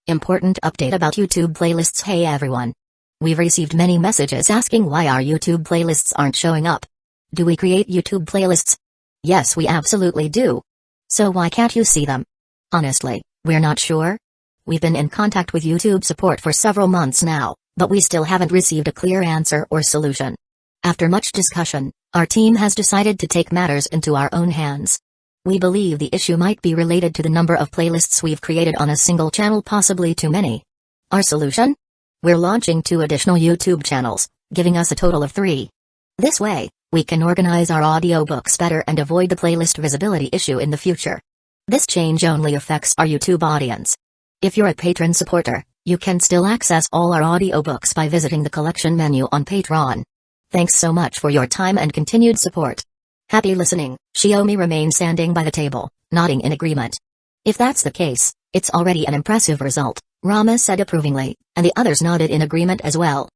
Important update about YouTube playlists. Hey everyone. We've received many messages asking why our YouTube playlists aren't showing up. Do we create YouTube playlists? Yes, we absolutely do. So why can't you see them? Honestly, we're not sure. We've been in contact with YouTube support for several months now, but we still haven't received a clear answer or solution. After much discussion, our team has decided to take matters into our own hands. We believe the issue might be related to the number of playlists we've created on a single channel, possibly too many. Our solution? We're launching 2 additional YouTube channels, giving us a total of 3. This way, we can organize our audiobooks better and avoid the playlist visibility issue in the future. This change only affects our YouTube audience. If you're a patron supporter, you can still access all our audiobooks by visiting the collection menu on Patreon. Thanks so much for your time and continued support. Happy listening. Xiaomi remained standing by the table, nodding in agreement. If that's the case, it's already an impressive result, Rama said approvingly, and the others nodded in agreement as well.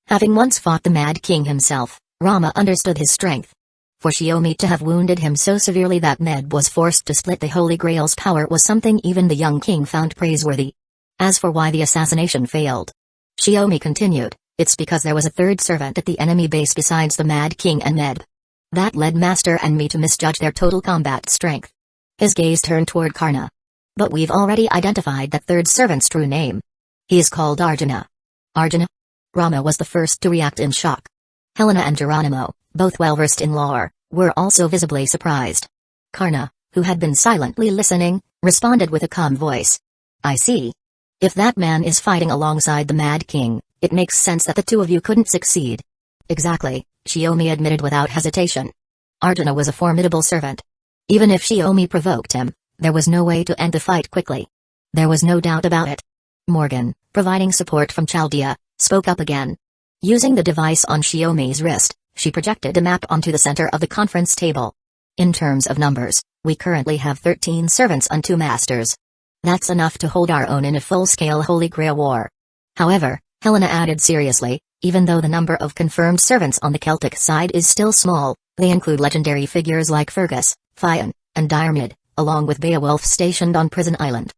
Having once fought the Mad King himself, Rama understood his strength. For Xiaomi to have wounded him so severely that Med was forced to split the Holy Grail's power was something even the young king found praiseworthy. As for why the assassination failed, Xiaomi continued, it's because there was a third servant at the enemy base besides the Mad King and Med. That led Master and me to misjudge their total combat strength. His gaze turned toward Karna. But we've already identified that third servant's true name. He is called Arjuna. Arjuna? Rama was the first to react in shock. Helena and Geronimo, both well-versed in lore, were also visibly surprised. Karna, who had been silently listening, responded with a calm voice. I see. If that man is fighting alongside the Mad King, it makes sense that the two of you couldn't succeed. Exactly, Xiaomi admitted without hesitation. Arjuna was a formidable servant. Even if Xiaomi provoked him, there was no way to end the fight quickly. There was no doubt about it. Morgan, providing support from Chaldea, spoke up again. Using the device on Xiaomi's wrist, she projected a map onto the center of the conference table. In terms of numbers, we currently have 13 servants and 2 masters. That's enough to hold our own in a full-scale Holy Grail war. However, Helena added seriously, even though the number of confirmed servants on the Celtic side is still small, they include legendary figures like Fergus, Fion, and Diarmid, along with Beowulf stationed on Prison Island.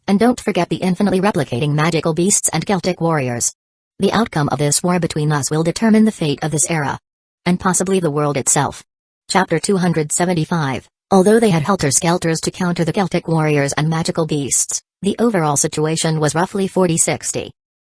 And don't forget the infinitely replicating magical beasts and Celtic warriors. The outcome of this war between us will determine the fate of this era. And possibly the world itself. Chapter 275. Although they had helter-skelters to counter the Celtic warriors and magical beasts, the overall situation was roughly 40-60.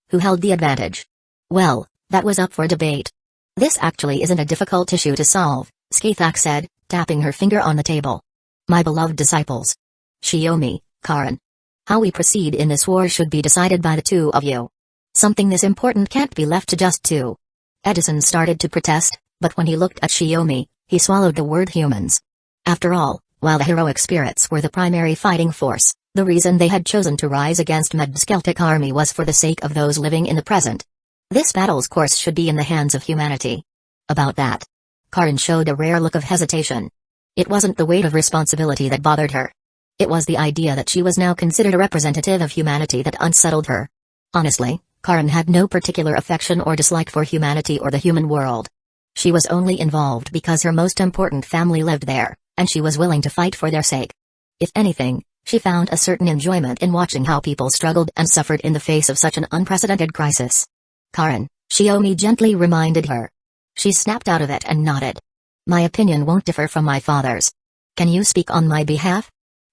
Who held the advantage? Well, that was up for debate. This actually isn't a difficult issue to solve, Skaithak said, tapping her finger on the table. My beloved disciples. Xiaomi, Karan. How we proceed in this war should be decided by the two of you. Something this important can't be left to just 2. Edison started to protest, but when he looked at Xiaomi, he swallowed the word humans. After all, while the heroic spirits were the primary fighting force, the reason they had chosen to rise against Medb's Celtic army was for the sake of those living in the present. This battle's course should be in the hands of humanity. About that, Karin showed a rare look of hesitation. It wasn't the weight of responsibility that bothered her. It was the idea that she was now considered a representative of humanity that unsettled her. Honestly, Karin had no particular affection or dislike for humanity or the human world. She was only involved because her most important family lived there, and she was willing to fight for their sake. If anything, she found a certain enjoyment in watching how people struggled and suffered in the face of such an unprecedented crisis. Karin, Xiaomi gently reminded her. She snapped out of it and nodded. My opinion won't differ from my father's. Can you speak on my behalf?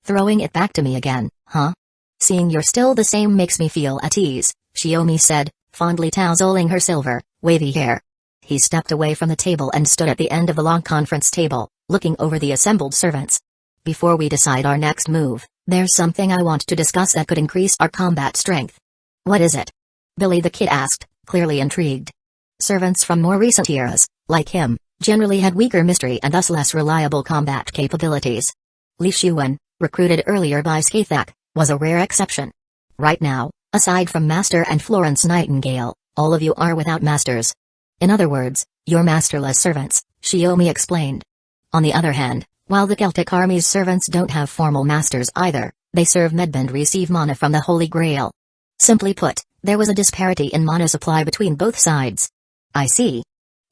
Throwing it back to me again, huh? Seeing you're still the same makes me feel at ease, Xiaomi said, fondly tousling her silver, wavy hair. He stepped away from the table and stood at the end of the long conference table, looking over the assembled servants. Before we decide our next move, there's something I want to discuss that could increase our combat strength. What is it? Billy the Kid asked, clearly intrigued. Servants from more recent eras, like him, generally had weaker mystery and thus less reliable combat capabilities. Li Xuan, recruited earlier by Skaithak, was a rare exception. Right now, aside from Master and Florence Nightingale, all of you are without masters. In other words, you're masterless servants, Xiaomi explained. On the other hand, while the Celtic army's servants don't have formal masters either, they serve Medb and receive mana from the Holy Grail. Simply put, there was a disparity in mana supply between both sides. I see.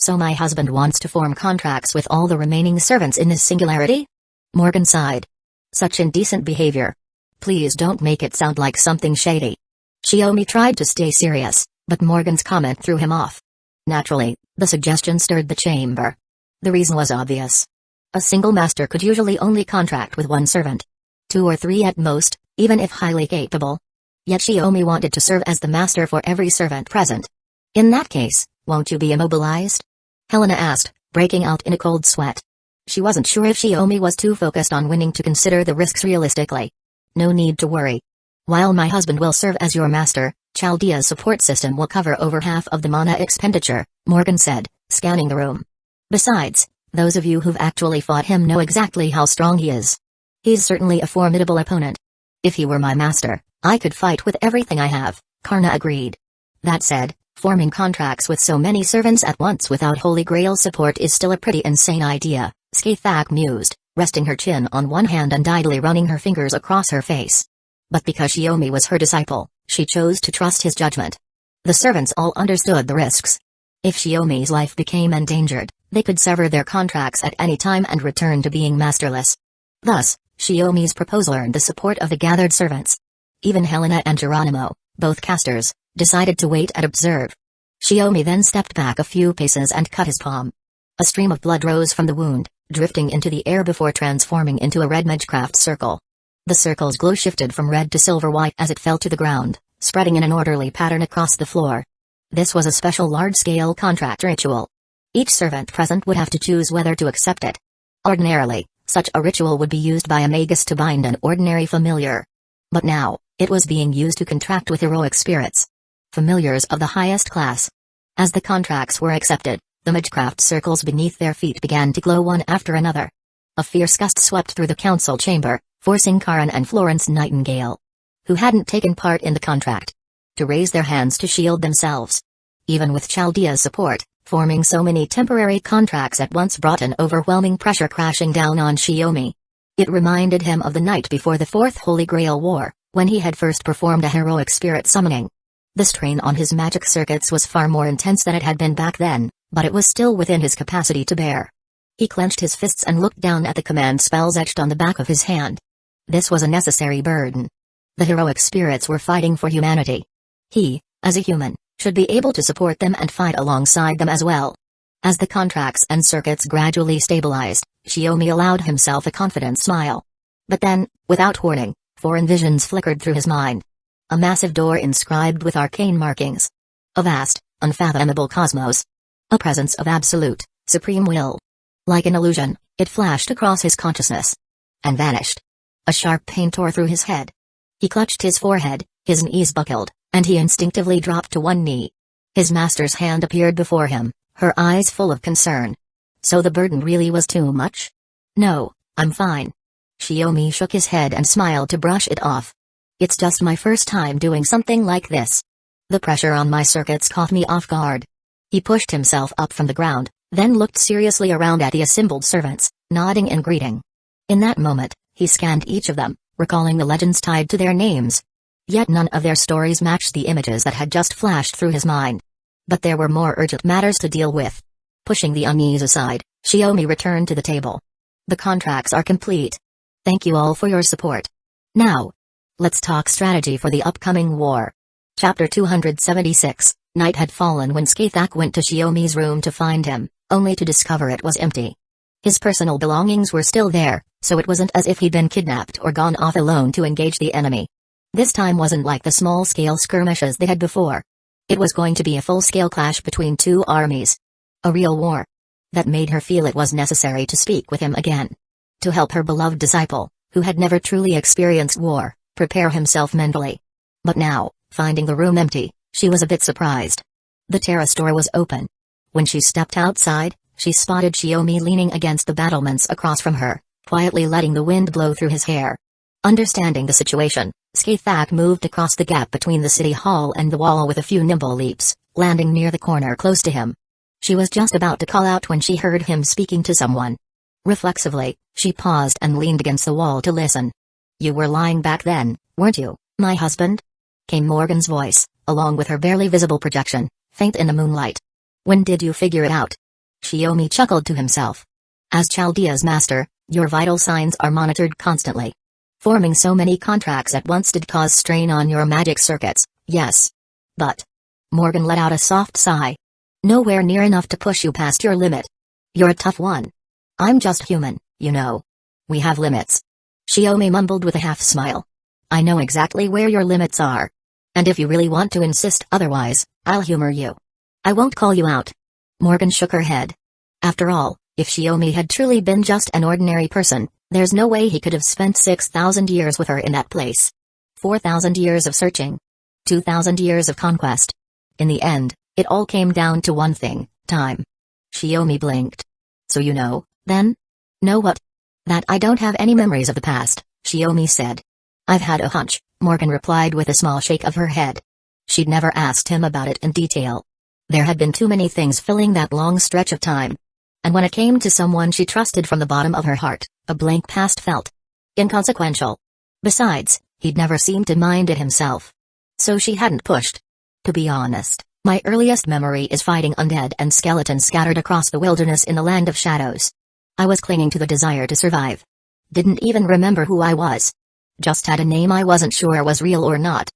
So my husband wants to form contracts with all the remaining servants in this singularity? Morgan sighed. Such indecent behavior. Please don't make it sound like something shady. Xiaomi tried to stay serious, but Morgan's comment threw him off. Naturally, the suggestion stirred the chamber. The reason was obvious. A single master could usually only contract with one servant. 2 or 3 at most, even if highly capable. Yet Xiaomi wanted to serve as the master for every servant present. In that case, won't you be immobilized? Helena asked, breaking out in a cold sweat. She wasn't sure if Xiaomi was too focused on winning to consider the risks realistically. No need to worry. While my husband will serve as your master, Chaldea's support system will cover over half of the mana expenditure, Morgan said, scanning the room. Besides, those of you who've actually fought him know exactly how strong he is. He's certainly a formidable opponent. If he were my master, I could fight with everything I have, Karna agreed. That said, forming contracts with so many servants at once without Holy Grail support is still a pretty insane idea, Skaithak mused, resting her chin on one hand and idly running her fingers across her face. But because Xiaomi was her disciple, she chose to trust his judgment. The servants all understood the risks. If Xiaomi's life became endangered, they could sever their contracts at any time and return to being masterless. Thus, Xiaomi's proposal earned the support of the gathered servants. Even Helena and Geronimo, both casters, decided to wait and observe. Xiaomi then stepped back a few paces and cut his palm. A stream of blood rose from the wound, drifting into the air before transforming into a red magecraft circle. The circle's glow shifted from red to silver-white as it fell to the ground, spreading in an orderly pattern across the floor. This was a special large-scale contract ritual. Each servant present would have to choose whether to accept it. Ordinarily, such a ritual would be used by a magus to bind an ordinary familiar. But now, it was being used to contract with heroic spirits. Familiars of the highest class. As the contracts were accepted, the magecraft circles beneath their feet began to glow one after another. A fierce gust swept through the council chamber, forcing Karen and Florence Nightingale, who hadn't taken part in the contract, to raise their hands to shield themselves. Even with Chaldea's support, forming so many temporary contracts at once brought an overwhelming pressure crashing down on Xiaomi. It reminded him of the night before the Fourth Holy Grail War, when he had first performed a heroic spirit summoning. The strain on his magic circuits was far more intense than it had been back then, but it was still within his capacity to bear. He clenched his fists and looked down at the command spells etched on the back of his hand. This was a necessary burden. The heroic spirits were fighting for humanity. He, as a human, should be able to support them and fight alongside them as well. As the contracts and circuits gradually stabilized, Xiaomi allowed himself a confident smile. But then, without warning, foreign visions flickered through his mind. A massive door inscribed with arcane markings. A vast, unfathomable cosmos. A presence of absolute, supreme will. Like an illusion, it flashed across his consciousness. And vanished. A sharp pain tore through his head. He clutched his forehead, his knees buckled, and he instinctively dropped to one knee. His master's hand appeared before him, her eyes full of concern. So the burden really was too much? No, I'm fine. Xiaomi shook his head and smiled to brush it off. It's just my first time doing something like this. The pressure on my circuits caught me off guard. He pushed himself up from the ground, then looked seriously around at the assembled servants, nodding in greeting. In that moment, he scanned each of them, recalling the legends tied to their names. Yet none of their stories matched the images that had just flashed through his mind. But there were more urgent matters to deal with. Pushing the unease aside, Xiaomi returned to the table. The contracts are complete. Thank you all for your support. Now, let's talk strategy for the upcoming war. Chapter 276, Night had fallen when Skaithak went to Xiaomi's room to find him, only to discover it was empty. His personal belongings were still there, so it wasn't as if he'd been kidnapped or gone off alone to engage the enemy. This time wasn't like the small-scale skirmishes they had before. It was going to be a full-scale clash between two armies. A real war. That made her feel it was necessary to speak with him again. To help her beloved disciple, who had never truly experienced war, prepare himself mentally. But now, finding the room empty, she was a bit surprised. The terrace door was open. When she stepped outside, she spotted Xiaomi leaning against the battlements across from her, quietly letting the wind blow through his hair. Understanding the situation, Skaithak moved across the gap between the city hall and the wall with a few nimble leaps, landing near the corner close to him. She was just about to call out when she heard him speaking to someone. Reflexively, she paused and leaned against the wall to listen. You were lying back then, weren't you, my husband? Came Morgan's voice, along with her barely visible projection, faint in the moonlight. When did you figure it out? Xiaomi chuckled to himself. As Chaldea's master, your vital signs are monitored constantly. Forming so many contracts at once did cause strain on your magic circuits, Yes. But. Morgan let out a soft sigh. Nowhere near enough to push you past your limit. You're a tough one. I'm just human, you know. We have limits. Shiomi mumbled with a half smile. I know exactly where your limits are. And if you really want to insist otherwise, I'll humor you. I won't call you out. Morgan shook her head. After all, if Shiomi had truly been just an ordinary person, there's no way he could have spent 6,000 years with her in that place. 4,000 years of searching. 2,000 years of conquest. In the end, it all came down to one thing, time. Shiomi blinked. So you know, then? Know what? That I don't have any memories of the past, Shiomi said. I've had a hunch, Morgan replied with a small shake of her head. She'd never asked him about it in detail. There had been too many things filling that long stretch of time. And when it came to someone she trusted from the bottom of her heart, a blank past felt inconsequential. Besides, he'd never seemed to mind it himself. So she hadn't pushed. To be honest, my earliest memory is fighting undead and skeletons scattered across the wilderness in the land of shadows. I was clinging to the desire to survive. Didn't even remember who I was. Just had a name I wasn't sure was real or not.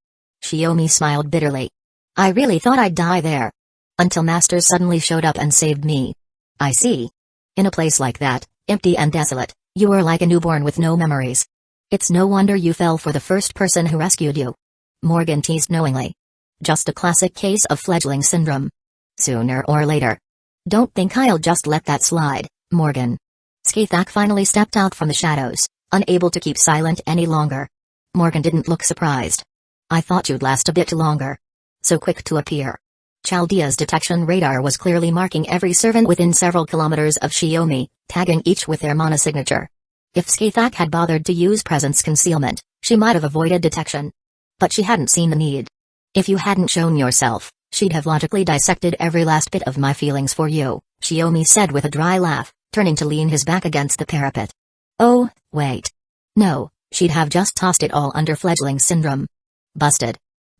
Shiomi smiled bitterly. I really thought I'd die there. Until Master suddenly showed up and saved me. I see. In a place like that, empty and desolate, you were like a newborn with no memories. It's no wonder you fell for the first person who rescued you. Morgan teased knowingly. Just a classic case of fledgling syndrome. Sooner or later. Don't think I'll just let that slide, Morgan. Skithak finally stepped out from the shadows, unable to keep silent any longer. Morgan didn't look surprised. I thought you'd last a bit longer. So quick to appear. Chaldea's detection radar was clearly marking every servant within several kilometers of Shiomi, tagging each with their monosignature. If Skithak had bothered to use presence concealment, she might have avoided detection. But she hadn't seen the need. If you hadn't shown yourself, she'd have logically dissected every last bit of my feelings for you, Shiomi said with a dry laugh, turning to lean his back against the parapet. Oh, wait. No, she'd have just tossed it all under fledgling syndrome. Busted.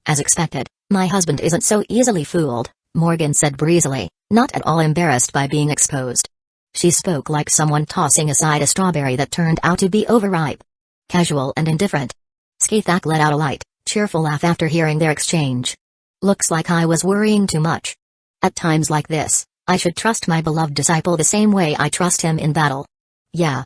As expected, my husband isn't so easily fooled, Morgan said breezily, not at all embarrassed by being exposed. She spoke like someone tossing aside a strawberry that turned out to be overripe. Casual and indifferent. Skithak let out a light, cheerful laugh after hearing their exchange. Looks like I was worrying too much. At times like this, I should trust my beloved disciple the same way I trust him in battle. Yeah.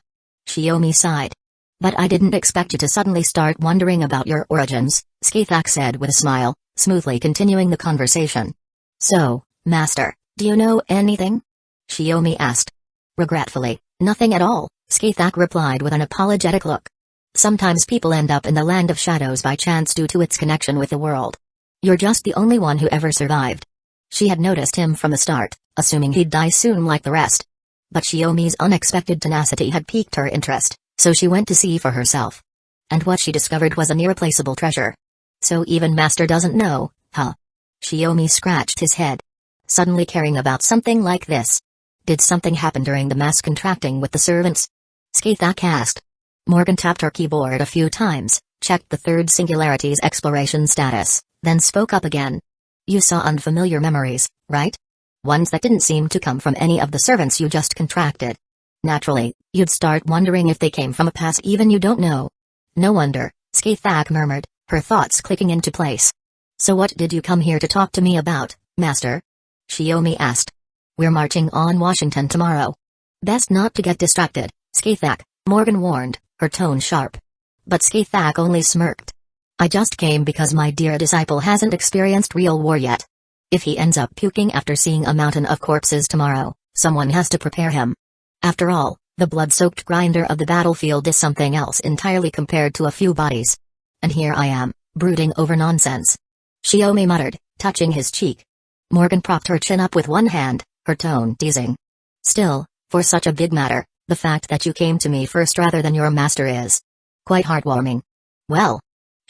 Shiomi sighed. But I didn't expect you to suddenly start wondering about your origins, Skithak said with a smile, smoothly continuing the conversation. So, Master, do you know anything? Shiomi asked. Regretfully, nothing at all, Skithak replied with an apologetic look. Sometimes people end up in the land of shadows by chance due to its connection with the world. You're just the only one who ever survived. She had noticed him from the start, assuming he'd die soon like the rest. But Shiomi's unexpected tenacity had piqued her interest, so she went to see for herself. And what she discovered was an irreplaceable treasure. So even Master doesn't know, huh? Shiomi scratched his head. Suddenly caring about something like this. Did something happen during the mass contracting with the servants? Skithak asked. Morgan tapped her keyboard a few times, checked the third singularity's exploration status, then spoke up again. You saw unfamiliar memories, right? Ones that didn't seem to come from any of the servants you just contracted. Naturally, you'd start wondering if they came from a past even you don't know. No wonder, Skithak murmured, her thoughts clicking into place. So what did you come here to talk to me about, Master? Shiomi asked. We're marching on Washington tomorrow. Best not to get distracted, Skithak, Morgan warned, her tone sharp. But Skithak only smirked. I just came because my dear disciple hasn't experienced real war yet. If he ends up puking after seeing a mountain of corpses tomorrow, someone has to prepare him. After all, the blood-soaked grinder of the battlefield is something else entirely compared to a few bodies. And here I am, brooding over nonsense. Shiomi muttered, touching his cheek. Morgan propped her chin up with one hand, her tone teasing. Still, for such a big matter, the fact that you came to me first rather than your master is quite heartwarming. Well.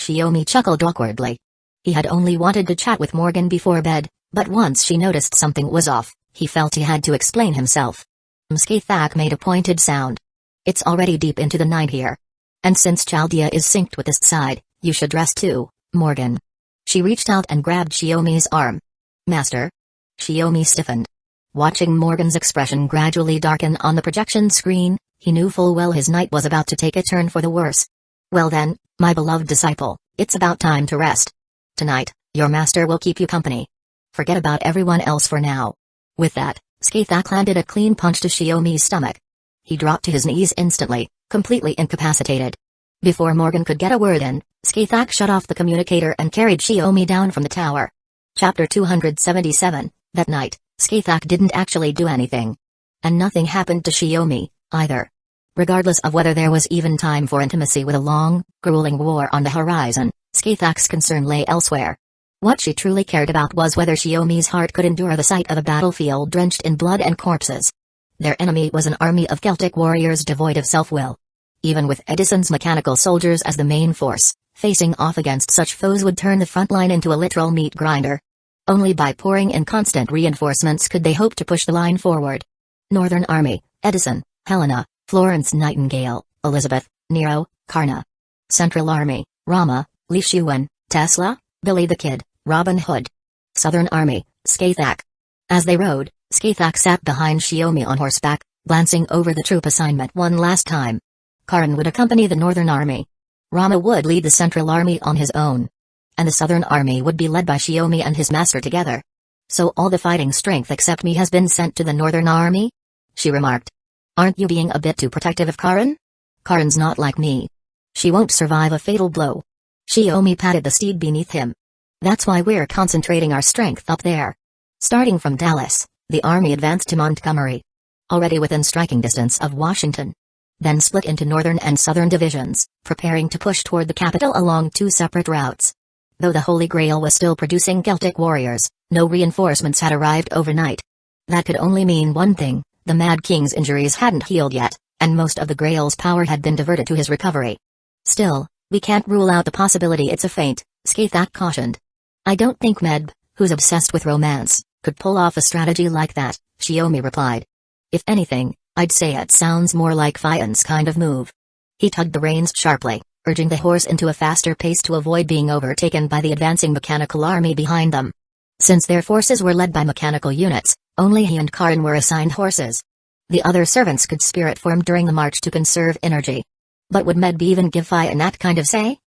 Shiomi chuckled awkwardly. He had only wanted to chat with Morgan before bed, but once she noticed something was off, he felt he had to explain himself. Skithak made a pointed sound. It's already deep into the night here. And since Chaldea is synced with this side, you should rest too, Morgan. She reached out and grabbed Shiomi's arm. Master? Shiomi stiffened. Watching Morgan's expression gradually darken on the projection screen, he knew full well his night was about to take a turn for the worse. Well then, my beloved disciple, it's about time to rest. Tonight, Your master will keep you company. Forget about everyone else for now." With that, Skathak landed a clean punch to Shiomi's stomach. He dropped to his knees instantly, completely incapacitated. Before Morgan could get a word in, Skathak shut off the communicator and carried Shiomi down from the tower. Chapter 277. That night, Skathak didn't actually do anything. And nothing happened to Shiomi, either. Regardless of whether there was even time for intimacy with a long, grueling war on the horizon, Skathak's concern lay elsewhere. What she truly cared about was whether Shiomi's heart could endure the sight of a battlefield drenched in blood and corpses. Their enemy was an army of Celtic warriors devoid of self-will. Even with Edison's mechanical soldiers as the main force, facing off against such foes would turn the front line into a literal meat grinder. Only by pouring in constant reinforcements could they hope to push the line forward. Northern Army, Edison, Helena, Florence Nightingale, Elizabeth, Nero, Karna. Central Army, Rama, Li Xuan, Tesla, Billy the Kid, Robin Hood. Southern Army, Skathak. As they rode, Skathak sat behind Shiomi on horseback, glancing over the troop assignment one last time. Karan would accompany the Northern Army. Rama would lead the Central Army on his own. And the Southern Army would be led by Shiomi and his master together. "So all the fighting strength except me has been sent to the Northern Army?" she remarked. "Aren't you being a bit too protective of Karan? Karan's not like me. She won't survive a fatal blow." Shiomi patted the steed beneath him. "That's why we're concentrating our strength up there." Starting from Dallas, the army advanced to Montgomery, already within striking distance of Washington. Then split into northern and southern divisions, preparing to push toward the capital along two separate routes. Though the Holy Grail was still producing Celtic warriors, no reinforcements had arrived overnight. That could only mean one thing: the Mad King's injuries hadn't healed yet, and most of the Grail's power had been diverted to his recovery. "Still, we can't rule out the possibility it's a feint," Skathak cautioned. "I don't think Medb, who's obsessed with romance, could pull off a strategy like that," Shiomi replied. "If anything, I'd say it sounds more like Fian's kind of move." He tugged the reins sharply, urging the horse into a faster pace to avoid being overtaken by the advancing mechanical army behind them. Since their forces were led by mechanical units, only he and Karan were assigned horses. The other servants could spirit form during the march to conserve energy. But would Medb even give Fian that kind of say?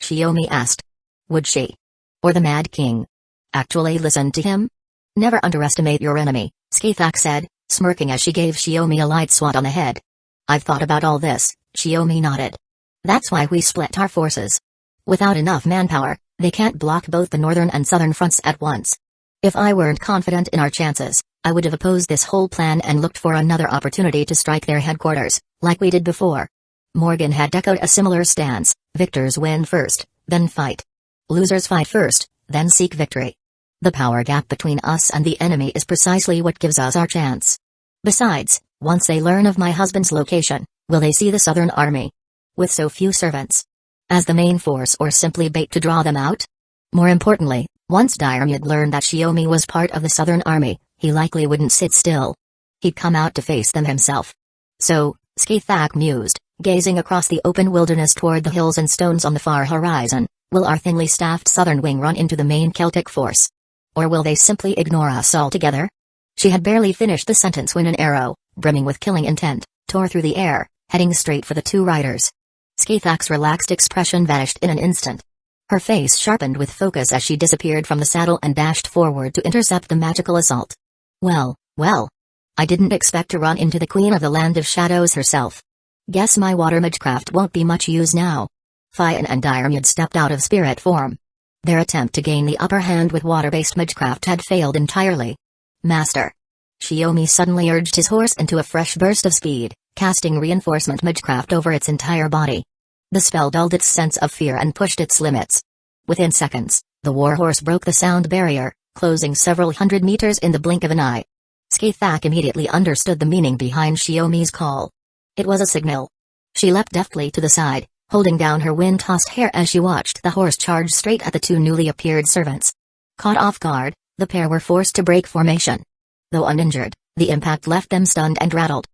Shiomi asked. Would she? Or the Mad King? Actually listen to him? "Never underestimate your enemy," Skathak said, smirking as she gave Shiomi a light swat on the head. "I've thought about all this," Shiomi nodded. "That's why we split our forces. Without enough manpower, they can't block both the northern and southern fronts at once. If I weren't confident in our chances, I would have opposed this whole plan and looked for another opportunity to strike their headquarters, like we did before." Morgan had echoed a similar stance: victors win first, then fight. Losers fight first, then seek victory. The power gap between us and the enemy is precisely what gives us our chance. Besides, once they learn of my husband's location, will they see the Southern Army with so few servants as the main force, or simply bait to draw them out? More importantly, once Diarmid learned that Shiomi was part of the Southern Army, he likely wouldn't sit still. He'd come out to face them himself. So, Skathak mused, gazing across the open wilderness toward the hills and stones on the far horizon, will our thinly staffed southern wing run into the main Celtic force? Or will they simply ignore us altogether? She had barely finished the sentence when an arrow, brimming with killing intent, tore through the air, heading straight for the two riders. Skathak's relaxed expression vanished in an instant. Her face sharpened with focus as she disappeared from the saddle and dashed forward to intercept the magical assault. Well, I didn't expect to run into the Queen of the Land of Shadows herself. Guess my water magecraft won't be much use now. Fian and Diarmid stepped out of spirit form. Their attempt to gain the upper hand with water-based magecraft had failed entirely. "Master!" Shiomi suddenly urged his horse into a fresh burst of speed, casting reinforcement magecraft over its entire body. The spell dulled its sense of fear and pushed its limits. Within seconds, the warhorse broke the sound barrier, closing several hundred meters in the blink of an eye. Skathak immediately understood the meaning behind Shiomi's call. It was a signal. She leapt deftly to the side, holding down her wind-tossed hair as she watched the horse charge straight at the two newly appeared servants. Caught off guard, the pair were forced to break formation. Though uninjured, the impact left them stunned and rattled.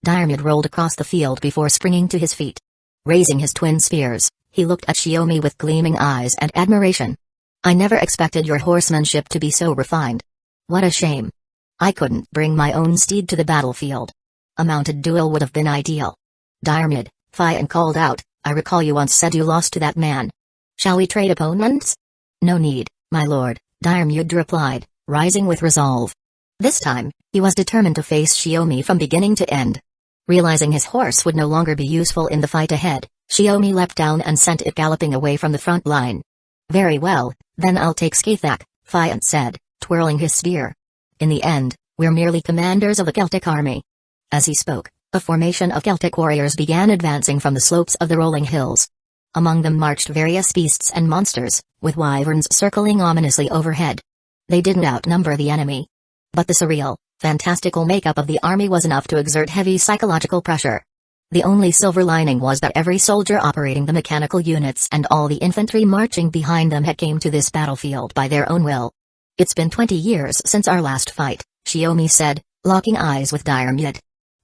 Diarmid rolled across the field before springing to his feet. Raising his twin spears, he looked at Shiomi with gleaming eyes and admiration. "I never expected your horsemanship to be so refined. What a shame. I couldn't bring my own steed to the battlefield. A mounted duel would have been ideal." "Diarmid," Fian called out, "I recall you once said you lost to that man. Shall we trade opponents?" "No need, "My lord," Diarmuid replied, rising with resolve. This time, he was determined to face Shiomi from beginning to end. Realizing his horse would no longer be useful in the fight ahead, Shiomi leapt down and sent it galloping away from the front line. "Very well, then I'll take Skaithak," Fiant said, twirling his spear. "In the end, we're merely commanders of a Celtic army." As he spoke, a formation of Celtic warriors began advancing from the slopes of the rolling hills. Among them marched various beasts and monsters, with wyverns circling ominously overhead. They didn't outnumber the enemy. But the surreal, fantastical makeup of the army was enough to exert heavy psychological pressure. The only silver lining was that every soldier operating the mechanical units and all the infantry marching behind them had came to this battlefield by their own will. "It's been 20 years since our last fight," Shiomi said, locking eyes with Diarmuid.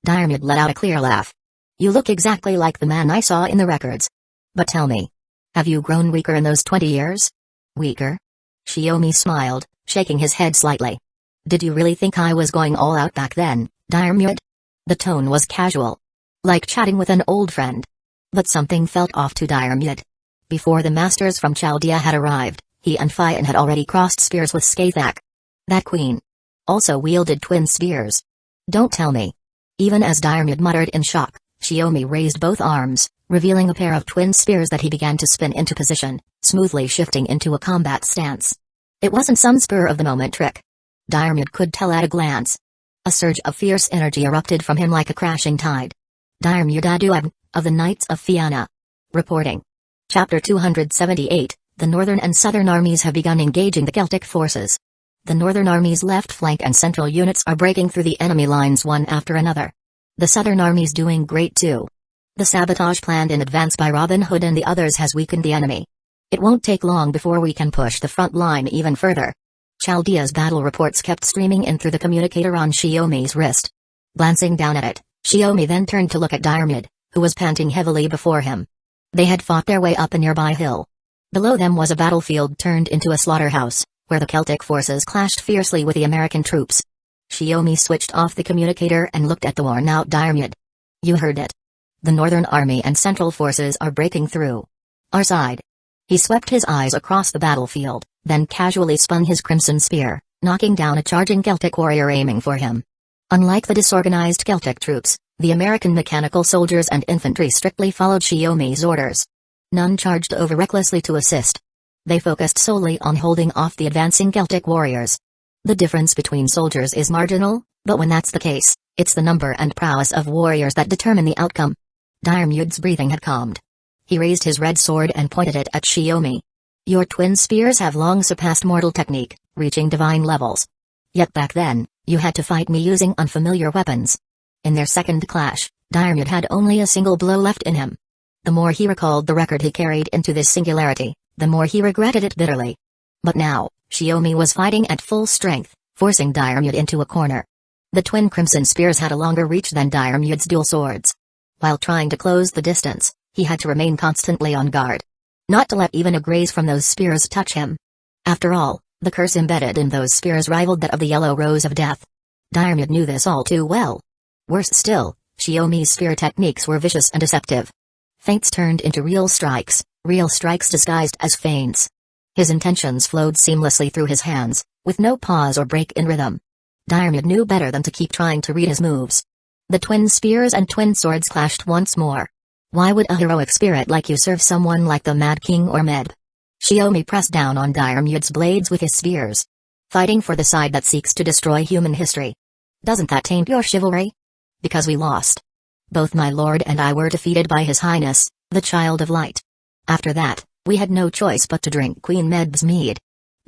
Diarmuid let out a clear laugh. "You look exactly like the man I saw in the records. But tell me, have you grown weaker in those 20 years? "Weaker?" Shiomi smiled, shaking his head slightly. "Did you really think I was going all out back then, Diarmuid?" The tone was casual, like chatting with an old friend. But something felt off to Diarmuid. Before the masters from Chaldea had arrived, he and Fian had already crossed spears with Skaithak. That queen also wielded twin spears. "Don't tell me." Even as Diarmuid muttered in shock, Shiomi raised both arms, revealing a pair of twin spears that he began to spin into position, smoothly shifting into a combat stance. It wasn't some spur-of-the-moment trick. Diarmuid could tell at a glance. A surge of fierce energy erupted from him like a crashing tide. Diarmuid Aduab, of the Knights of Fianna. Reporting. Chapter 278, The Northern and Southern armies have begun engaging the Celtic forces. The Northern Army's left flank and central units are breaking through the enemy lines one after another. The Southern Army's doing great too. The sabotage planned in advance by Robin Hood and the others has weakened the enemy. It won't take long before we can push the front line even further. Chaldea's battle reports kept streaming in through the communicator on Shiomi's wrist. Glancing down at it, Shiomi then turned to look at Diarmuid, who was panting heavily before him. They had fought their way up a nearby hill. Below them was a battlefield turned into a slaughterhouse, where the Celtic forces clashed fiercely with the American troops. Shiomi switched off the communicator and looked at the worn-out Diarmuid. "You heard it. The Northern Army and Central forces are breaking through our side." He swept his eyes across the battlefield, then casually spun his crimson spear, knocking down a charging Celtic warrior aiming for him. Unlike the disorganized Celtic troops, the American mechanical soldiers and infantry strictly followed Shiomi's orders. None charged over recklessly to assist. They focused solely on holding off the advancing Celtic warriors. The difference between soldiers is marginal, but when that's the case, it's the number and prowess of warriors that determine the outcome. Diarmuid's breathing had calmed. He raised his red sword and pointed it at Shiomi. "Your twin spears have long surpassed mortal technique, reaching divine levels. Yet back then, you had to fight me using unfamiliar weapons." In their second clash, Diarmuid had only a single blow left in him. The more he recalled the record he carried into this singularity, the more he regretted it bitterly. But now, Shiomi was fighting at full strength, forcing Diarmuid into a corner. The twin crimson spears had a longer reach than Diarmuid's dual swords. While trying to close the distance, he had to remain constantly on guard. Not to let even a graze from those spears touch him. After all, the curse embedded in those spears rivaled that of the yellow rose of death. Diarmuid knew this all too well. Worse still, Shiomi's spear techniques were vicious and deceptive. Feints turned into real strikes disguised as feints. His intentions flowed seamlessly through his hands, with no pause or break in rhythm. Diarmuid knew better than to keep trying to read his moves. The twin spears and twin swords clashed once more. Why would a heroic spirit like you serve someone like the Mad King or Meb? Shiomi pressed down on Diarmuid's blades with his spears. Fighting for the side that seeks to destroy human history. Doesn't that taint your chivalry? Because we lost. Both my lord and I were defeated by His Highness, the Child of Light. After that, we had no choice but to drink Queen Medb's mead.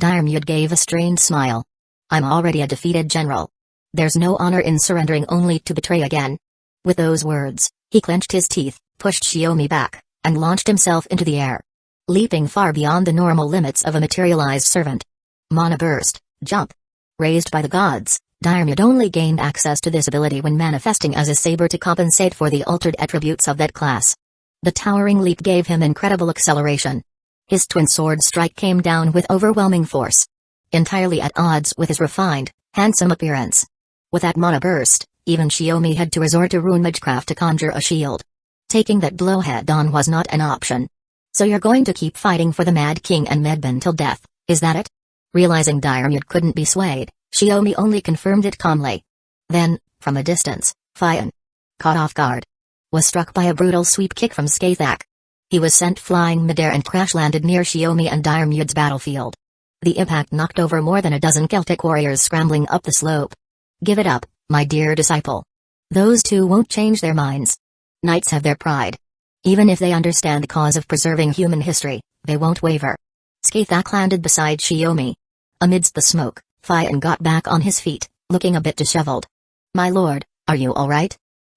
Diarmuid gave a strained smile. I'm already a defeated general. There's no honor in surrendering only to betray again. With those words, he clenched his teeth, pushed Shiomi back, and launched himself into the air. Leaping far beyond the normal limits of a materialized servant. Mana burst, jump. Raised by the gods, Diarmuid only gained access to this ability when manifesting as a saber to compensate for the altered attributes of that class. The towering leap gave him incredible acceleration. His twin sword strike came down with overwhelming force. Entirely at odds with his refined, handsome appearance. With that mana burst, even Shiomi had to resort to rune magecraft to conjure a shield. Taking that blow head-on was not an option. So you're going to keep fighting for the Mad King and Medb till death, is that it? Realizing Diarmuid couldn't be swayed, Shiomi only confirmed it calmly. Then, from a distance, Fion, caught off guard, was struck by a brutal sweep kick from Skathak. He was sent flying midair and crash-landed near Shiomi and Diarmuid's battlefield. The impact knocked over more than a dozen Celtic warriors scrambling up the slope. Give it up, my dear disciple. Those two won't change their minds. Knights have their pride. Even if they understand the cause of preserving human history, they won't waver. Skathak landed beside Shiomi. Amidst the smoke, Fion got back on his feet, looking a bit disheveled. My lord, are you all right?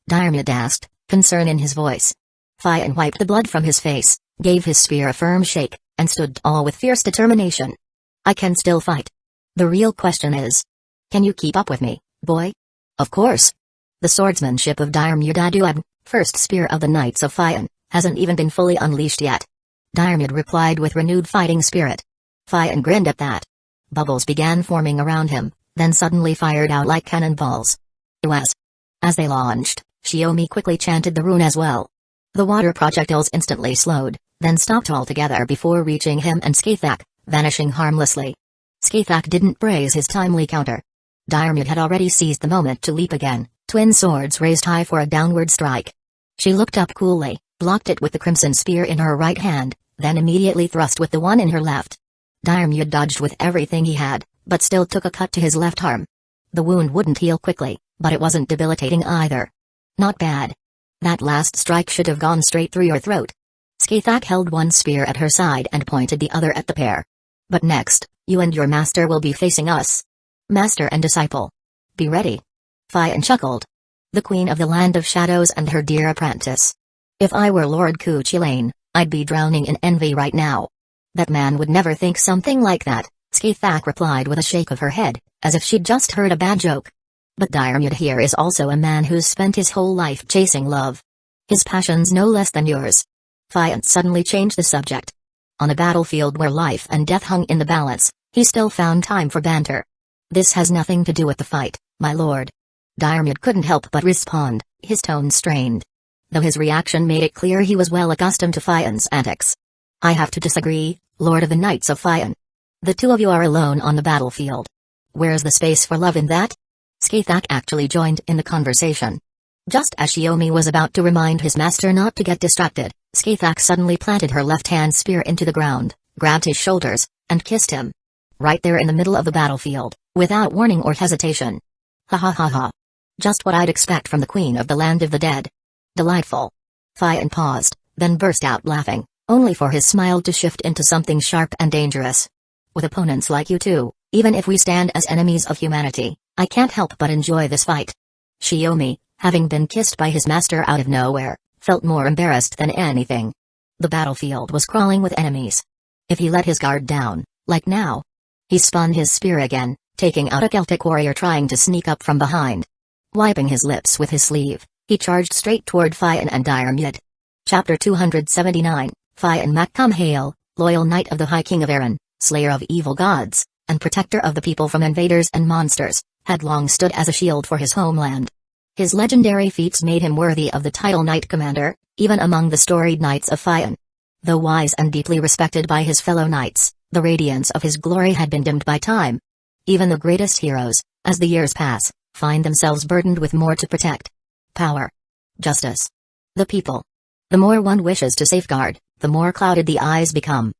Diarmuid asked, concern in his voice. Fion wiped the blood from his face, gave his spear a firm shake, and stood tall with fierce determination. I can still fight. The real question is, can you keep up with me, boy? Of course. The swordsmanship of Diarmuid Aduab, first spear of the Knights of Fion, hasn't even been fully unleashed yet. Diarmuid replied with renewed fighting spirit. Fion grinned at that. Bubbles began forming around him, then suddenly fired out like cannonballs. As they launched, Shiomi quickly chanted the rune as well. The water projectiles instantly slowed, then stopped altogether before reaching him and Skathak, vanishing harmlessly. Skathak didn't praise his timely counter. Diarmuid had already seized the moment to leap again, twin swords raised high for a downward strike. She looked up coolly, blocked it with the crimson spear in her right hand, then immediately thrust with the one in her left. Diarmuid dodged with everything he had, but still took a cut to his left arm. The wound wouldn't heal quickly, but it wasn't debilitating either. Not bad. That last strike should have gone straight through your throat. Skathak held one spear at her side and pointed the other at the pair. But next, you and your master will be facing us. Master and disciple. Be ready. Fion chuckled. The queen of the land of shadows and her dear apprentice. If I were Lord Cuchulainn, I'd be drowning in envy right now. That man would never think something like that, Skathak replied with a shake of her head, as if she'd just heard a bad joke. But Diarmuid here is also a man who's spent his whole life chasing love. His passion's no less than yours. Fion suddenly changed the subject. On a battlefield where life and death hung in the balance, he still found time for banter. This has nothing to do with the fight, my lord. Diarmuid couldn't help but respond, his tone strained. Though his reaction made it clear he was well accustomed to Fion's antics. I have to disagree, Lord of the Knights of Fion. The two of you are alone on the battlefield. Where's the space for love in that? Skathak actually joined in the conversation. Just as Shiomi was about to remind his master not to get distracted, Skathak suddenly planted her left-hand spear into the ground, grabbed his shoulders, and kissed him. Right there in the middle of the battlefield, without warning or hesitation. Ha ha ha ha. Just what I'd expect from the queen of the land of the dead. Delightful. Fion paused, then burst out laughing, only for his smile to shift into something sharp and dangerous. With opponents like you two, even if we stand as enemies of humanity, I can't help but enjoy this fight. Shiomi, having been kissed by his master out of nowhere, felt more embarrassed than anything. The battlefield was crawling with enemies. If he let his guard down, like now. He spun his spear again, taking out a Celtic warrior trying to sneak up from behind. Wiping his lips with his sleeve, he charged straight toward Fion and Diarmuid. Chapter 279, Fion Maccom Hail, loyal knight of the High King of Erin, slayer of evil gods, and protector of the people from invaders and monsters, had long stood as a shield for his homeland. His legendary feats made him worthy of the title Knight Commander, even among the storied knights of Fion. Though wise and deeply respected by his fellow knights, the radiance of his glory had been dimmed by time. Even the greatest heroes, as the years pass, find themselves burdened with more to protect. Power. Justice. The people. The more one wishes to safeguard, the more clouded the eyes become.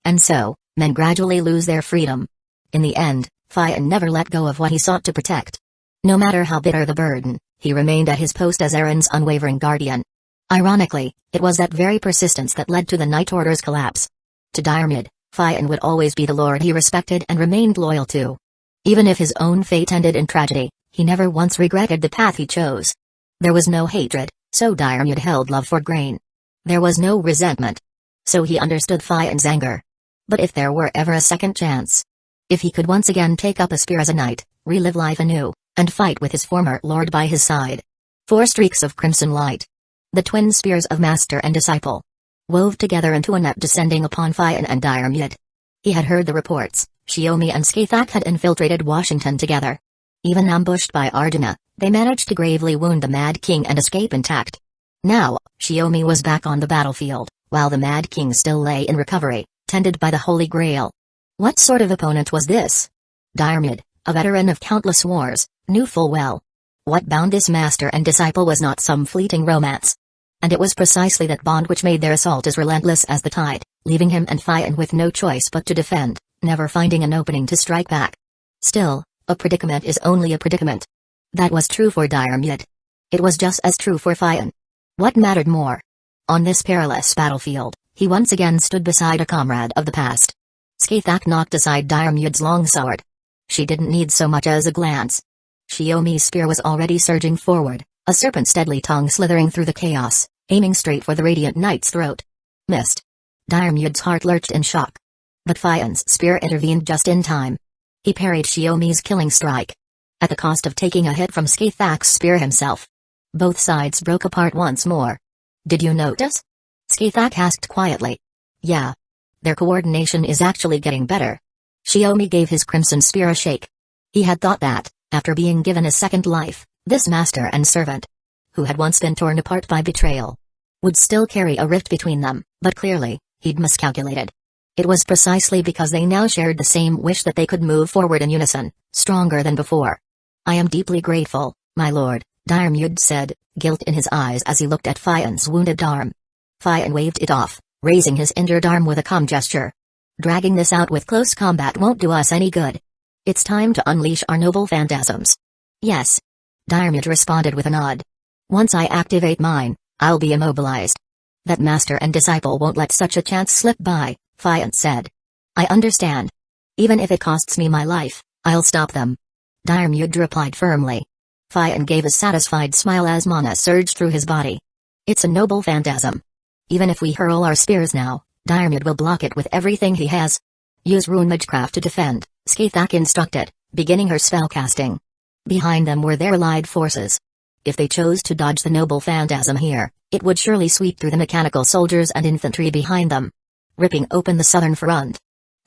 And so, men gradually lose their freedom. In the end, Fion never let go of what he sought to protect. No matter how bitter the burden, he remained at his post as Erin's unwavering guardian. Ironically, it was that very persistence that led to the Night Order's collapse. To Diarmuid, Fion would always be the lord he respected and remained loyal to. Even if his own fate ended in tragedy, he never once regretted the path he chose. There was no hatred, so Diarmuid held love for Grain. There was no resentment. So he understood Fion's anger. But if there were ever a second chance, if he could once again take up a spear as a knight, relive life anew, and fight with his former lord by his side. 4 streaks of crimson light. The twin spears of master and disciple. Wove together into a net descending upon Fion and Diarmuid. He had heard the reports, Shiomi and Skathak had infiltrated Washington together. Even ambushed by Arduna, they managed to gravely wound the Mad King and escape intact. Now, Shiomi was back on the battlefield, while the Mad King still lay in recovery, tended by the Holy Grail. What sort of opponent was this? Diarmid, a veteran of countless wars, knew full well. What bound this master and disciple was not some fleeting romance. And it was precisely that bond which made their assault as relentless as the tide, leaving him and Fian with no choice but to defend, never finding an opening to strike back. Still, a predicament is only a predicament. That was true for Diarmid. It was just as true for Fian. What mattered more? On this perilous battlefield, he once again stood beside a comrade of the past. Skaithak knocked aside Diarmid's long sword. She didn't need so much as a glance. Shiomi's spear was already surging forward, a serpent's deadly tongue slithering through the chaos, aiming straight for the radiant knight's throat. Missed. Diarmid's heart lurched in shock. But Fian's spear intervened just in time. He parried Shiomi's killing strike. At the cost of taking a hit from Skaithak's spear himself. Both sides broke apart once more. Did you notice? Skaithak asked quietly. Yeah. Their coordination is actually getting better. Shiomi gave his crimson spear a shake. He had thought that, after being given a second life, this master and servant, who had once been torn apart by betrayal, would still carry a rift between them, but clearly, he'd miscalculated. It was precisely because they now shared the same wish that they could move forward in unison, stronger than before. I am deeply grateful, my lord, Diarmid said, guilt in his eyes as he looked at Fian's wounded arm. Fian waved it off, raising his injured arm with a calm gesture. Dragging this out with close combat won't do us any good. It's time to unleash our noble phantasms. Yes. Diarmid responded with a nod. Once I activate mine, I'll be immobilized. That master and disciple won't let such a chance slip by, Fian said. I understand. Even if it costs me my life, I'll stop them. Diarmid replied firmly. Fian gave a satisfied smile as mana surged through his body. It's a noble phantasm. Even if we hurl our spears now, Diarmid will block it with everything he has. Use rune magecraft to defend, Skaithak instructed, beginning her spellcasting. Behind them were their allied forces. If they chose to dodge the noble phantasm here, it would surely sweep through the mechanical soldiers and infantry behind them, ripping open the southern front.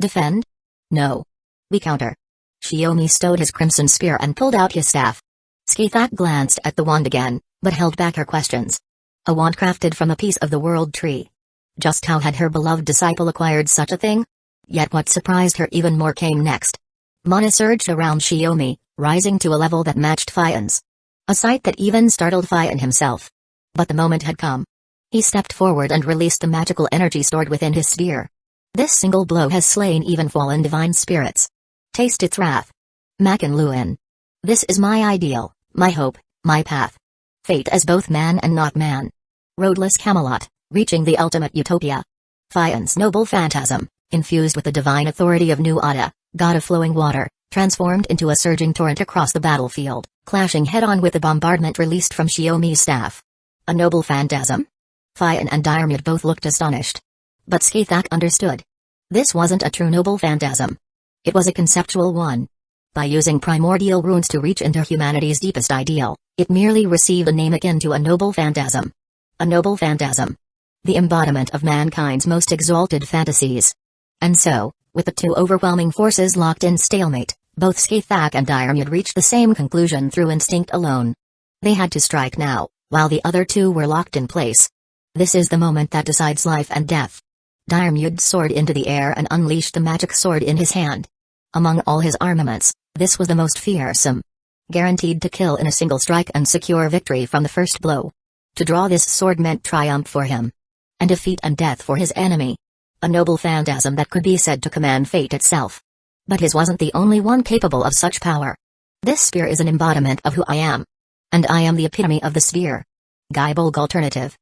Defend? No. We counter. Shiomi stowed his crimson spear and pulled out his staff. Skaithak glanced at the wand again, but held back her questions. A wand crafted from a piece of the world tree. Just how had her beloved disciple acquired such a thing? Yet what surprised her even more came next. Mana surged around Shiomi, rising to a level that matched Fian's. A sight that even startled Fian himself. But the moment had come. He stepped forward and released the magical energy stored within his spear. This single blow has slain even fallen divine spirits. Taste its wrath. Makan Luin. This is my ideal, my hope, my path. Fate as both man and not man. Roadless Camelot, reaching the ultimate utopia. Fian's noble phantasm, infused with the divine authority of Nu Ada, god of flowing water, transformed into a surging torrent across the battlefield, clashing head-on with the bombardment released from Shiomi's staff. A noble phantasm? Fian and Diarmid both looked astonished. But Skaithak understood. This wasn't a true noble phantasm. It was a conceptual one. By using primordial runes to reach into humanity's deepest ideal, it merely received a name akin to a noble phantasm. A noble phantasm. The embodiment of mankind's most exalted fantasies. And so, with the two overwhelming forces locked in stalemate, both Skaithak and Diarmid reached the same conclusion through instinct alone. They had to strike now, while the other two were locked in place. This is the moment that decides life and death. Diarmid soared into the air and unleashed the magic sword in his hand. Among all his armaments, this was the most fearsome. Guaranteed to kill in a single strike and secure victory from the first blow. To draw this sword meant triumph for him. And defeat and death for his enemy. A noble phantasm that could be said to command fate itself. But his wasn't the only one capable of such power. This spear is an embodiment of who I am. And I am the epitome of the sphere. Gaibolg alternative.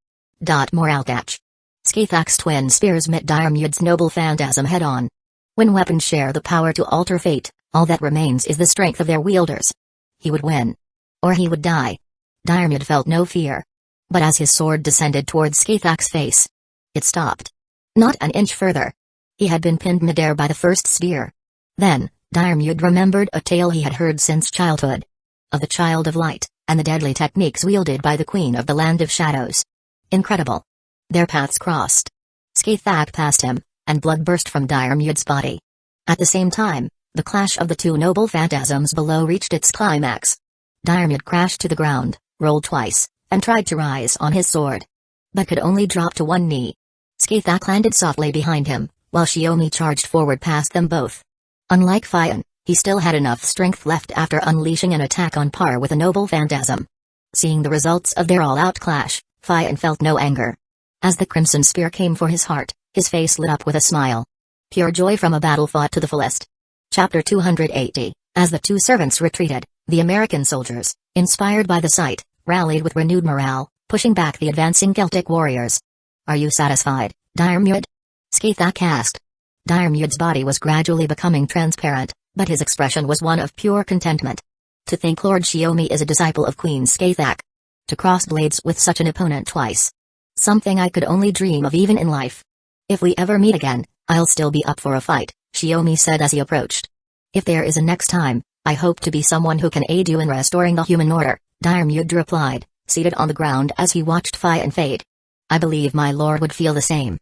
Moral catch. Skaithak's twin spears met Diarmid's noble phantasm head-on. When weapons share the power to alter fate, all that remains is the strength of their wielders. He would win. Or he would die. Diarmid felt no fear. But as his sword descended towards Skaithak's face, it stopped. Not an inch further. He had been pinned midair by the first spear. Then, Diarmid remembered a tale he had heard since childhood. Of the Child of Light, and the deadly techniques wielded by the Queen of the Land of Shadows. Incredible. Their paths crossed. Skaithak passed him, and blood burst from Diarmid's body. At the same time, the clash of the two noble phantasms below reached its climax. Diarmid crashed to the ground, rolled twice, and tried to rise on his sword. But could only drop to one knee. Skaithak landed softly behind him, while Xiaomi charged forward past them both. Unlike Fian, he still had enough strength left after unleashing an attack on par with a noble phantasm. Seeing the results of their all-out clash, Fian felt no anger. As the crimson spear came for his heart, his face lit up with a smile. Pure joy from a battle fought to the fullest. Chapter 280. As the two servants retreated, the American soldiers, inspired by the sight, rallied with renewed morale, pushing back the advancing Celtic warriors. "Are you satisfied, Diarmuid?" Skaithak asked. Diarmuid's body was gradually becoming transparent, but his expression was one of pure contentment. To think Lord Xiaomi is a disciple of Queen Skaithak. To cross blades with such an opponent twice. Something I could only dream of even in life. "If we ever meet again, I'll still be up for a fight," Xiaomi said as he approached. "If there is a next time, I hope to be someone who can aid you in restoring the human order," Diarmuid replied, seated on the ground as he watched Fian fade. "I believe my lord would feel the same."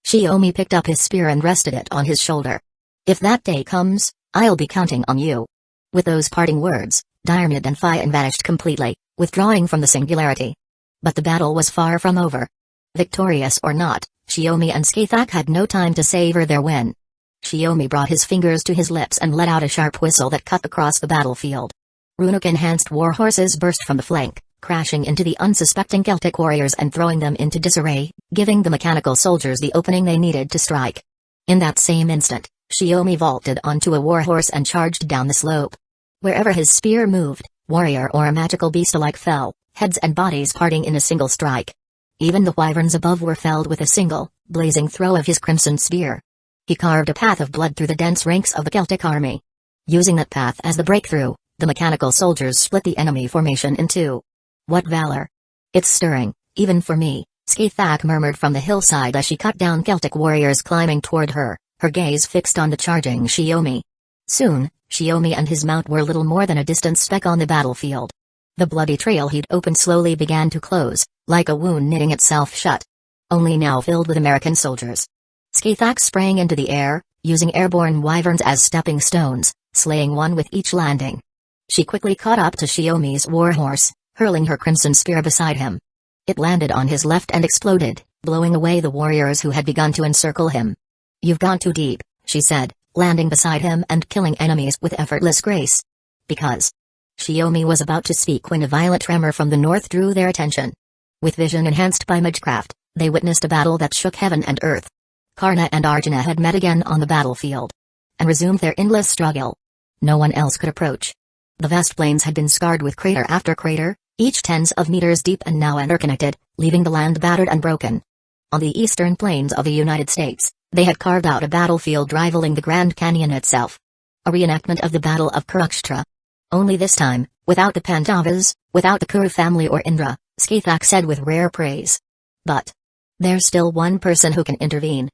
Xiaomi picked up his spear and rested it on his shoulder. "If that day comes, I'll be counting on you." With those parting words, Diarmuid and Fian vanished completely, withdrawing from the singularity. But the battle was far from over. Victorious or not, Xiaomi and Skaithak had no time to savor their win. Xiaomi brought his fingers to his lips and let out a sharp whistle that cut across the battlefield. Runic-enhanced war horses burst from the flank, crashing into the unsuspecting Celtic warriors and throwing them into disarray, giving the mechanical soldiers the opening they needed to strike. In that same instant, Xiaomi vaulted onto a warhorse and charged down the slope. Wherever his spear moved, warrior or a magical beast alike fell, heads and bodies parting in a single strike. Even the wyverns above were felled with a single, blazing throw of his crimson spear. He carved a path of blood through the dense ranks of the Celtic army. Using that path as the breakthrough, the mechanical soldiers split the enemy formation in two. "What valor! It's stirring, even for me," Skaithak murmured from the hillside as she cut down Celtic warriors climbing toward her, her gaze fixed on the charging Xiaomi. Soon, Xiaomi and his mount were little more than a distant speck on the battlefield. The bloody trail he'd opened slowly began to close, like a wound knitting itself shut. Only now filled with American soldiers. Skaithak sprang into the air, using airborne wyverns as stepping stones, slaying one with each landing. She quickly caught up to Xiaomi's warhorse, hurling her crimson spear beside him. It landed on his left and exploded, blowing away the warriors who had begun to encircle him. "You've gone too deep," she said, landing beside him and killing enemies with effortless grace. "Because..." Xiaomi was about to speak when a violent tremor from the north drew their attention. With vision enhanced by magecraft, they witnessed a battle that shook heaven and earth. Karna and Arjuna had met again on the battlefield. And resumed their endless struggle. No one else could approach. The vast plains had been scarred with crater after crater, each tens of meters deep and now interconnected, leaving the land battered and broken. On the eastern plains of the United States, they had carved out a battlefield rivaling the Grand Canyon itself. A reenactment of the Battle of Kurukshetra. Only this time, without the Pandavas, without the Kuru family or Indra, Skaithak said with rare praise. "But there's still one person who can intervene."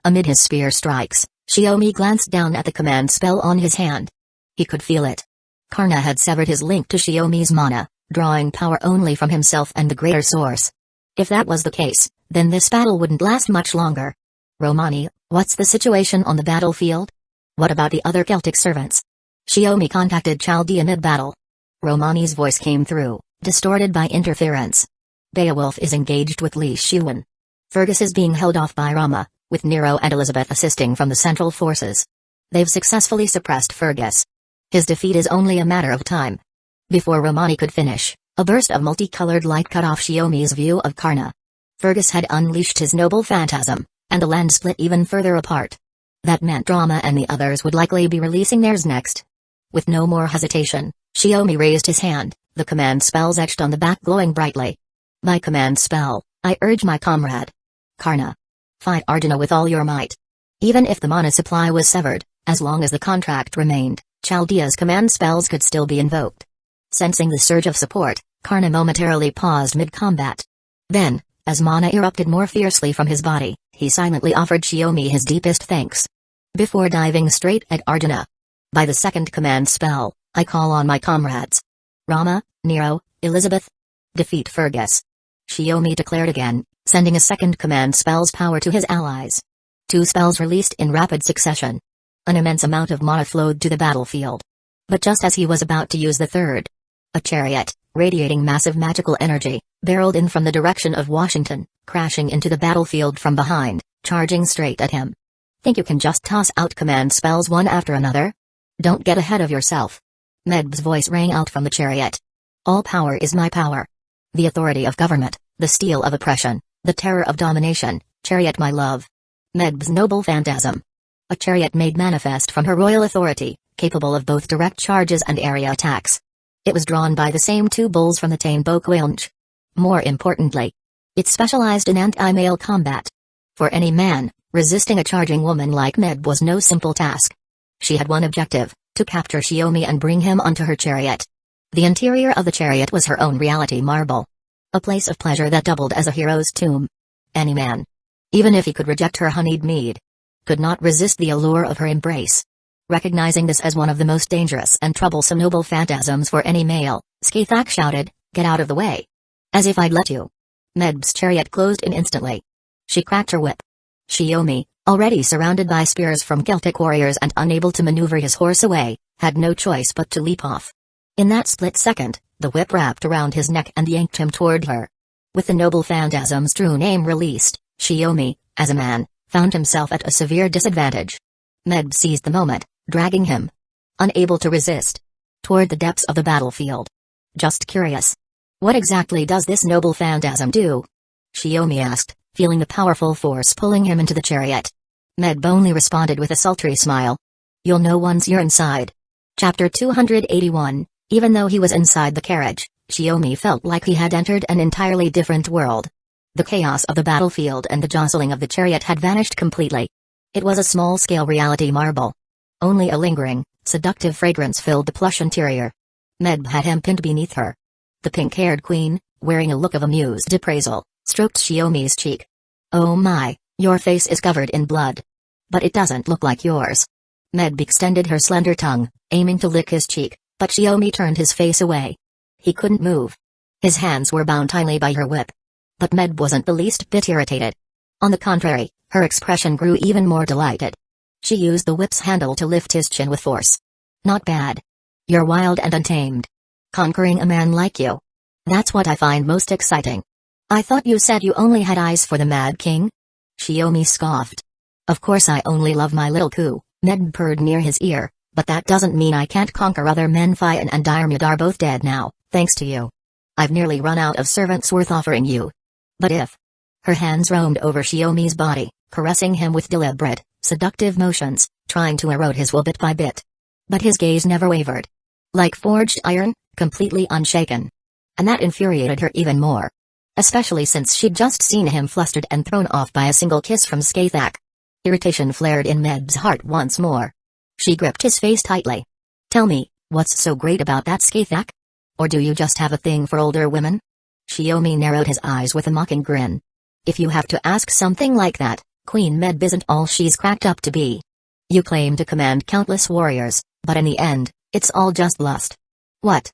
Amid his spear strikes, Xiaomi glanced down at the command spell on his hand. He could feel it. Karna had severed his link to Xiaomi's mana, drawing power only from himself and the greater source. If that was the case, then this battle wouldn't last much longer. "Romani, what's the situation on the battlefield? What about the other Celtic servants?" Xiaomi contacted Chaldea mid-battle. Romani's voice came through, distorted by interference. "Beowulf is engaged with Li Shuwen. Fergus is being held off by Rama, with Nero and Elizabeth assisting from the central forces. They've successfully suppressed Fergus. His defeat is only a matter of time." Before Romani could finish, a burst of multicolored light cut off Xiaomi's view of Karna. Fergus had unleashed his noble phantasm, and the land split even further apart. That meant Rama and the others would likely be releasing theirs next. With no more hesitation, Xiaomi raised his hand, the command spells etched on the back glowing brightly. "By command spell, I urge my comrade Karna. Fight Arjuna with all your might." Even if the mana supply was severed, as long as the contract remained, Chaldea's command spells could still be invoked. Sensing the surge of support, Karna momentarily paused mid-combat. Then, as mana erupted more fiercely from his body, he silently offered Xiaomi his deepest thanks. Before diving straight at Arjuna. "By the second command spell, I call on my comrades. Rama, Nero, Elizabeth. Defeat Fergus." Xiaomi declared again, sending a second command spell's power to his allies. Two spells released in rapid succession. An immense amount of mana flowed to the battlefield. But just as he was about to use the third, a chariot, radiating massive magical energy, barreled in from the direction of Washington, crashing into the battlefield from behind, charging straight at him. Think you can just toss out command spells one after another? Don't get ahead of yourself. Medb's voice rang out from the chariot. All power is my power. The authority of government, the steel of oppression, the terror of domination, chariot my love. Medb's noble phantasm. A chariot made manifest from her royal authority, capable of both direct charges and area attacks. It was drawn by the same two bulls from the tame Bokwilnch. More importantly, it specialized in anti-male combat. For any man, resisting a charging woman like Medb was no simple task. She had one objective, to capture Shiomi and bring him onto her chariot. The interior of the chariot was her own reality marble. A place of pleasure that doubled as a hero's tomb. Any man, even if he could reject her honeyed mead, could not resist the allure of her embrace. Recognizing this as one of the most dangerous and troublesome noble phantasms for any male, Skaithak shouted, "Get out of the way! As if I'd let you." Medb's chariot closed in instantly. She cracked her whip. Shiomi, already surrounded by spears from Celtic warriors and unable to maneuver his horse away, had no choice but to leap off. In that split second, the whip wrapped around his neck and yanked him toward her. With the noble phantasm's true name released, Shiomi, as a man, found himself at a severe disadvantage. Medb seized the moment, dragging him, unable to resist, toward the depths of the battlefield. Just curious. What exactly does this noble phantasm do? Shiomi asked, feeling the powerful force pulling him into the chariot. Medb only responded with a sultry smile. You'll know once you're inside. Chapter 281. Even though he was inside the carriage, Shiomi felt like he had entered an entirely different world. The chaos of the battlefield and the jostling of the chariot had vanished completely. It was a small-scale reality marble. Only a lingering, seductive fragrance filled the plush interior. Medb had him pinned beneath her. The pink-haired queen, wearing a look of amused appraisal, stroked Shiomi's cheek. "Oh my, your face is covered in blood. But it doesn't look like yours." Medb extended her slender tongue, aiming to lick his cheek, but Shiomi turned his face away. He couldn't move. His hands were bound tightly by her whip. But Medb wasn't the least bit irritated. On the contrary, her expression grew even more delighted. She used the whip's handle to lift his chin with force. "Not bad. You're wild and untamed. Conquering a man like you. That's what I find most exciting. I thought you said you only had eyes for the Mad King?" Shiomi scoffed. "Of course I only love my little coup," Medb purred near his ear, "but that doesn't mean I can't conquer other men. Fian and Diarmid are both dead now, thanks to you. I've nearly run out of servants worth offering you. But if..." Her hands roamed over Shiomi's body, caressing him with deliberate, seductive motions, trying to erode his will bit by bit. But his gaze never wavered. Like forged iron, completely unshaken. And that infuriated her even more. Especially since she'd just seen him flustered and thrown off by a single kiss from Skaithak. Irritation flared in Medb's heart once more. She gripped his face tightly. "Tell me, what's so great about that Skaithak? Or do you just have a thing for older women?" Shiomi narrowed his eyes with a mocking grin. "If you have to ask something like that, Queen Medb isn't all she's cracked up to be. You claim to command countless warriors, but in the end, it's all just lust." "What?"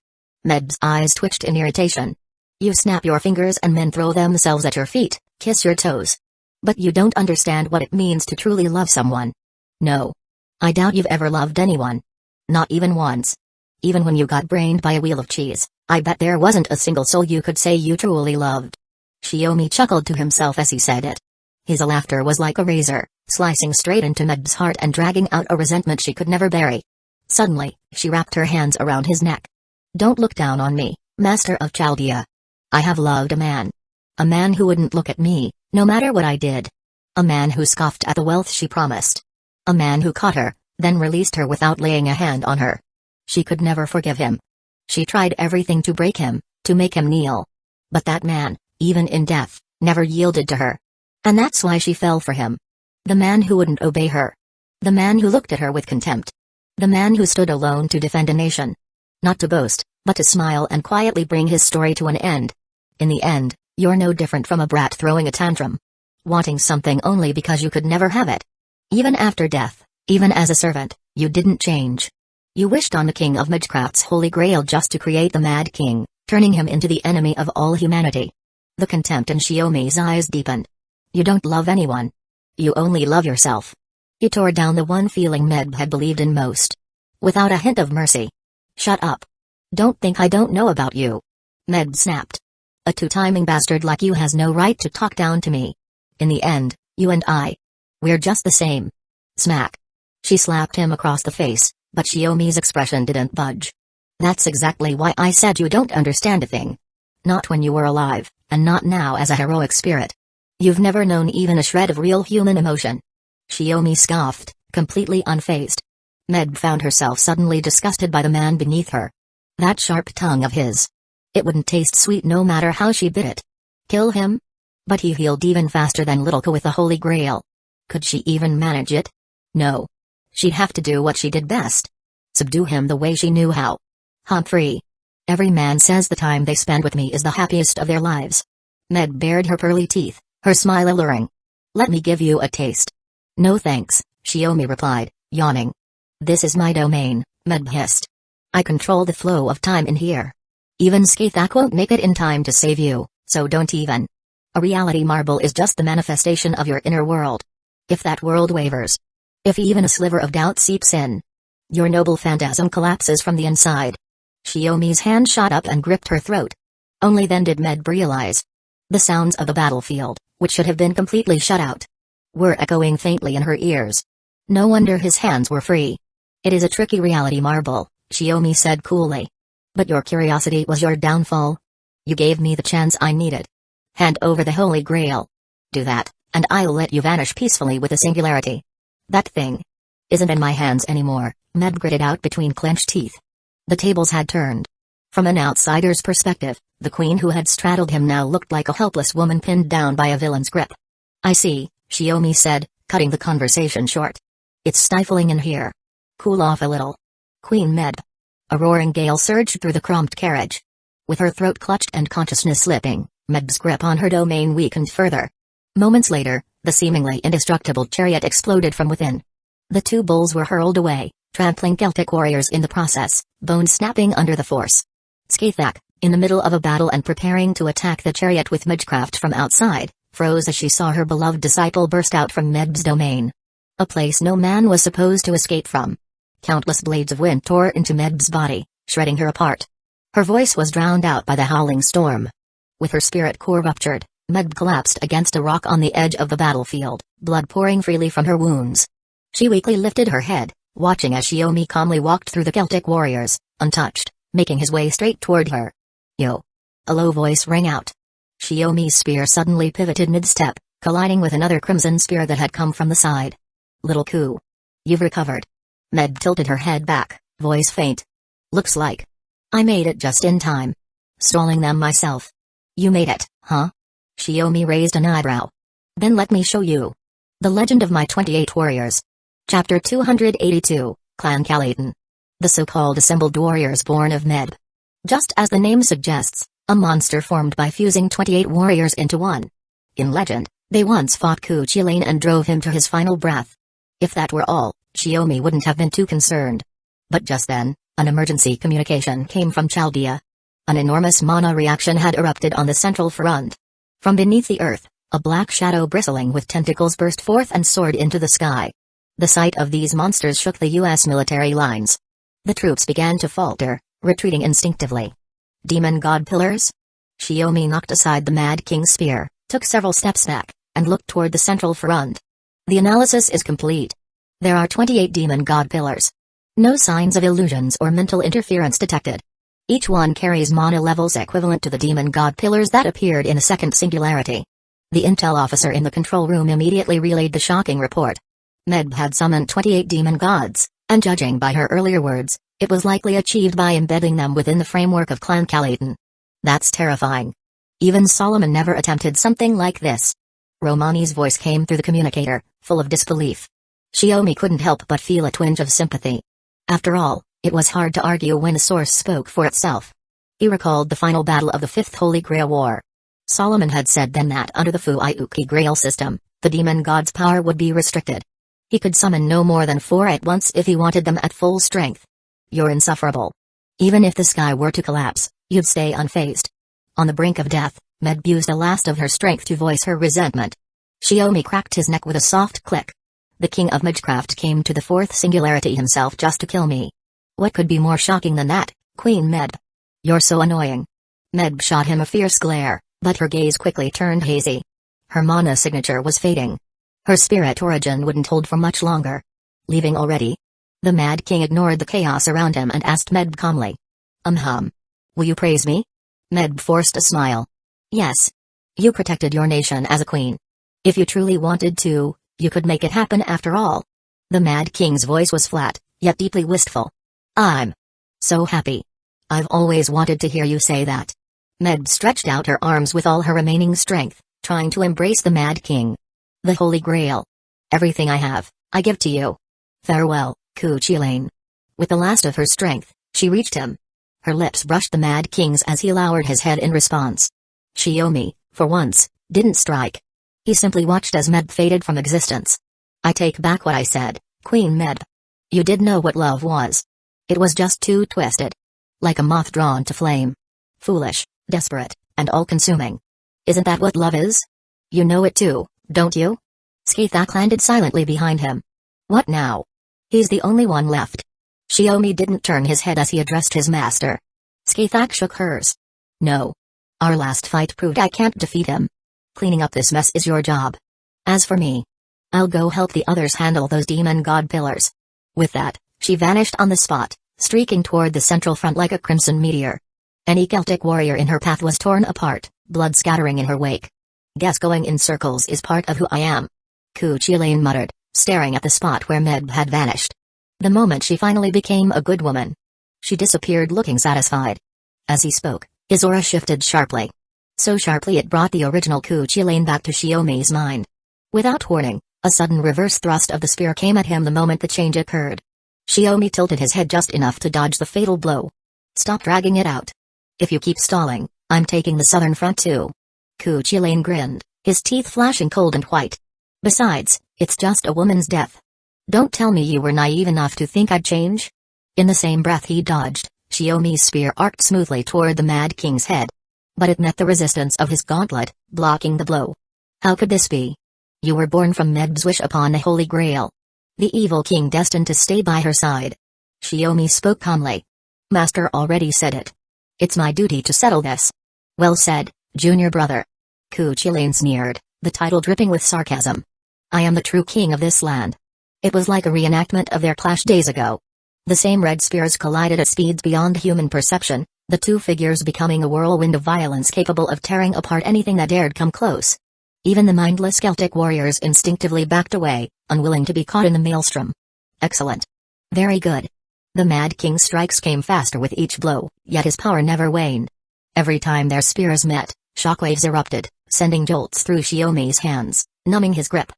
Medb's eyes twitched in irritation. "You snap your fingers and men throw themselves at your feet, kiss your toes. But you don't understand what it means to truly love someone. No. I doubt you've ever loved anyone. Not even once. Even when you got brained by a wheel of cheese, I bet there wasn't a single soul you could say you truly loved." Shiomi chuckled to himself as he said it. His laughter was like a razor, slicing straight into Medb's heart and dragging out a resentment she could never bury. Suddenly, she wrapped her hands around his neck. "Don't look down on me, Master of Chaldea. I have loved a man. A man who wouldn't look at me, no matter what I did. A man who scoffed at the wealth she promised. A man who caught her, then released her without laying a hand on her. She could never forgive him. She tried everything to break him, to make him kneel. But that man, even in death, never yielded to her. And that's why she fell for him. The man who wouldn't obey her. The man who looked at her with contempt. The man who stood alone to defend a nation. Not to boast, but to smile and quietly bring his story to an end. In the end, you're no different from a brat throwing a tantrum. Wanting something only because you could never have it. Even after death, even as a servant, you didn't change. You wished on the king of Magecraft's holy grail just to create the Mad King, turning him into the enemy of all humanity. The contempt in Shiomi's eyes deepened. You don't love anyone. You only love yourself. He tore down the one feeling Medb had believed in most. Without a hint of mercy. "Shut up. Don't think I don't know about you." Medb snapped. "A two-timing bastard like you has no right to talk down to me. In the end, you and I. We're just the same. Smack. She slapped him across the face, but Shiomi's expression didn't budge. That's exactly why I said you don't understand a thing. Not when you were alive, and not now as a heroic spirit. You've never known even a shred of real human emotion. Shiomi scoffed, completely unfazed. Med found herself suddenly disgusted by the man beneath her. That sharp tongue of his. It wouldn't taste sweet no matter how she bit it. Kill him? But he healed even faster than Little Ko with the Holy Grail. Could she even manage it? No. She'd have to do what she did best. Subdue him the way she knew how. Humphrey. Every man says the time they spend with me is the happiest of their lives. Med bared her pearly teeth, her smile alluring. Let me give you a taste. No thanks, Shiomi replied, yawning. This is my domain, Med hissed. I control the flow of time in here. Even Skathak won't make it in time to save you, so don't even. A reality marble is just the manifestation of your inner world. If that world wavers, if even a sliver of doubt seeps in, your noble phantasm collapses from the inside. Shiomi's hand shot up and gripped her throat. Only then did Med realize. The sounds of the battlefield, which should have been completely shut out, were echoing faintly in her ears. No wonder his hands were free. It is a tricky reality marble, Shiomi said coolly. But your curiosity was your downfall. You gave me the chance I needed. Hand over the Holy Grail. Do that, and I'll let you vanish peacefully with a singularity. That thing isn't in my hands anymore, Med gritted out between clenched teeth. The tables had turned. From an outsider's perspective, the queen who had straddled him now looked like a helpless woman pinned down by a villain's grip. I see, Shiomi said, cutting the conversation short. It's stifling in here. Cool off a little. Queen Med. A roaring gale surged through the crumped carriage. With her throat clutched and consciousness slipping, Med's grip on her domain weakened further. Moments later, the seemingly indestructible chariot exploded from within. The two bulls were hurled away, trampling Celtic warriors in the process, bones snapping under the force. Skathak, in the middle of a battle and preparing to attack the chariot with Midgecraft from outside, froze as she saw her beloved disciple burst out from Med's domain. A place no man was supposed to escape from. Countless blades of wind tore into Med's body, shredding her apart. Her voice was drowned out by the howling storm. With her spirit core ruptured, Med collapsed against a rock on the edge of the battlefield, blood pouring freely from her wounds. She weakly lifted her head, watching as Shiomi calmly walked through the Celtic warriors, untouched, making his way straight toward her. Yo! A low voice rang out. Shiomi's spear suddenly pivoted mid-step, colliding with another crimson spear that had come from the side. Little Ku. You've recovered. Med tilted her head back, voice faint. Looks like I made it just in time. Stalling them myself. You made it, huh? Shiomi raised an eyebrow. Then let me show you. The Legend of My 28 Warriors. Chapter 282, Clan Caladan. The so-called assembled warriors born of Med. Just as the name suggests, a monster formed by fusing 28 warriors into one. In legend, they once fought Ku Chulainn and drove him to his final breath. If that were all, Shiomi wouldn't have been too concerned. But just then, an emergency communication came from Chaldea. An enormous mana reaction had erupted on the central front. From beneath the earth, a black shadow bristling with tentacles burst forth and soared into the sky. The sight of these monsters shook the U.S. military lines. The troops began to falter, retreating instinctively. Demon God Pillars? Shiomi knocked aside the Mad King's spear, took several steps back, and looked toward the central front. The analysis is complete. There are 28 Demon God Pillars. No signs of illusions or mental interference detected. Each one carries mana levels equivalent to the Demon God Pillars that appeared in the second singularity. The intel officer in the control room immediately relayed the shocking report. Med had summoned 28 demon gods, and judging by her earlier words, it was likely achieved by embedding them within the framework of Clan Caladan. That's terrifying. Even Solomon never attempted something like this. Romani's voice came through the communicator, full of disbelief. Shiomi couldn't help but feel a twinge of sympathy. After all, it was hard to argue when the source spoke for itself. He recalled the final battle of the Fifth Holy Grail War. Solomon had said then that under the Fuiuki Grail system, the demon god's power would be restricted. He could summon no more than 4 at once if he wanted them at full strength. You're insufferable. Even if the sky were to collapse, you'd stay unfazed. On the brink of death, Med used the last of her strength to voice her resentment. Shiomi cracked his neck with a soft click. The king of Midgecraft came to the fourth singularity himself just to kill me. What could be more shocking than that, Queen Med? You're so annoying. Med shot him a fierce glare, but her gaze quickly turned hazy. Her mana signature was fading. Her spirit origin wouldn't hold for much longer. Leaving already? The Mad King ignored the chaos around him and asked Medb calmly. Will you praise me? Medb forced a smile. Yes. You protected your nation as a queen. If you truly wanted to, you could make it happen after all. The Mad King's voice was flat, yet deeply wistful. I'm so happy. I've always wanted to hear you say that. Medb stretched out her arms with all her remaining strength, trying to embrace the Mad King. The Holy Grail. Everything I have, I give to you. Farewell, Cuchulainn. With the last of her strength, she reached him. Her lips brushed the Mad King's as he lowered his head in response. Shiomi, for once, didn't strike. He simply watched as Medb faded from existence. I take back what I said, Queen Medb. You did know what love was. It was just too twisted. Like a moth drawn to flame. Foolish, desperate, and all-consuming. Isn't that what love is? You know it too, don't you? Skithak landed silently behind him. What now? He's the only one left. Shiomi didn't turn his head as he addressed his master. Skithak shook hers. No. Our last fight proved I can't defeat him. Cleaning up this mess is your job. As for me, I'll go help the others handle those demon god pillars. With that, she vanished on the spot, streaking toward the central front like a crimson meteor. Any Celtic warrior in her path was torn apart, blood scattering in her wake. Guess going in circles is part of who I am. Cuchulainn muttered, staring at the spot where Medb had vanished. The moment she finally became a good woman, she disappeared looking satisfied. As he spoke, his aura shifted sharply. So sharply it brought the original Cuchulainn back to Shiomi's mind. Without warning, a sudden reverse thrust of the spear came at him the moment the change occurred. Shiomi tilted his head just enough to dodge the fatal blow. Stop dragging it out. If you keep stalling, I'm taking the southern front too. Cuchulainn grinned, his teeth flashing cold and white. Besides, it's just a woman's death. Don't tell me you were naive enough to think I'd change? In the same breath he dodged, Shiomi's spear arced smoothly toward the Mad King's head. But it met the resistance of his gauntlet, blocking the blow. How could this be? You were born from Medb's wish upon the Holy Grail. The evil king destined to stay by her side. Shiomi spoke calmly. Master already said it. It's my duty to settle this. Well said, junior brother. Cuchulainn sneered, the title dripping with sarcasm. I am the true king of this land. It was like a reenactment of their clash days ago. The same red spears collided at speeds beyond human perception, the two figures becoming a whirlwind of violence capable of tearing apart anything that dared come close. Even the mindless Celtic warriors instinctively backed away, unwilling to be caught in the maelstrom. Excellent. Very good. The Mad King's strikes came faster with each blow, yet his power never waned. Every time their spears met, shockwaves erupted, sending jolts through Shiomi's hands, numbing his grip.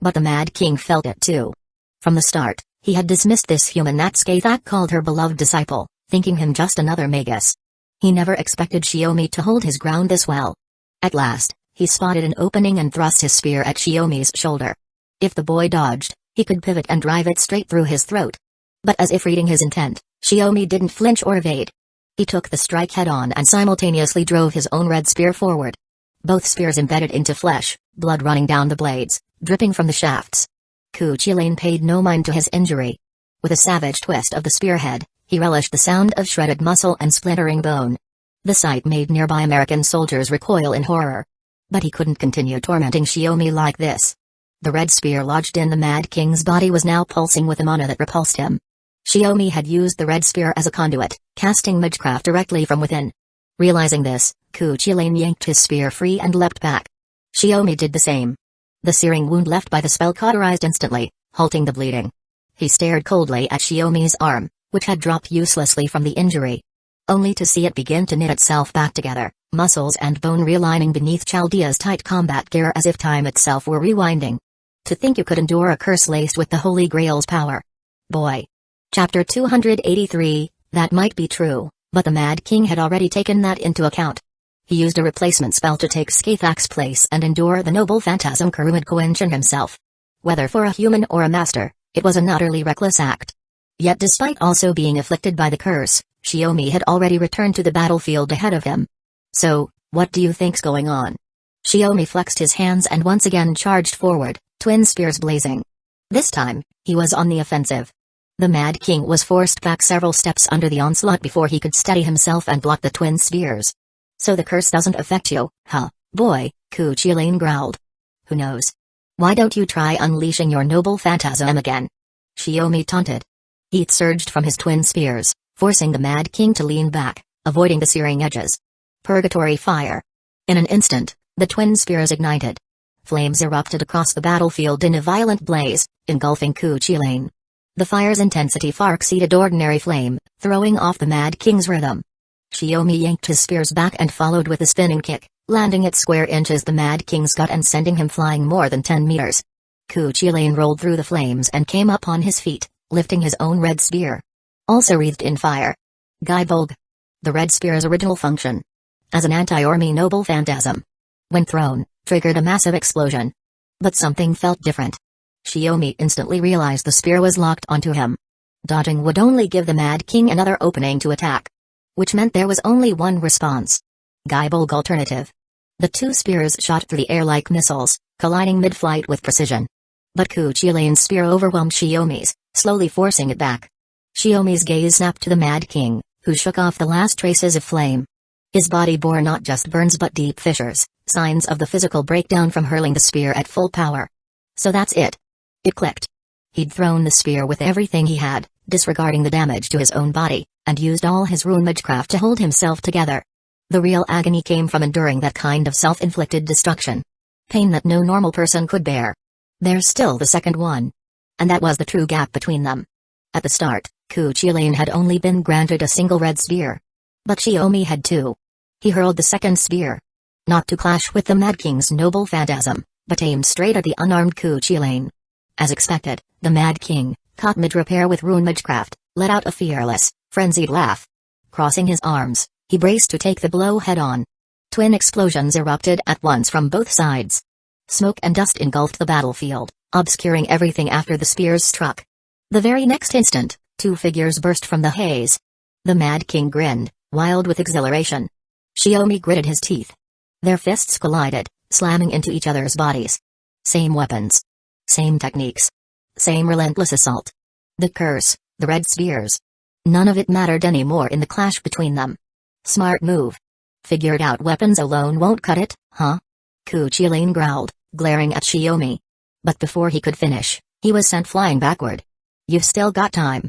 But the Mad King felt it too. From the start, he had dismissed this human that Skithak called her beloved disciple, thinking him just another magus. He never expected Shiomi to hold his ground this well. At last, he spotted an opening and thrust his spear at Shiomi's shoulder. If the boy dodged, he could pivot and drive it straight through his throat. But as if reading his intent, Shiomi didn't flinch or evade. He took the strike head-on and simultaneously drove his own red spear forward. Both spears embedded into flesh, blood running down the blades, dripping from the shafts. Cuchulainn paid no mind to his injury. With a savage twist of the spearhead, he relished the sound of shredded muscle and splintering bone. The sight made nearby American soldiers recoil in horror. But he couldn't continue tormenting Shiomi like this. The red spear lodged in the Mad King's body was now pulsing with a mana that repulsed him. Shiomi had used the red spear as a conduit, casting magecraft directly from within. Realizing this, Cuchulainn yanked his spear free and leapt back. Shiomi did the same. The searing wound left by the spell cauterized instantly, halting the bleeding. He stared coldly at Shiomi's arm, which had dropped uselessly from the injury. Only to see it begin to knit itself back together, muscles and bone realigning beneath Chaldea's tight combat gear as if time itself were rewinding. To think you could endure a curse laced with the Holy Grail's power. Boy. Chapter 283, that might be true, but the Mad King had already taken that into account. He used a replacement spell to take Skithak's place and endure the noble phantasm Kurumad Coenchin himself. Whether for a human or a master, it was an utterly reckless act. Yet despite also being afflicted by the curse, Shiomi had already returned to the battlefield ahead of him. So, what do you think's going on? Shiomi flexed his hands and once again charged forward, twin spears blazing. This time, he was on the offensive. The Mad King was forced back several steps under the onslaught before he could steady himself and block the twin spears. So the curse doesn't affect you, huh, boy, Cuchulainn growled. Who knows? Why don't you try unleashing your noble phantasm again? Shiomi taunted. Heat surged from his twin spears, forcing the Mad King to lean back, avoiding the searing edges. Purgatory fire. In an instant, the twin spears ignited. Flames erupted across the battlefield in a violent blaze, engulfing Ku Chilane. The fire's intensity far exceeded ordinary flame, throwing off the Mad King's rhythm. Shiomi yanked his spears back and followed with a spinning kick, landing it square inches the Mad King's gut and sending him flying more than 10 meters. Ku Chilane rolled through the flames and came up on his feet, lifting his own red spear. Also wreathed in fire. Gaibolg. The red spear's original function. As an anti-army noble phantasm. When thrown, triggered a massive explosion. But something felt different. Shiomi instantly realized the spear was locked onto him. Dodging would only give the Mad King another opening to attack. Which meant there was only one response. Gaibolg alternative. The two spears shot through the air like missiles, colliding mid-flight with precision. But Ku Chilane's spear overwhelmed Shiomi's, slowly forcing it back. Shiomi's gaze snapped to the Mad King, who shook off the last traces of flame. His body bore not just burns but deep fissures, signs of the physical breakdown from hurling the spear at full power. So that's it. It clicked. He'd thrown the spear with everything he had, disregarding the damage to his own body, and used all his rune magecraft to hold himself together. The real agony came from enduring that kind of self-inflicted destruction. Pain that no normal person could bear. There's still the second one. And that was the true gap between them. At the start, Ku Chilane had only been granted a single red spear. But Shiomi had two. He hurled the second spear. Not to clash with the Mad King's noble phantasm, but aimed straight at the unarmed Ku Chilane. As expected, the Mad King, caught mid-repair with rune magecraft, let out a fearless, frenzied laugh. Crossing his arms, he braced to take the blow head-on. Twin explosions erupted at once from both sides. Smoke and dust engulfed the battlefield, obscuring everything after the spears struck. The very next instant, two figures burst from the haze. The Mad King grinned, wild with exhilaration. Shiomi gritted his teeth. Their fists collided, slamming into each other's bodies. Same weapons. Same techniques. Same relentless assault. The curse, the red spears. None of it mattered anymore in the clash between them. Smart move. Figured out weapons alone won't cut it, huh? Ku Chilane growled, glaring at Shiomi. But before he could finish, he was sent flying backward. You've still got time.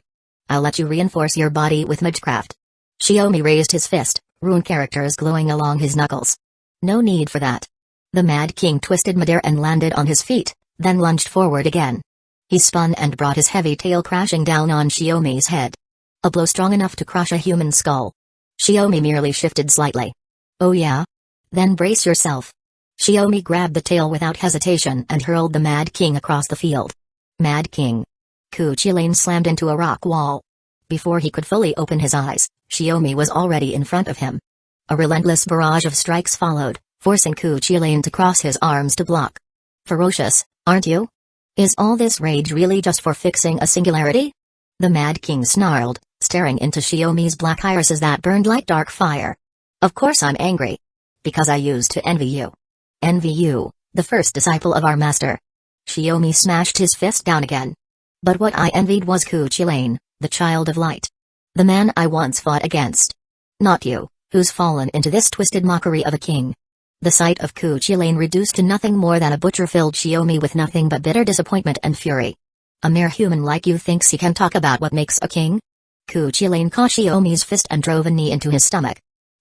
I'll let you reinforce your body with magecraft. Shiomi raised his fist, rune characters glowing along his knuckles. No need for that. The Mad King twisted midair and landed on his feet, then lunged forward again. He spun and brought his heavy tail crashing down on Shiomi's head. A blow strong enough to crush a human skull. Shiomi merely shifted slightly. Oh yeah? Then brace yourself. Shiomi grabbed the tail without hesitation and hurled the Mad King across the field. Mad King. Ku Chilane slammed into a rock wall. Before he could fully open his eyes, Shiomi was already in front of him. A relentless barrage of strikes followed, forcing Ku Chilane to cross his arms to block. Ferocious, aren't you? Is all this rage really just for fixing a singularity? The Mad King snarled, staring into Shiomi's black irises that burned like dark fire. Of course I'm angry. Because I used to envy you. Envy you, the first disciple of our master. Shiomi smashed his fist down again. But what I envied was Ku Chilane, the child of light. The man I once fought against. Not you, who's fallen into this twisted mockery of a king. The sight of Ku Chilane reduced to nothing more than a butcher filled Shiomi with nothing but bitter disappointment and fury. A mere human like you thinks he can talk about what makes a king? Ku Chilane caught Shiomi's fist and drove a knee into his stomach.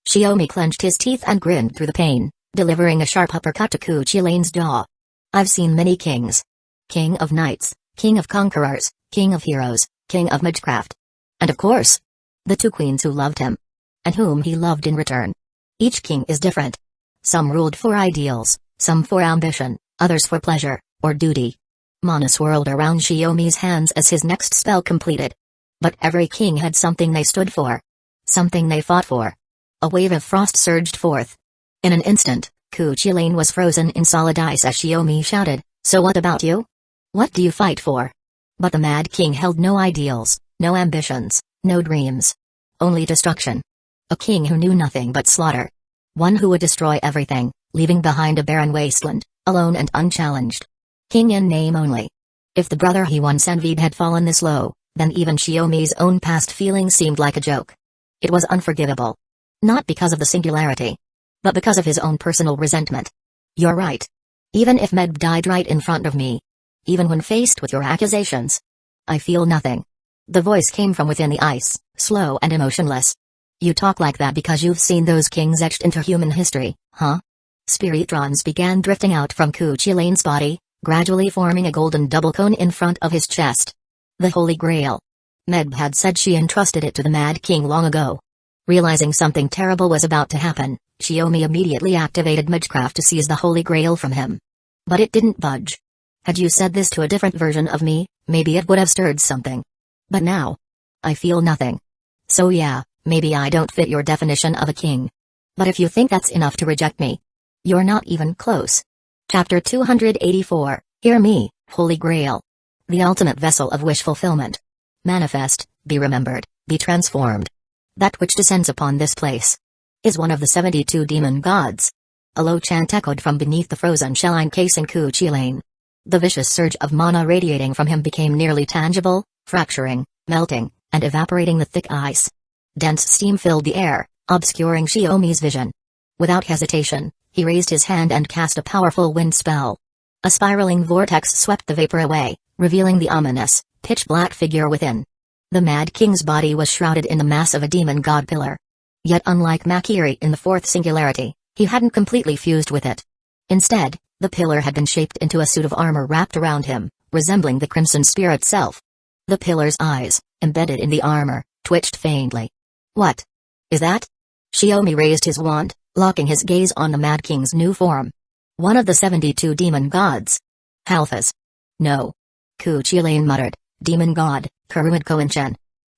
Shiomi clenched his teeth and grinned through the pain, delivering a sharp uppercut to Ku Chilane's jaw. I've seen many kings. King of knights, king of conquerors, king of heroes, king of magecraft. And of course, the two queens who loved him. And whom he loved in return. Each king is different. Some ruled for ideals, some for ambition, others for pleasure, or duty. Mana swirled around Shiomi's hands as his next spell completed. But every king had something they stood for. Something they fought for. A wave of frost surged forth. In an instant, Ku Chilane was frozen in solid ice as Shiomi shouted, "So what about you? What do you fight for?" But the Mad King held no ideals, no ambitions, no dreams. Only destruction. A king who knew nothing but slaughter. One who would destroy everything, leaving behind a barren wasteland, alone and unchallenged. King in name only. If the brother he once envied had fallen this low, then even Shiomi's own past feelings seemed like a joke. It was unforgivable. Not because of the singularity. But because of his own personal resentment. You're right. Even if Med died right in front of me. Even when faced with your accusations. I feel nothing. The voice came from within the ice, slow and emotionless. You talk like that because you've seen those kings etched into human history, huh? Spiritrons began drifting out from Cuchulain's body, gradually forming a golden double cone in front of his chest. The Holy Grail. Medb had said she entrusted it to the Mad King long ago. Realizing something terrible was about to happen, Shiomi immediately activated Magecraft to seize the Holy Grail from him. But it didn't budge. Had you said this to a different version of me, maybe it would have stirred something. But now, I feel nothing. So yeah, maybe I don't fit your definition of a king. But if you think that's enough to reject me, you're not even close. Chapter 284, Hear Me, Holy Grail. The ultimate vessel of wish fulfillment. Manifest, be remembered, be transformed. That which descends upon this place is one of the 72 demon gods. A low chant echoed from beneath the frozen shell encasing Cuchulain. The vicious surge of mana radiating from him became nearly tangible, fracturing, melting, and evaporating the thick ice. Dense steam filled the air, obscuring Shiomi's vision. Without hesitation, he raised his hand and cast a powerful wind spell. A spiraling vortex swept the vapor away, revealing the ominous, pitch-black figure within. The Mad King's body was shrouded in the mass of a demon god pillar. Yet unlike Makiri in the fourth singularity, he hadn't completely fused with it. Instead, the pillar had been shaped into a suit of armor wrapped around him, resembling the Crimson Spear itself. The pillar's eyes, embedded in the armor, twitched faintly. What is that? Shiomi raised his wand, locking his gaze on the Mad King's new form. One of the 72 demon gods. Halfas. No. Cuchulain muttered, Demon god, Kurumidkoinchen.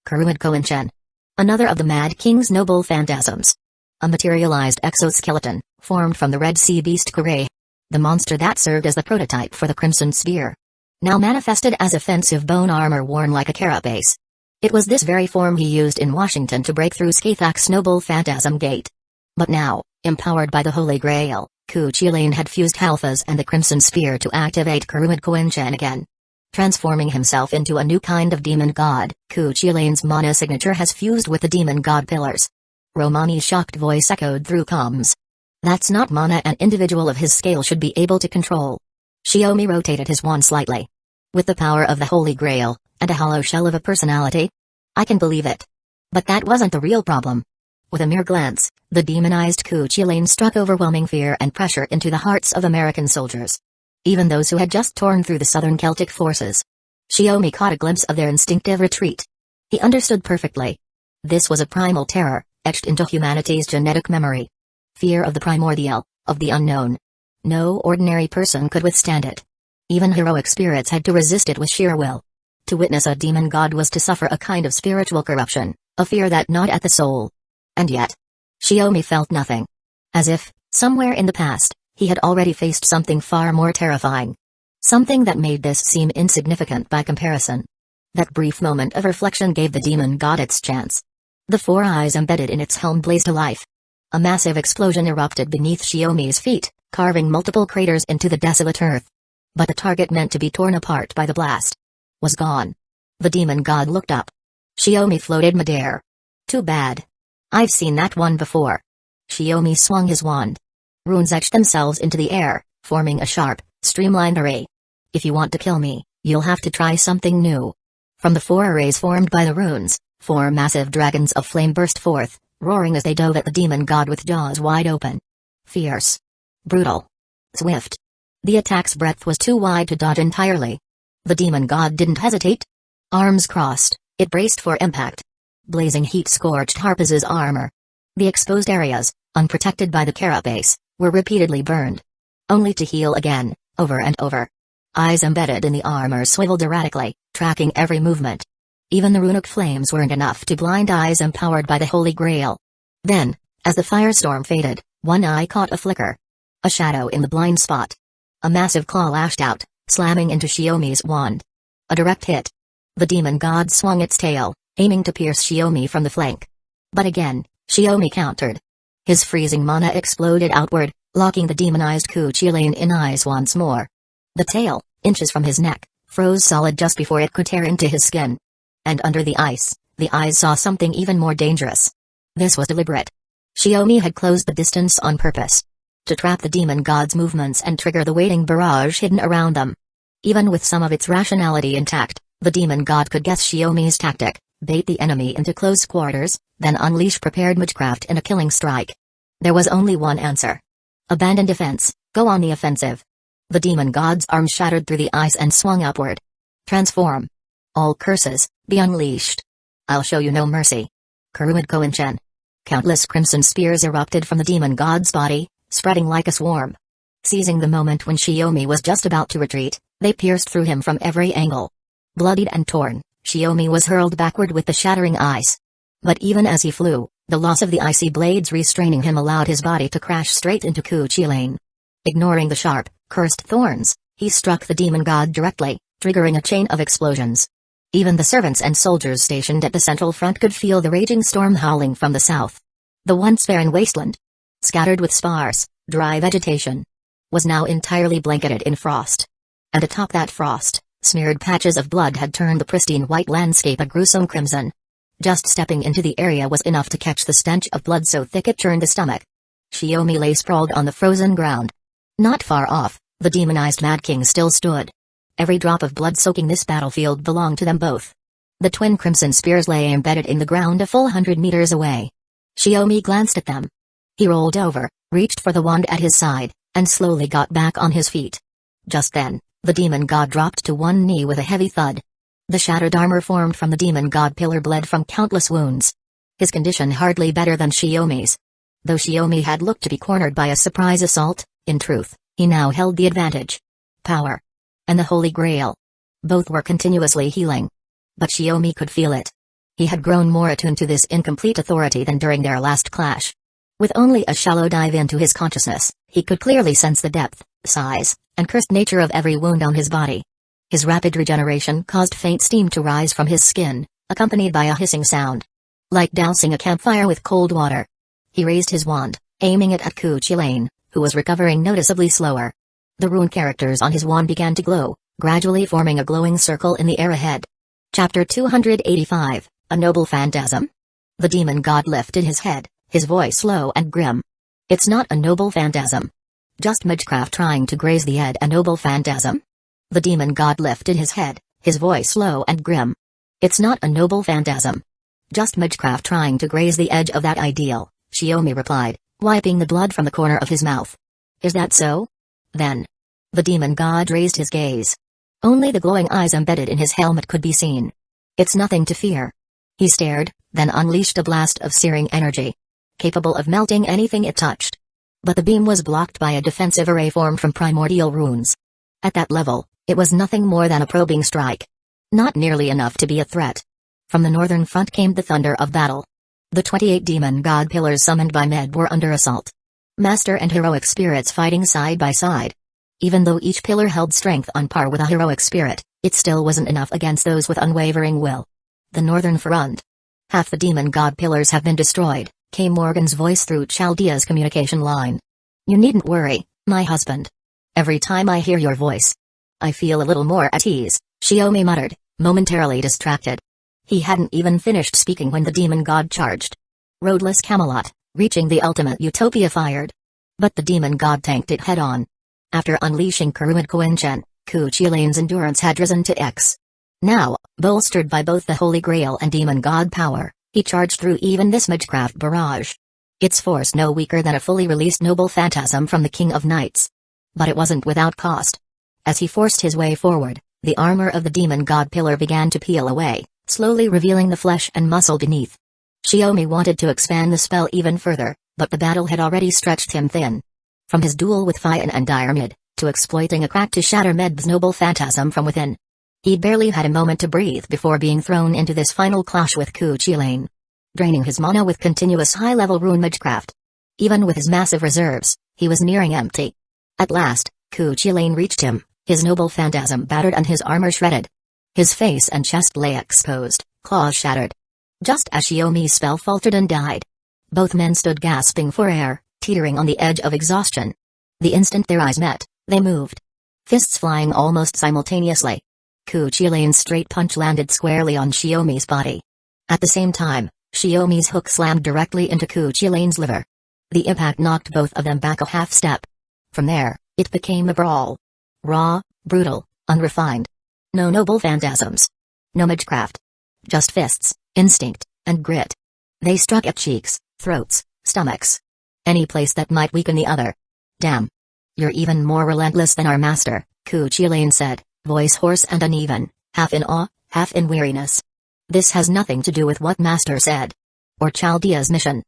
Kurumidkoinchen. Another of the Mad King's noble phantasms. A materialized exoskeleton, formed from the Red Sea beast Kuray. The monster that served as the prototype for the Crimson Spear. Now manifested as offensive bone armor worn like a carapace. It was this very form he used in Washington to break through Skathak's noble phantasm gate. But now, empowered by the Holy Grail, Cuchulain had fused Halfas and the Crimson Spear to activate Kurumidkoinchen again. Transforming himself into a new kind of demon god, Cuchulain's mana signature has fused with the demon god pillars. Romani's shocked voice echoed through comms. That's not mana an individual of his scale should be able to control. Shiomi rotated his wand slightly. With the power of the Holy Grail, and a hollow shell of a personality? I can believe it. But that wasn't the real problem. With a mere glance, the demonized Cuchulain struck overwhelming fear and pressure into the hearts of American soldiers. Even those who had just torn through the southern Celtic forces. Shiomi caught a glimpse of their instinctive retreat. He understood perfectly. This was a primal terror, etched into humanity's genetic memory. Fear of the primordial, of the unknown. No ordinary person could withstand it. Even heroic spirits had to resist it with sheer will. To witness a demon god was to suffer a kind of spiritual corruption, a fear that gnawed at the soul. And yet, Shiomi felt nothing. As if, somewhere in the past, he had already faced something far more terrifying. Something that made this seem insignificant by comparison. That brief moment of reflection gave the demon god its chance. The four eyes embedded in its helm blazed to life. A massive explosion erupted beneath Shiomi's feet, carving multiple craters into the desolate earth. But the target meant to be torn apart by the blast was gone. The demon god looked up. Shiomi floated midair. Too bad. I've seen that one before. Shiomi swung his wand. Runes etched themselves into the air, forming a sharp, streamlined array. If you want to kill me, you'll have to try something new. From the four arrays formed by the runes, four massive dragons of flame burst forth, roaring as they dove at the demon god with jaws wide open. Fierce. Brutal. Swift. The attack's breadth was too wide to dodge entirely. The demon god didn't hesitate. Arms crossed, it braced for impact. Blazing heat scorched Harpaz's armor. The exposed areas, unprotected by the carapace, were repeatedly burned. Only to heal again, over and over. Eyes embedded in the armor swiveled erratically, tracking every movement. Even the runic flames weren't enough to blind eyes empowered by the Holy Grail. Then, as the firestorm faded, one eye caught a flicker. A shadow in the blind spot. A massive claw lashed out, slamming into Shiomi's wand. A direct hit. The demon god swung its tail, aiming to pierce Shiomi from the flank. But again, Shiomi countered. His freezing mana exploded outward, locking the demonized Cuchulain in ice once more. The tail, inches from his neck, froze solid just before it could tear into his skin. And under the ice, the eyes saw something even more dangerous. This was deliberate. Shiomi had closed the distance on purpose. To trap the demon god's movements and trigger the waiting barrage hidden around them. Even with some of its rationality intact, The demon god could guess Shiomi's tactic, bait the enemy into close quarters, then unleash prepared magecraft in a killing strike. There was only one answer. Abandon defense, go on the offensive. The demon god's arm shattered through the ice and swung upward. Transform. All curses, be unleashed. I'll show you no mercy. Kurumid Koinchen. Countless crimson spears erupted from the demon god's body, spreading like a swarm. Seizing the moment when Shiomi was just about to retreat, they pierced through him from every angle. Bloodied and torn, Shiomi was hurled backward with the shattering ice. But even as he flew, the loss of the icy blades restraining him allowed his body to crash straight into Kuchilane. Ignoring the sharp, cursed thorns, he struck the demon god directly, triggering a chain of explosions. Even the servants and soldiers stationed at the central front could feel the raging storm howling from the south. The once barren wasteland, scattered with sparse, dry vegetation, was now entirely blanketed in frost. And atop that frost, smeared patches of blood had turned the pristine white landscape a gruesome crimson. Just stepping into the area was enough to catch the stench of blood so thick it churned the stomach. Shiomi lay sprawled on the frozen ground. Not far off, the demonized Mad King still stood. Every drop of blood soaking this battlefield belonged to them both. The twin crimson spears lay embedded in the ground a full 100 meters away. Shiomi glanced at them. He rolled over, reached for the wand at his side, and slowly got back on his feet. Just then, the demon god dropped to one knee with a heavy thud. The shattered armor formed from the demon god pillar bled from countless wounds. His condition hardly better than Shiomi's. Though Shiomi had looked to be cornered by a surprise assault, in truth, he now held the advantage. Power. And the Holy Grail. Both were continuously healing. But Shiomi could feel it. He had grown more attuned to this incomplete authority than during their last clash. With only a shallow dive into his consciousness, he could clearly sense the depth, size, and cursed nature of every wound on his body. His rapid regeneration caused faint steam to rise from his skin, accompanied by a hissing sound. Like dousing a campfire with cold water. He raised his wand, aiming it at Kuchilane, who was recovering noticeably slower. The rune characters on his wand began to glow, gradually forming a glowing circle in the air ahead. Chapter 285, A Noble Phantasm? The demon god lifted his head, his voice low and grim. It's not a noble phantasm. Just magecraft trying to graze the edge. A noble phantasm? The demon god lifted his head, his voice low and grim. It's not a noble phantasm. Just magecraft trying to graze the edge of that ideal, Shiomi replied, wiping the blood from the corner of his mouth. Is that so? Then. The demon god raised his gaze. Only the glowing eyes embedded in his helmet could be seen. It's nothing to fear. He stared, then unleashed a blast of searing energy, capable of melting anything it touched. But the beam was blocked by a defensive array formed from primordial runes. At that level, it was nothing more than a probing strike. Not nearly enough to be a threat. From the northern front came the thunder of battle. The 28 demon god pillars summoned by Med were under assault. Master and heroic spirits fighting side by side. Even though each pillar held strength on par with a heroic spirit, it still wasn't enough against those with unwavering will. The northern front. Half the demon god pillars have been destroyed, came Morgan's voice through Chaldea's communication line. You needn't worry, my husband. Every time I hear your voice, I feel a little more at ease, Shiomi muttered, momentarily distracted. He hadn't even finished speaking when the demon god charged. Roadless Camelot, reaching the ultimate utopia fired. But the demon god tanked it head-on. After unleashing Kurumid Koinchen, Kuchilane's endurance had risen to X. Now, bolstered by both the Holy Grail and demon god power, he charged through even this magecraft barrage. Its force no weaker than a fully released noble phantasm from the King of Knights. But it wasn't without cost. As he forced his way forward, the armor of the demon god pillar began to peel away, slowly revealing the flesh and muscle beneath. Shiomi wanted to expand the spell even further, but the battle had already stretched him thin. From his duel with Fian and Diarmid, to exploiting a crack to shatter Medb's noble phantasm from within. He barely had a moment to breathe before being thrown into this final clash with Kuchilane. Draining his mana with continuous high-level rune magecraft. Even with his massive reserves, he was nearing empty. At last, Kuchilane reached him, his noble phantasm battered and his armor shredded. His face and chest lay exposed, claws shattered. Just as Shiomi's spell faltered and died. Both men stood gasping for air, teetering on the edge of exhaustion. The instant their eyes met, they moved. Fists flying almost simultaneously. Kuchilane's straight punch landed squarely on Shiomi's body. At the same time, Shiomi's hook slammed directly into Kuchilane's liver. The impact knocked both of them back a half step. From there, it became a brawl. Raw, brutal, unrefined. No noble phantasms. No magecraft. Just fists, instinct, and grit. They struck at cheeks, throats, stomachs. Any place that might weaken the other. Damn. You're even more relentless than our master, Ku Chilane said, voice hoarse and uneven, half in awe, half in weariness. This has nothing to do with what master said. Or Chaldea's mission.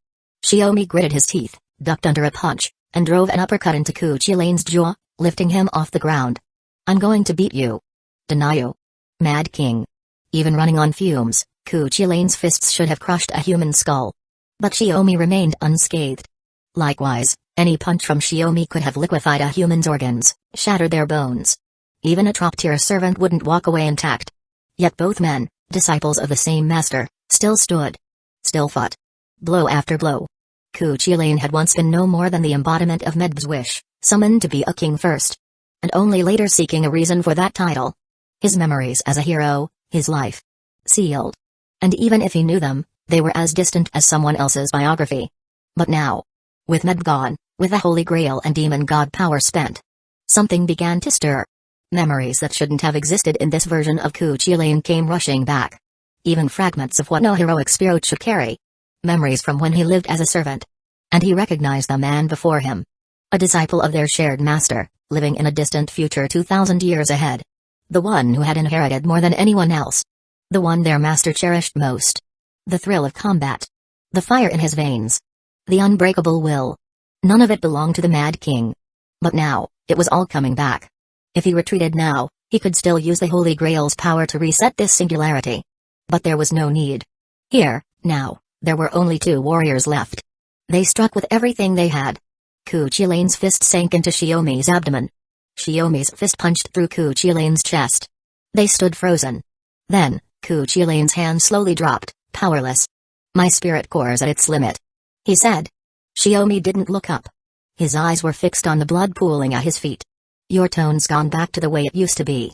Xiaomi gritted his teeth, ducked under a punch, and drove an uppercut into Ku Chilane's jaw, lifting him off the ground. I'm going to beat you. Deny you. Mad King. Even running on fumes, Ku Chilane's fists should have crushed a human skull. But Xiaomi remained unscathed. Likewise, any punch from Xiaomi could have liquefied a human's organs, shattered their bones. Even a top-tier servant wouldn't walk away intact. Yet both men, disciples of the same master, still stood. Still fought. Blow after blow. Ku Chilane had once been no more than the embodiment of Medb's wish, summoned to be a king first. And only later seeking a reason for that title. His memories as a hero, his life. Sealed. And even if he knew them, they were as distant as someone else's biography. But now, with Medb gone, with the Holy Grail and demon god power spent, something began to stir. Memories that shouldn't have existed in this version of Ku Chilane came rushing back. Even fragments of what no heroic spirit should carry. Memories from when he lived as a servant. And he recognized the man before him. A disciple of their shared master, living in a distant future 2,000 years ahead. The one who had inherited more than anyone else. The one their master cherished most. The thrill of combat. The fire in his veins. The unbreakable will. None of it belonged to the Mad King. But now, it was all coming back. If he retreated now, he could still use the Holy Grail's power to reset this singularity. But there was no need. Here, now, there were only two warriors left. They struck with everything they had. Ku Chilane's fist sank into Xiaomi's abdomen. Xiaomi's fist punched through Ku Chilane's chest. They stood frozen. Then, Ku Chilane's hand slowly dropped, powerless. My spirit core's at its limit. He said. Xiaomi didn't look up. His eyes were fixed on the blood pooling at his feet. Your tone's gone back to the way it used to be.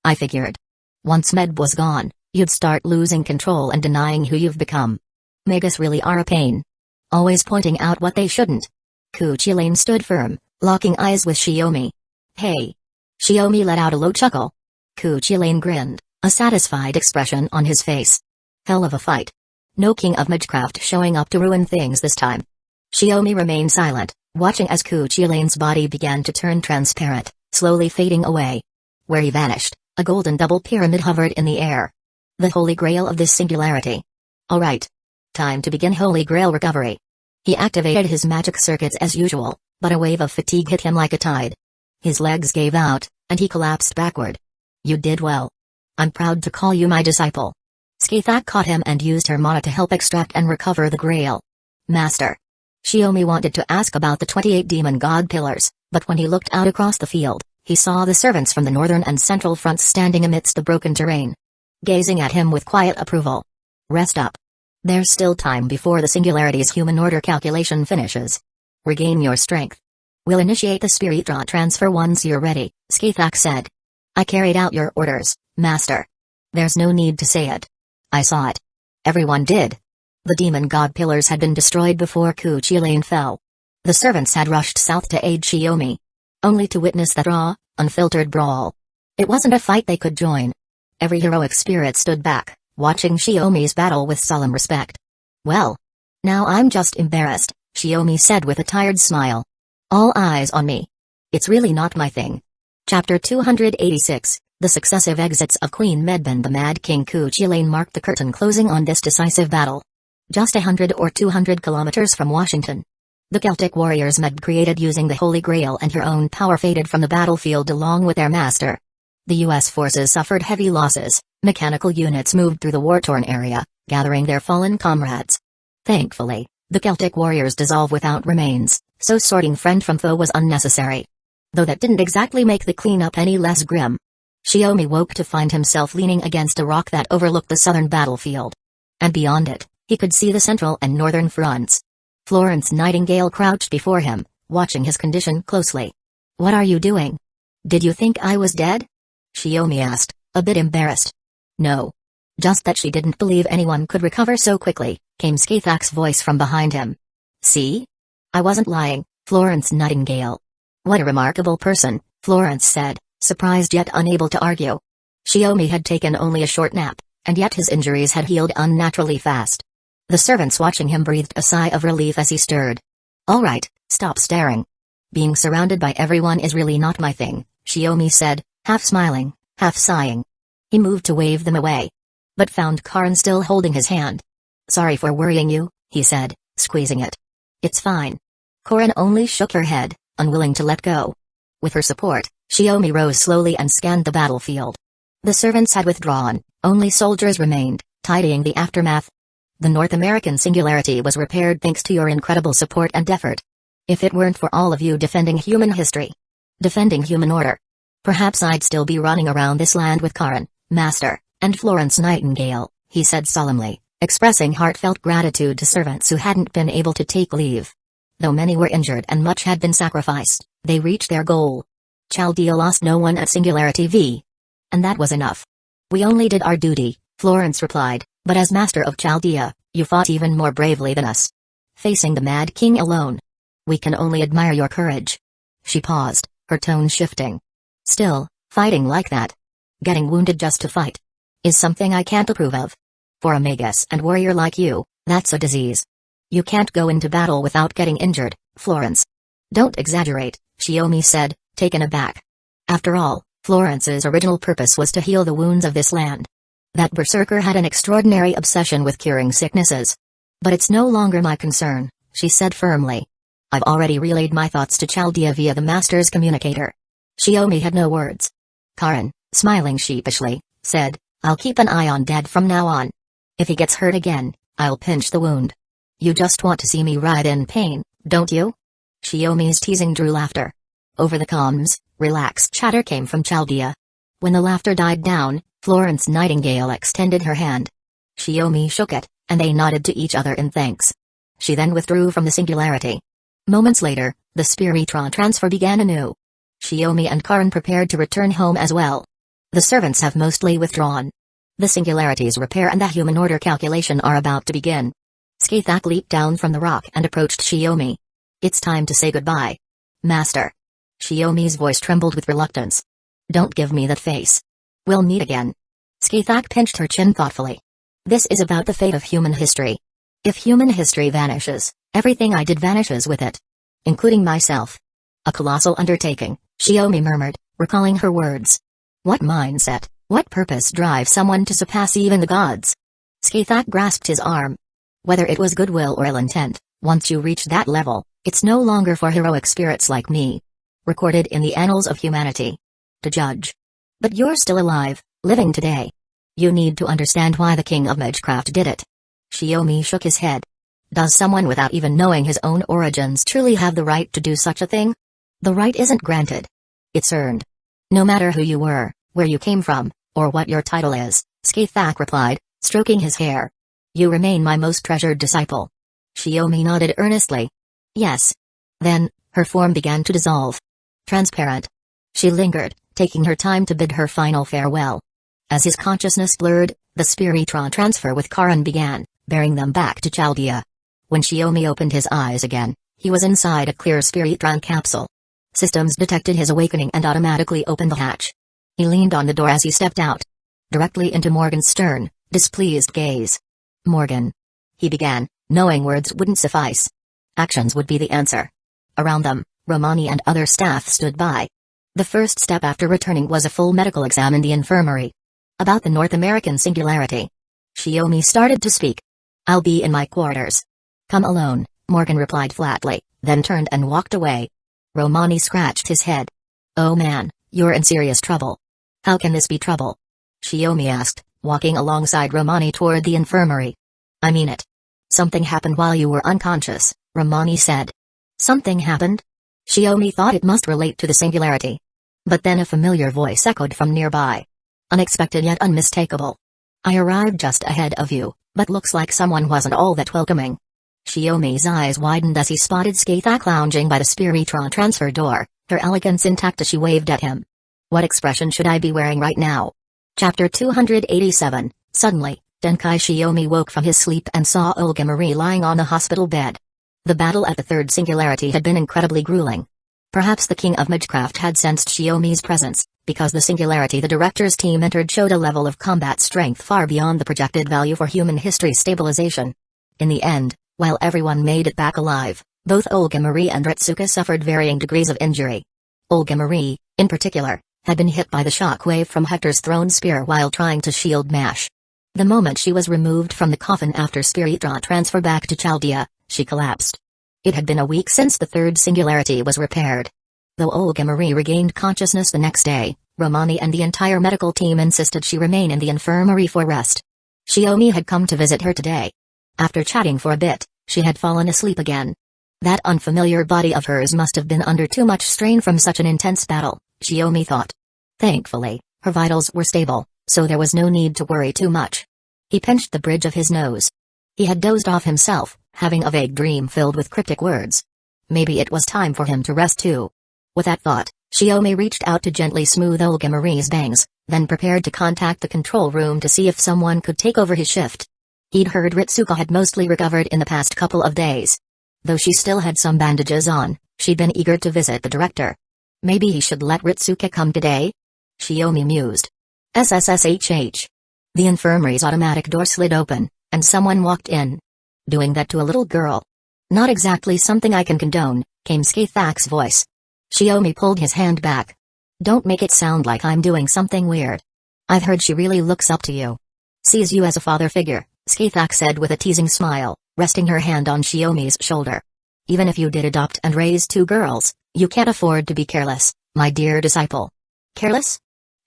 I figured. Once Medb was gone, you'd start losing control and denying who you've become. Megas really are a pain. Always pointing out what they shouldn't. Ku Chilane stood firm, locking eyes with Xiaomi. Hey. Xiaomi let out a low chuckle. Ku Chilane grinned, a satisfied expression on his face. Hell of a fight. No king of magecraft showing up to ruin things this time. Xiaomi remained silent, watching as Ku Chilane's body began to turn transparent, slowly fading away. Where he vanished, a golden double pyramid hovered in the air. The Holy Grail of this singularity. All right. Time to begin Holy Grail recovery. He activated his magic circuits as usual, but a wave of fatigue hit him like a tide. His legs gave out, and he collapsed backward. You did well. I'm proud to call you my disciple. Skithak caught him and used her mana to help extract and recover the Grail. Master. Xiaomi wanted to ask about the 28 demon god pillars, but when he looked out across the field, he saw the servants from the northern and central fronts standing amidst the broken terrain. Gazing at him with quiet approval. Rest up. There's still time before the singularity's human order calculation finishes. Regain your strength. We'll initiate the spirit draw transfer once you're ready, Skithak said. I carried out your orders, Master. There's no need to say it. I saw it. Everyone did. The demon god pillars had been destroyed before Ku Chilane fell. The servants had rushed south to aid Xiaomi. Only to witness that raw, unfiltered brawl. It wasn't a fight they could join. Every heroic spirit stood back, watching Xiaomi's battle with solemn respect. Well. Now I'm just embarrassed, Xiaomi said with a tired smile. All eyes on me. It's really not my thing. Chapter 286, The successive exits of Queen Medb and the Mad King Ku Chilane marked the curtain closing on this decisive battle. Just 100 or 200 kilometers from Washington. The Celtic warriors Medb created using the Holy Grail and her own power faded from the battlefield along with their master. The U.S. forces suffered heavy losses, mechanical units moved through the war-torn area, gathering their fallen comrades. Thankfully, the Celtic warriors dissolved without remains, so sorting friend from foe was unnecessary. Though that didn't exactly make the cleanup any less grim. Xiaomi woke to find himself leaning against a rock that overlooked the southern battlefield. And beyond it, he could see the central and northern fronts. Florence Nightingale crouched before him, watching his condition closely. What are you doing? Did you think I was dead? Xiaomi asked, a bit embarrassed. No. Just that she didn't believe anyone could recover so quickly, came Skithak's voice from behind him. See? I wasn't lying, Florence Nightingale. What a remarkable person, Florence said, surprised yet unable to argue. Xiaomi had taken only a short nap, And yet his injuries had healed unnaturally fast. The servants watching him breathed a sigh of relief as he stirred. "All right, stop staring. Being surrounded by everyone is really not my thing," Shiomi said, half smiling, half sighing. He moved to wave them away, but found Karan still holding his hand. "Sorry for worrying you," he said, squeezing it. "It's fine." Karan only shook her head, unwilling to let go. With her support, Shiomi rose slowly and scanned the battlefield. The servants had withdrawn, only soldiers remained, tidying the aftermath. "The North American singularity was repaired thanks to your incredible support and effort. If it weren't for all of you defending human history, defending human order, perhaps I'd still be running around this land with Karan, Master, and Florence Nightingale," he said solemnly, expressing heartfelt gratitude to servants who hadn't been able to take leave. Though many were injured and much had been sacrificed, they reached their goal. Chaldea lost no one at Singularity V. And that was enough. "We only did our duty," Florence replied, "but as Master of Chaldea, you fought even more bravely than us. Facing the Mad King alone. We can only admire your courage." She paused, her tone shifting. "Still, fighting like that, getting wounded just to fight, is something I can't approve of. For a magus and warrior like you, that's a disease. You can't go into battle without getting injured, Florence." "Don't exaggerate," Shiomi said, taken aback. After all, Florence's original purpose was to heal the wounds of this land. That berserker had an extraordinary obsession with curing sicknesses. "But it's no longer my concern," she said firmly. "I've already relayed my thoughts to Chaldea via the Master's communicator." Shiomi had no words. Karan, smiling sheepishly, said, "I'll keep an eye on Dad from now on. If he gets hurt again, I'll pinch the wound. You just want to see me writhe in pain, don't you?" Shiomi's teasing drew laughter. Over the comms, relaxed chatter came from Chaldea. When the laughter died down, Florence Nightingale extended her hand. Shiomi shook it, and they nodded to each other in thanks. She then withdrew from the singularity. Moments later, the Spiritron transfer began anew. Shiomi and Karan prepared to return home as well. The servants have mostly withdrawn. The singularity's repair and the human order calculation are about to begin. Skathak leaped down from the rock and approached Shiomi. "It's time to say goodbye, Master." Shiomi's voice trembled with reluctance. "Don't give me that face. We'll meet again." Skathak pinched her chin thoughtfully. "This is about the fate of human history. If human history vanishes, everything I did vanishes with it. Including myself." "A colossal undertaking," Shiomi murmured, recalling her words. "What mindset, what purpose drives someone to surpass even the gods?" Skathak grasped his arm. "Whether it was goodwill or ill intent, once you reach that level, it's no longer for heroic spirits like me. Recorded in the annals of humanity. To judge. But you're still alive, living today. You need to understand why the King of Magecraft did it." Shiomi shook his head. "Does someone without even knowing his own origins truly have the right to do such a thing? The right isn't granted. It's earned. No matter who you were, where you came from, or what your title is," Skathak replied, stroking his hair. "You remain my most treasured disciple." Shiomi nodded earnestly. "Yes." Then, her form began to dissolve. Transparent. She lingered, taking her time to bid her final farewell. As his consciousness blurred, the Spiritron transfer with Karan began, bearing them back to Chaldea. When Shiomi opened his eyes again, he was inside a clear Spiritron capsule. Systems detected his awakening and automatically opened the hatch. He leaned on the door as he stepped out. Directly into Morgan's stern, displeased gaze. "Morgan," he began, knowing words wouldn't suffice. Actions would be the answer. Around them, Romani and other staff stood by. The first step after returning was a full medical exam in the infirmary. About the North American singularity. Shiomi started to speak. "I'll be in my quarters." "Come alone," Morgan replied flatly, then turned and walked away. Romani scratched his head. "Oh man, you're in serious trouble." "How can this be trouble?" Shiomi asked, walking alongside Romani toward the infirmary. "I mean it. Something happened while you were unconscious," Romani said. "Something happened?" Shiomi thought it must relate to the singularity. But then a familiar voice echoed from nearby. Unexpected yet unmistakable. "I arrived just ahead of you, but looks like someone wasn't all that welcoming." Shiomi's eyes widened as he spotted Skathak lounging by the Spiritron transfer door, her elegance intact as she waved at him. "What expression should I be wearing right now?" Chapter 287. Suddenly, Denkai Shiomi woke from his sleep and saw Olga Marie lying on the hospital bed. The battle at the third singularity had been incredibly grueling. Perhaps the king of Magecraft had sensed Shiomi's presence, because the singularity the director's team entered showed a level of combat strength far beyond the projected value for human history stabilization. In the end, while everyone made it back alive, both Olga Marie and Ritsuka suffered varying degrees of injury. Olga Marie, in particular, had been hit by the shockwave from Hector's thrown spear while trying to shield Mash. The moment she was removed from the coffin after Spiritra transfer back to Chaldea, she collapsed. It had been a week since the third singularity was repaired. Though Olga Marie regained consciousness the next day, Romani and the entire medical team insisted she remain in the infirmary for rest. Shiomi had come to visit her today. After chatting for a bit, she had fallen asleep again. That unfamiliar body of hers must have been under too much strain from such an intense battle, Shiomi thought. Thankfully, her vitals were stable, so there was no need to worry too much. He pinched the bridge of his nose. He had dozed off himself, having a vague dream filled with cryptic words. Maybe it was time for him to rest too. With that thought, Shiomi reached out to gently smooth Olga Marie's bangs, then prepared to contact the control room to see if someone could take over his shift. He'd heard Ritsuka had mostly recovered in the past couple of days. Though she still had some bandages on, she'd been eager to visit the director. Maybe he should let Ritsuka come today? Shiomi mused. SSSHH. The infirmary's automatic door slid open, and someone walked in. Doing that to a little girl. Not exactly something I can condone, came Skathak's voice. Shiomi pulled his hand back. Don't make it sound like I'm doing something weird. I've heard she really looks up to you. Sees you as a father figure, Skathak said with a teasing smile, resting her hand on Shiomi's shoulder. Even if you did adopt and raise two girls, you can't afford to be careless, my dear disciple. Careless?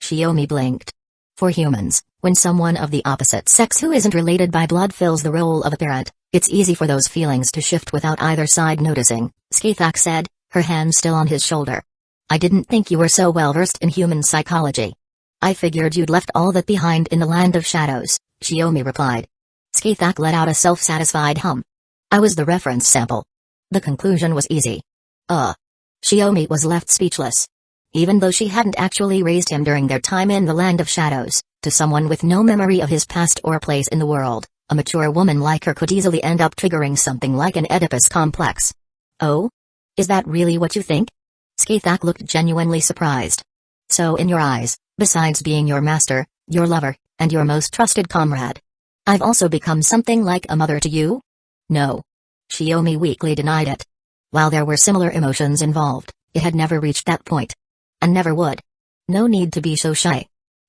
Shiomi blinked. For humans, when someone of the opposite sex who isn't related by blood fills the role of a parent, it's easy for those feelings to shift without either side noticing, Skathak said, her hand still on his shoulder. I didn't think you were so well versed in human psychology. I figured you'd left all that behind in the land of shadows, Shiomi replied. Skathak let out a self-satisfied hum. I was the reference sample. The conclusion was easy. Shiomi was left speechless. Even though she hadn't actually raised him during their time in the land of shadows, to someone with no memory of his past or place in the world, a mature woman like her could easily end up triggering something like an Oedipus complex. Oh? Is that really what you think? Skathak looked genuinely surprised. So in your eyes, besides being your master, your lover, and your most trusted comrade, I've also become something like a mother to you? No. Shiomi weakly denied it. While there were similar emotions involved, it had never reached that point. And never would. No need to be so shy.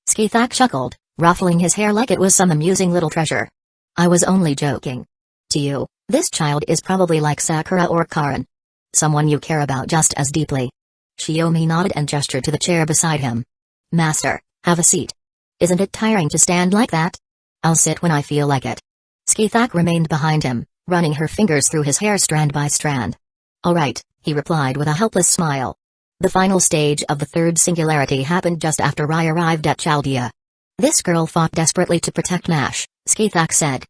Skathak chuckled, ruffling his hair like it was some amusing little treasure. I was only joking. To you, this child is probably like Sakura or Karin. Someone you care about just as deeply. Shiomi nodded and gestured to the chair beside him. Master, have a seat. Isn't it tiring to stand like that? I'll sit when I feel like it. Skathak remained behind him, running her fingers through his hair strand by strand. All right, he replied with a helpless smile. The final stage of the third singularity happened just after Rai arrived at Chaldea. This girl fought desperately to protect Mash, Skathak said.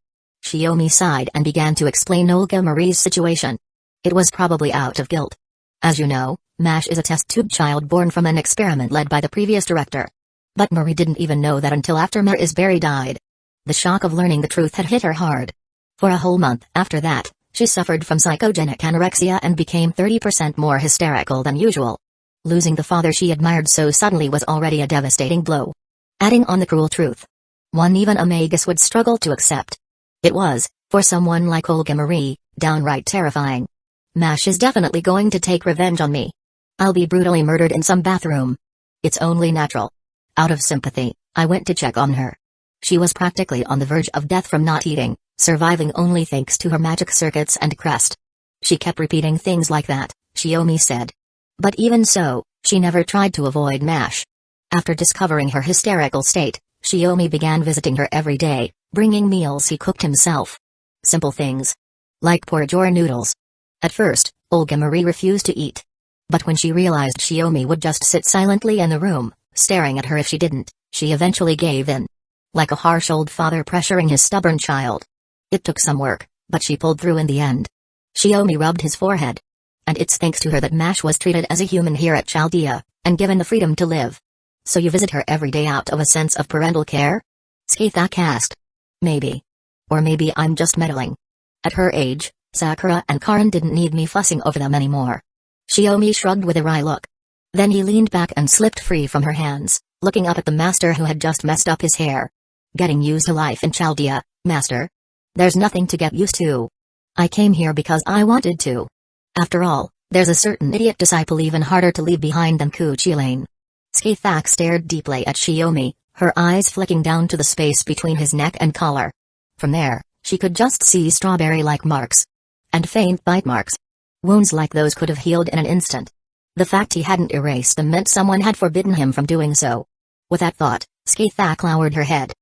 Shiomi sighed and began to explain Olga Marie's situation. It was probably out of guilt. As you know, Mash is a test tube child born from an experiment led by the previous director. But Marie didn't even know that until after Marisberry died. The shock of learning the truth had hit her hard. For a whole month after that, she suffered from psychogenic anorexia and became 30% more hysterical than usual. Losing the father she admired so suddenly was already a devastating blow. Adding on the cruel truth. One even a magus would struggle to accept. It was, for someone like Olga Marie, downright terrifying. Mash is definitely going to take revenge on me. I'll be brutally murdered in some bathroom. It's only natural. Out of sympathy, I went to check on her. She was practically on the verge of death from not eating, surviving only thanks to her magic circuits and crest. She kept repeating things like that, Shiomi said. But even so, she never tried to avoid Mash. After discovering her hysterical state, Shiomi began visiting her every day, bringing meals he cooked himself. Simple things. Like porridge or noodles. At first, Olga Marie refused to eat. But when she realized Shiomi would just sit silently in the room, staring at her if she didn't, she eventually gave in. Like a harsh old father pressuring his stubborn child. It took some work, but she pulled through in the end. Shiomi rubbed his forehead. And it's thanks to her that Mash was treated as a human here at Chaldea, and given the freedom to live. So you visit her every day out of a sense of parental care? Skathak asked. Maybe. Or maybe I'm just meddling. At her age, Sakura and Karin didn't need me fussing over them anymore. Shiomi shrugged with a wry look. Then he leaned back and slipped free from her hands, looking up at the master who had just messed up his hair. Getting used to life in Chaldea, master? There's nothing to get used to. I came here because I wanted to. After all, there's a certain idiot disciple even harder to leave behind than Kuchilane. Skaithak stared deeply at Shiomi, her eyes flicking down to the space between his neck and collar. From there, she could just see strawberry-like marks. And faint bite marks. Wounds like those could have healed in an instant. The fact he hadn't erased them meant someone had forbidden him from doing so. With that thought, Skaithak lowered her head.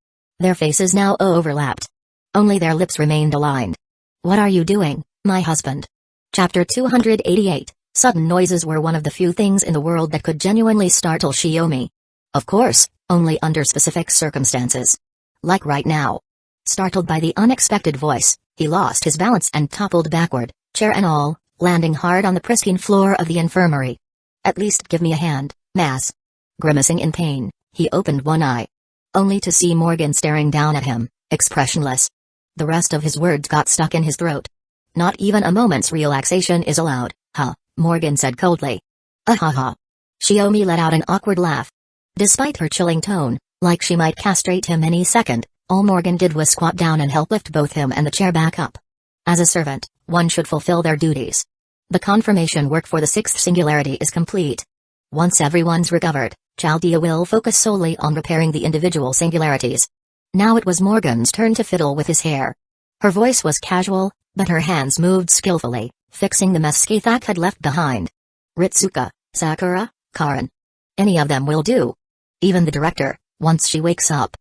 Their faces now overlapped. Only their lips remained aligned. What are you doing, my husband? Chapter 288. Sudden noises were one of the few things in the world that could genuinely startle Shiomi. Of course, only under specific circumstances. Like right now. Startled by the unexpected voice, he lost his balance and toppled backward, chair and all, landing hard on the pristine floor of the infirmary. At least give me a hand, Mass. Grimacing in pain, he opened one eye. Only to see Morgan staring down at him, expressionless. The rest of his words got stuck in his throat. Not even a moment's relaxation is allowed, huh? Morgan said coldly. Ha. Shiomi let out an awkward laugh. Despite her chilling tone, like she might castrate him any second, all Morgan did was squat down and help lift both him and the chair back up. As a servant, one should fulfill their duties. The confirmation work for the sixth singularity is complete. Once everyone's recovered, Chaldea will focus solely on repairing the individual singularities. Now it was Morgan's turn to fiddle with his hair. Her voice was casual, but her hands moved skillfully, fixing the mess Skaithak had left behind. Ritsuka, Sakura, Karin. Any of them will do. Even the director, once she wakes up.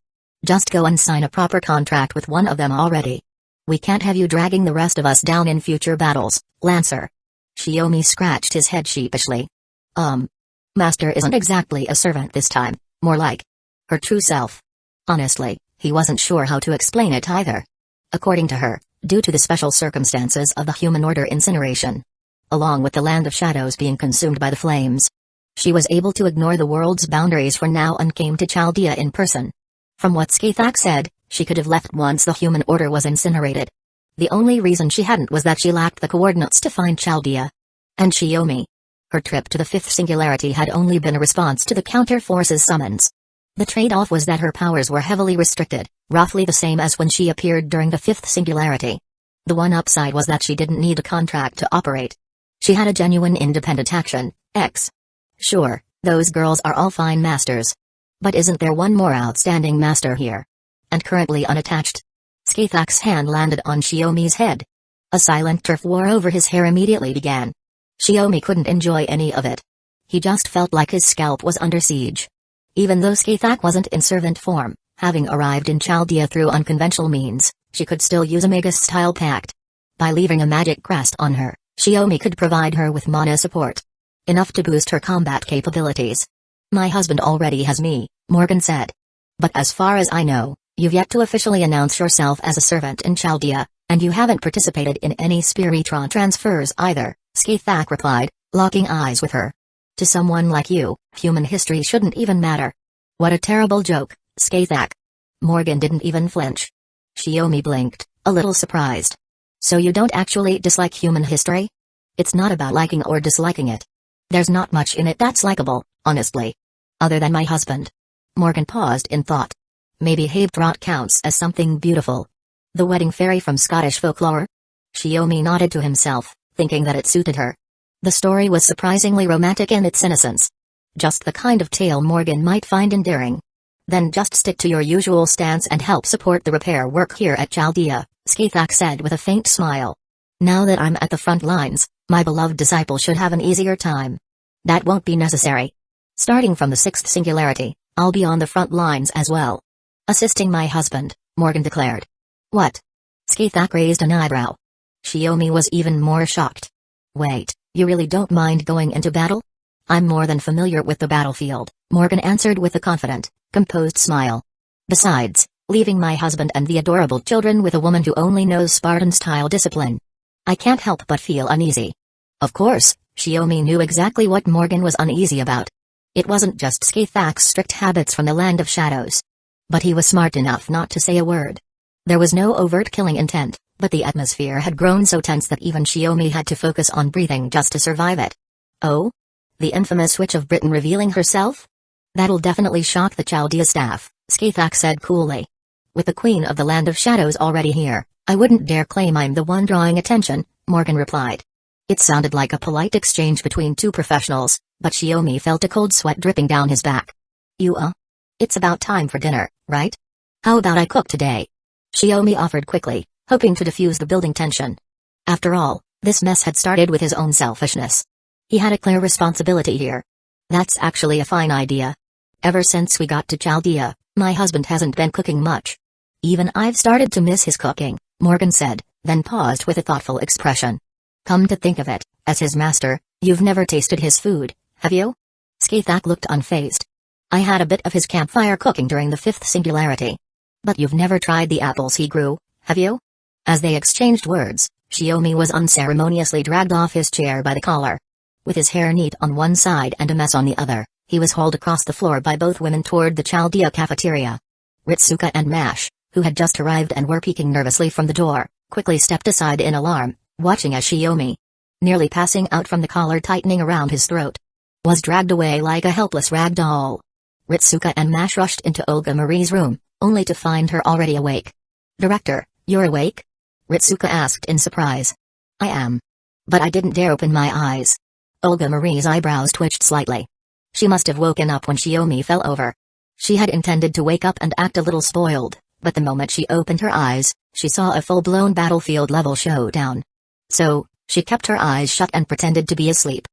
Just go and sign a proper contract with one of them already. We can't have you dragging the rest of us down in future battles, Lancer. Shiomi scratched his head sheepishly. Master isn't exactly a servant this time, more like her true self. Honestly, he wasn't sure how to explain it either. According to her, due to the special circumstances of the human order incineration, along with the land of shadows being consumed by the flames, she was able to ignore the world's boundaries for now and came to Chaldea in person. From what Skaithak said, she could have left once the human order was incinerated. The only reason she hadn't was that she lacked the coordinates to find Chaldea. And Shiomi. Her trip to the fifth singularity had only been a response to the counter-forces summons. The trade-off was that her powers were heavily restricted, roughly the same as when she appeared during the fifth singularity. The one upside was that she didn't need a contract to operate. She had a genuine independent action, Sure, those girls are all fine masters. But isn't there one more outstanding master here? And currently unattached? Skaithak's hand landed on Shiomi's head. A silent turf war over his hair immediately began. Shiomi couldn't enjoy any of it. He just felt like his scalp was under siege. Even though Skaithak wasn't in servant form, having arrived in Chaldea through unconventional means, she could still use a Magus-style pact. By leaving a magic crest on her, Shiomi could provide her with mana support. Enough to boost her combat capabilities. My husband already has me, Morgan said. But as far as I know, you've yet to officially announce yourself as a servant in Chaldea, and you haven't participated in any Spiritron transfers either, Skaithak replied, locking eyes with her. To someone like you, human history shouldn't even matter. What a terrible joke, Skaithak. Morgan didn't even flinch. Shiomi blinked, a little surprised. So you don't actually dislike human history? It's not about liking or disliking it. There's not much in it that's likable, honestly. Other than my husband. Morgan paused in thought. Maybe Havetrot counts as something beautiful. The wedding fairy from Scottish folklore? Shiomi nodded to himself, thinking that it suited her. The story was surprisingly romantic in its innocence. Just the kind of tale Morgan might find endearing. Then just stick to your usual stance and help support the repair work here at Chaldea, Skaithak said with a faint smile. Now that I'm at the front lines, my beloved disciple should have an easier time. That won't be necessary. Starting from the sixth singularity, I'll be on the front lines as well. Assisting my husband, Morgan declared. What? Skaithak raised an eyebrow. Shiomi was even more shocked. Wait, you really don't mind going into battle? I'm more than familiar with the battlefield, Morgan answered with a confident, composed smile. Besides, leaving my husband and the adorable children with a woman who only knows Spartan-style discipline. I can't help but feel uneasy. Of course, Shiomi knew exactly what Morgan was uneasy about. It wasn't just Skaithak's strict habits from the land of shadows. But he was smart enough not to say a word. There was no overt killing intent, but the atmosphere had grown so tense that even Shiomi had to focus on breathing just to survive it. Oh? The infamous Witch of Britain revealing herself? That'll definitely shock the Chaldea staff, Skathak said coolly. With the Queen of the Land of Shadows already here, I wouldn't dare claim I'm the one drawing attention, Morgan replied. It sounded like a polite exchange between two professionals, but Shiomi felt a cold sweat dripping down his back. It's about time for dinner, right? How about I cook today? Shiomi offered quickly, hoping to diffuse the building tension. After all, this mess had started with his own selfishness. He had a clear responsibility here. That's actually a fine idea. Ever since we got to Chaldea, my husband hasn't been cooking much. Even I've started to miss his cooking, Morgan said, then paused with a thoughtful expression. Come to think of it, as his master, you've never tasted his food, have you? Skathak looked unfazed. I had a bit of his campfire cooking during the fifth singularity. But you've never tried the apples he grew, have you? As they exchanged words, Shiomi was unceremoniously dragged off his chair by the collar. With his hair neat on one side and a mess on the other, he was hauled across the floor by both women toward the Chaldea cafeteria. Ritsuka and Mash, who had just arrived and were peeking nervously from the door, quickly stepped aside in alarm, watching as Shiomi, nearly passing out from the collar tightening around his throat, was dragged away like a helpless rag doll. Ritsuka and Mash rushed into Olga Marie's room, only to find her already awake. Director, you're awake? Ritsuka asked in surprise. I am. But I didn't dare open my eyes. Olga Marie's eyebrows twitched slightly. She must have woken up when Shiomi fell over. She had intended to wake up and act a little spoiled, but the moment she opened her eyes, she saw a full-blown battlefield-level showdown. So, she kept her eyes shut and pretended to be asleep.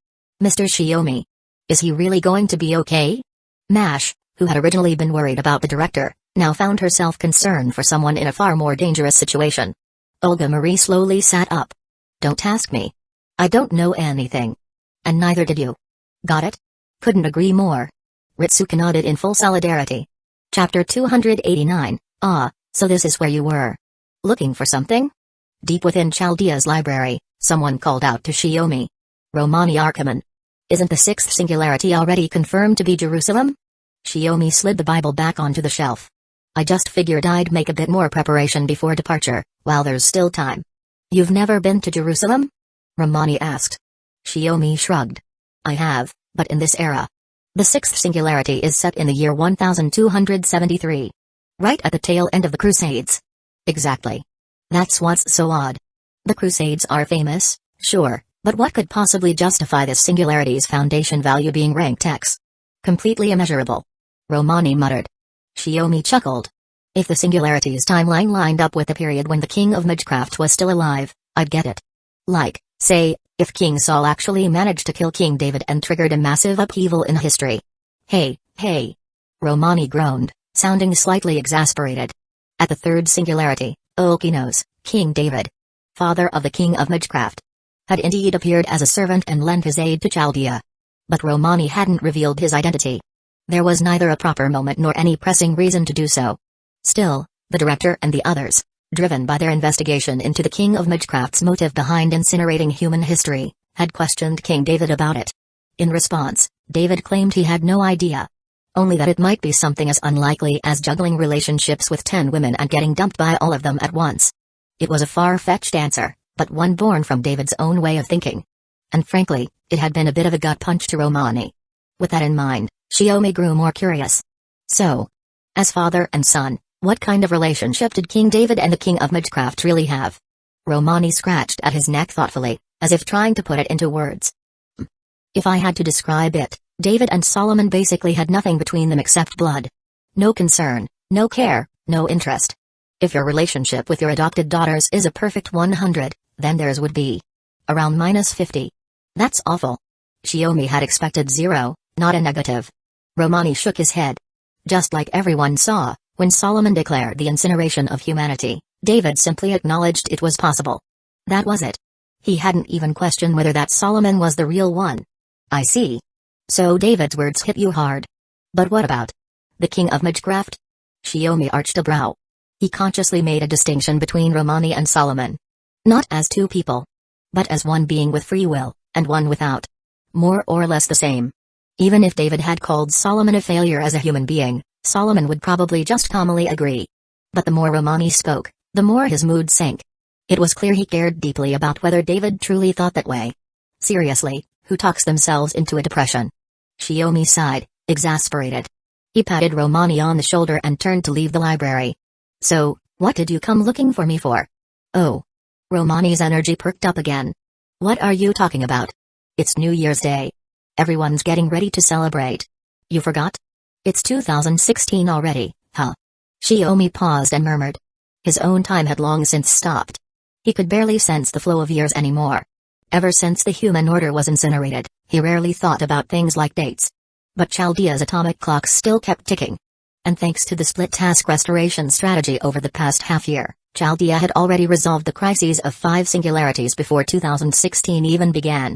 Mr. Shiomi. Is he really going to be okay? Mash, who had originally been worried about the director, now found herself concerned for someone in a far more dangerous situation. Olga Marie slowly sat up. Don't ask me. I don't know anything. And neither did you. Got it? Couldn't agree more. Ritsuka nodded in full solidarity. Chapter 289, so this is where you were. Looking for something? Deep within Chaldea's library, someone called out to Shiomi. Romani Archiman. Isn't the sixth singularity already confirmed to be Jerusalem? Shiomi slid the Bible back onto the shelf. I just figured I'd make a bit more preparation before departure, while there's still time. You've never been to Jerusalem? Romani asked. Shiomi shrugged. I have, but in this era. The sixth singularity is set in the year 1273. Right at the tail end of the Crusades. Exactly. That's what's so odd. The Crusades are famous, sure, but what could possibly justify this singularity's foundation value being ranked X? Completely immeasurable. Romani muttered. Shiomi chuckled. If the singularity's timeline lined up with the period when the King of Magecraft was still alive, I'd get it. Like, say, if King Saul actually managed to kill King David and triggered a massive upheaval in history. Hey. Romani groaned, sounding slightly exasperated. At the third singularity, Okinos, King David, father of the King of Magecraft, had indeed appeared as a servant and lent his aid to Chaldea. But Romani hadn't revealed his identity. There was neither a proper moment nor any pressing reason to do so. Still, the director and the others, driven by their investigation into the King of Magecraft's motive behind incinerating human history, had questioned King David about it. In response, David claimed he had no idea. Only that it might be something as unlikely as juggling relationships with 10 women and getting dumped by all of them at once. It was a far-fetched answer, but one born from David's own way of thinking. And frankly, it had been a bit of a gut punch to Romani. With that in mind, Shiomi grew more curious. So, as father and son, what kind of relationship did King David and the King of Magecraft really have? Romani scratched at his neck thoughtfully, as if trying to put it into words. If I had to describe it, David and Solomon basically had nothing between them except blood. No concern, no care, no interest. If your relationship with your adopted daughters is a perfect 100, then theirs would be around -50. That's awful. Shiomi had expected 0, not a negative. Romani shook his head. Just like everyone saw, when Solomon declared the incineration of humanity, David simply acknowledged it was possible. That was it. He hadn't even questioned whether that Solomon was the real one. I see. So David's words hit you hard. But what about the King of Magecraft? Shiomi arched a brow. He consciously made a distinction between Romani and Solomon. Not as two people, but as one being with free will, and one without. More or less the same. Even if David had called Solomon a failure as a human being, Solomon would probably just calmly agree. But the more Romani spoke, the more his mood sank. It was clear he cared deeply about whether David truly thought that way. Seriously, who talks themselves into a depression. Xiaomi sighed, exasperated. He patted Romani on the shoulder and turned to leave the library. So, what did you come looking for me for? Oh. Romani's energy perked up again. What are you talking about? It's New Year's Day. Everyone's getting ready to celebrate. You forgot? It's 2016 already, huh? Xiaomi paused and murmured. His own time had long since stopped. He could barely sense the flow of years anymore. Ever since the human order was incinerated, he rarely thought about things like dates. But Chaldea's atomic clocks still kept ticking. And thanks to the split-task restoration strategy over the past half-year, Chaldea had already resolved the crises of 5 singularities before 2016 even began.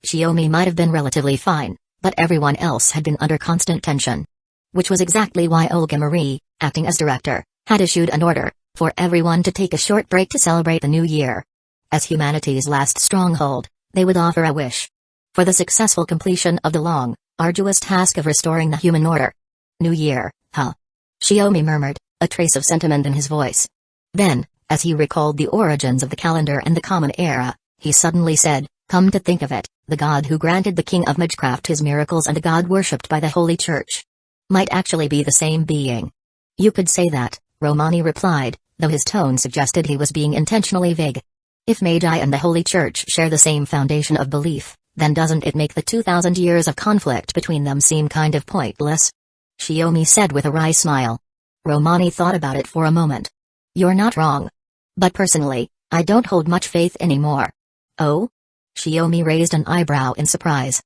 Xiaomi might have been relatively fine, but everyone else had been under constant tension. Which was exactly why Olga Marie, acting as director, had issued an order for everyone to take a short break to celebrate the new year. As humanity's last stronghold, they would offer a wish for the successful completion of the long, arduous task of restoring the human order. New Year, huh? Xiaomi murmured, a trace of sentiment in his voice. Then, as he recalled the origins of the calendar and the Common Era, he suddenly said, come to think of it, the god who granted the king of Magecraft his miracles and the god worshipped by the Holy Church might actually be the same being. You could say that, Romani replied, though his tone suggested he was being intentionally vague. If Magi and the Holy Church share the same foundation of belief, then doesn't it make the 2,000 years of conflict between them seem kind of pointless? Xiaomi said with a wry smile. Romani thought about it for a moment. You're not wrong. But personally, I don't hold much faith anymore. Oh? Xiaomi raised an eyebrow in surprise.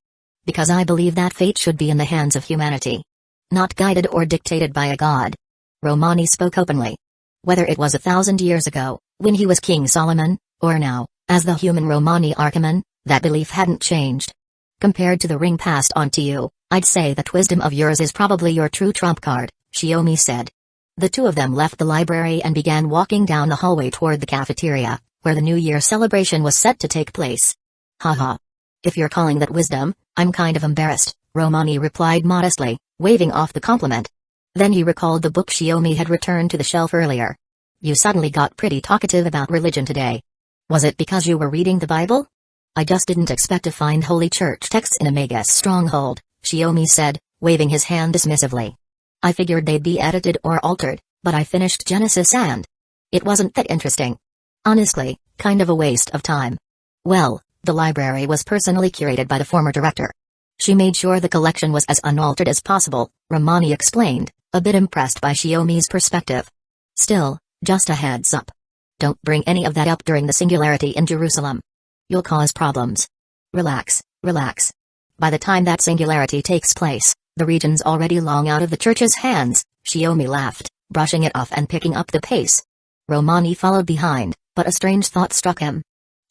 Because I believe that fate should be in the hands of humanity. Not guided or dictated by a god. Romani spoke openly. Whether it was 1,000 years ago, when he was King Solomon, or now, as the human Romani Archiman, that belief hadn't changed. Compared to the ring passed on to you, I'd say that wisdom of yours is probably your true trump card, Xiaomi said. The two of them left the library and began walking down the hallway toward the cafeteria, where the New Year celebration was set to take place. Haha. If you're calling that wisdom, I'm kind of embarrassed, Romani replied modestly, waving off the compliment. Then he recalled the book Xiaomi had returned to the shelf earlier. You suddenly got pretty talkative about religion today. Was it because you were reading the Bible? I just didn't expect to find Holy Church texts in a Magus stronghold, Xiaomi said, waving his hand dismissively. I figured they'd be edited or altered, but I finished Genesis and it wasn't that interesting. Honestly, kind of a waste of time. Well, the library was personally curated by the former director. She made sure the collection was as unaltered as possible, Romani explained, a bit impressed by Xiaomi's perspective. Still, just a heads up. Don't bring any of that up during the singularity in Jerusalem. You'll cause problems. Relax, relax. By the time that singularity takes place, the region's already long out of the church's hands, Xiaomi laughed, brushing it off and picking up the pace. Romani followed behind, but a strange thought struck him.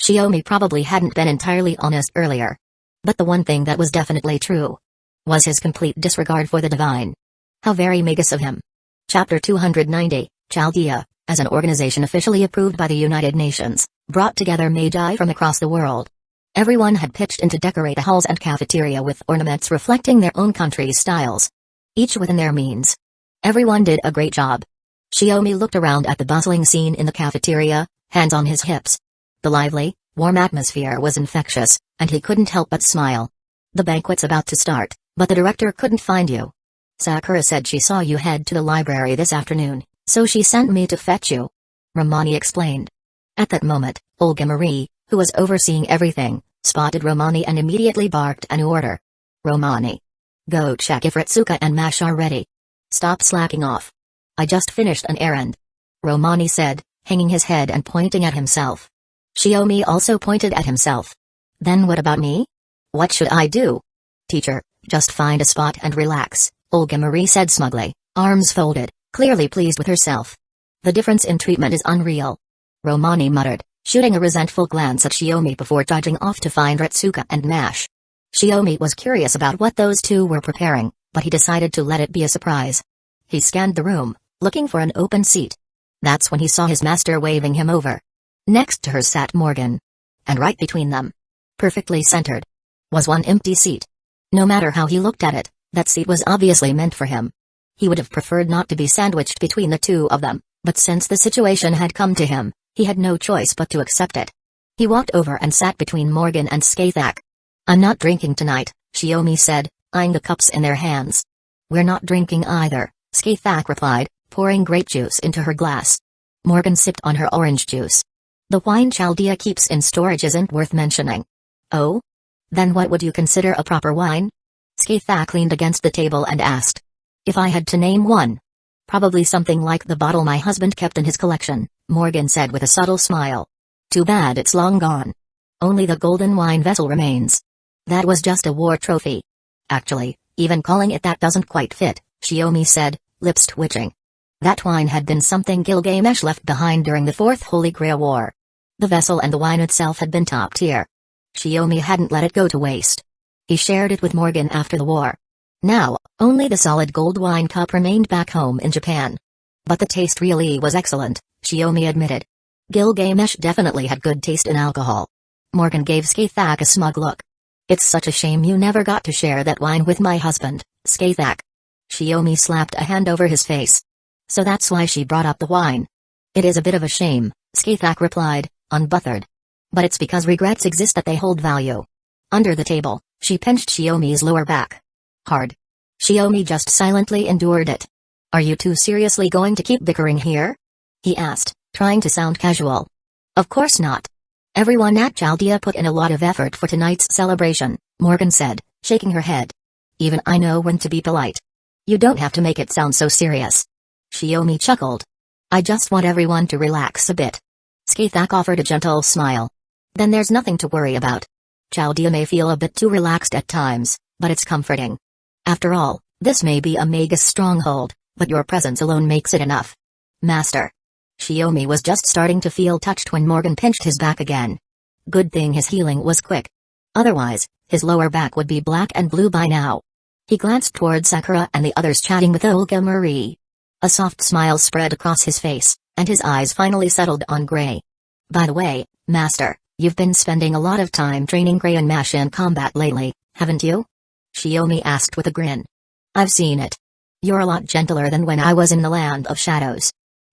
Xiaomi probably hadn't been entirely honest earlier. But the one thing that was definitely true was his complete disregard for the divine. How very Magus of him. Chapter 290, Chaldea, as an organization officially approved by the United Nations, brought together Magi from across the world. Everyone had pitched in to decorate the halls and cafeteria with ornaments reflecting their own country's styles. Each within their means. Everyone did a great job. Xiaomi looked around at the bustling scene in the cafeteria, hands on his hips. The lively, warm atmosphere was infectious, and he couldn't help but smile. The banquet's about to start, but the director couldn't find you. Sakura said she saw you head to the library this afternoon, so she sent me to fetch you. Romani explained. At that moment, Olga Marie, who was overseeing everything, spotted Romani and immediately barked an order. Romani. Go check if Ritsuka and Mash are ready. Stop slacking off. I just finished an errand. Romani said, hanging his head and pointing at himself. Xiaomi also pointed at himself. Then what about me? What should I do? Teacher, just find a spot and relax, Olga Marie said smugly, arms folded, clearly pleased with herself. The difference in treatment is unreal. Romani muttered, shooting a resentful glance at Xiaomi before trudging off to find Ritsuka and Mash. Xiaomi was curious about what those two were preparing, but he decided to let it be a surprise. He scanned the room, looking for an open seat. That's when he saw his master waving him over. Next to her sat Morgan. And right between them, perfectly centered, was one empty seat. No matter how he looked at it, that seat was obviously meant for him. He would have preferred not to be sandwiched between the two of them, but since the situation had come to him, he had no choice but to accept it. He walked over and sat between Morgan and Skathak. I'm not drinking tonight, Shiomi said, eyeing the cups in their hands. We're not drinking either, Skaithak replied, pouring grape juice into her glass. Morgan sipped on her orange juice. The wine Chaldea keeps in storage isn't worth mentioning. Oh? Then what would you consider a proper wine? Skaithak leaned against the table and asked. If I had to name one. Probably something like the bottle my husband kept in his collection, Morgan said with a subtle smile. Too bad it's long gone. Only the golden wine vessel remains. That was just a war trophy. Actually, even calling it that doesn't quite fit, Shiomi said, lips twitching. That wine had been something Gilgamesh left behind during the Fourth Holy Grail War. The vessel and the wine itself had been top tier. Shiomi hadn't let it go to waste. He shared it with Morgan after the war. Now, only the solid gold wine cup remained back home in Japan. But the taste really was excellent, Shiomi admitted. Gilgamesh definitely had good taste in alcohol. Morgan gave Skaithak a smug look. It's such a shame you never got to share that wine with my husband, Skaithak. Shiomi slapped a hand over his face. So that's why she brought up the wine. It is a bit of a shame, Skaithak replied, unbothered. But it's because regrets exist that they hold value. Under the table, she pinched Shiomi's lower back. Hard. Shiomi just silently endured it. Are you two seriously going to keep bickering here? He asked, trying to sound casual. Of course not. Everyone at Chaldea put in a lot of effort for tonight's celebration, Morgan said, shaking her head. Even I know when to be polite. You don't have to make it sound so serious. Shiomi chuckled. I just want everyone to relax a bit. Skaithak offered a gentle smile. Then there's nothing to worry about. Chaldea may feel a bit too relaxed at times, but it's comforting. After all, this may be a Magus stronghold, but your presence alone makes it enough. Master. Shiomi was just starting to feel touched when Morgan pinched his back again. Good thing his healing was quick. Otherwise, his lower back would be black and blue by now. He glanced toward Sakura and the others chatting with Olga Marie. A soft smile spread across his face, and his eyes finally settled on Gray. By the way, Master, you've been spending a lot of time training Gray and Mash in combat lately, haven't you? Shiomi asked with a grin. I've seen it. You're a lot gentler than when I was in the Land of Shadows.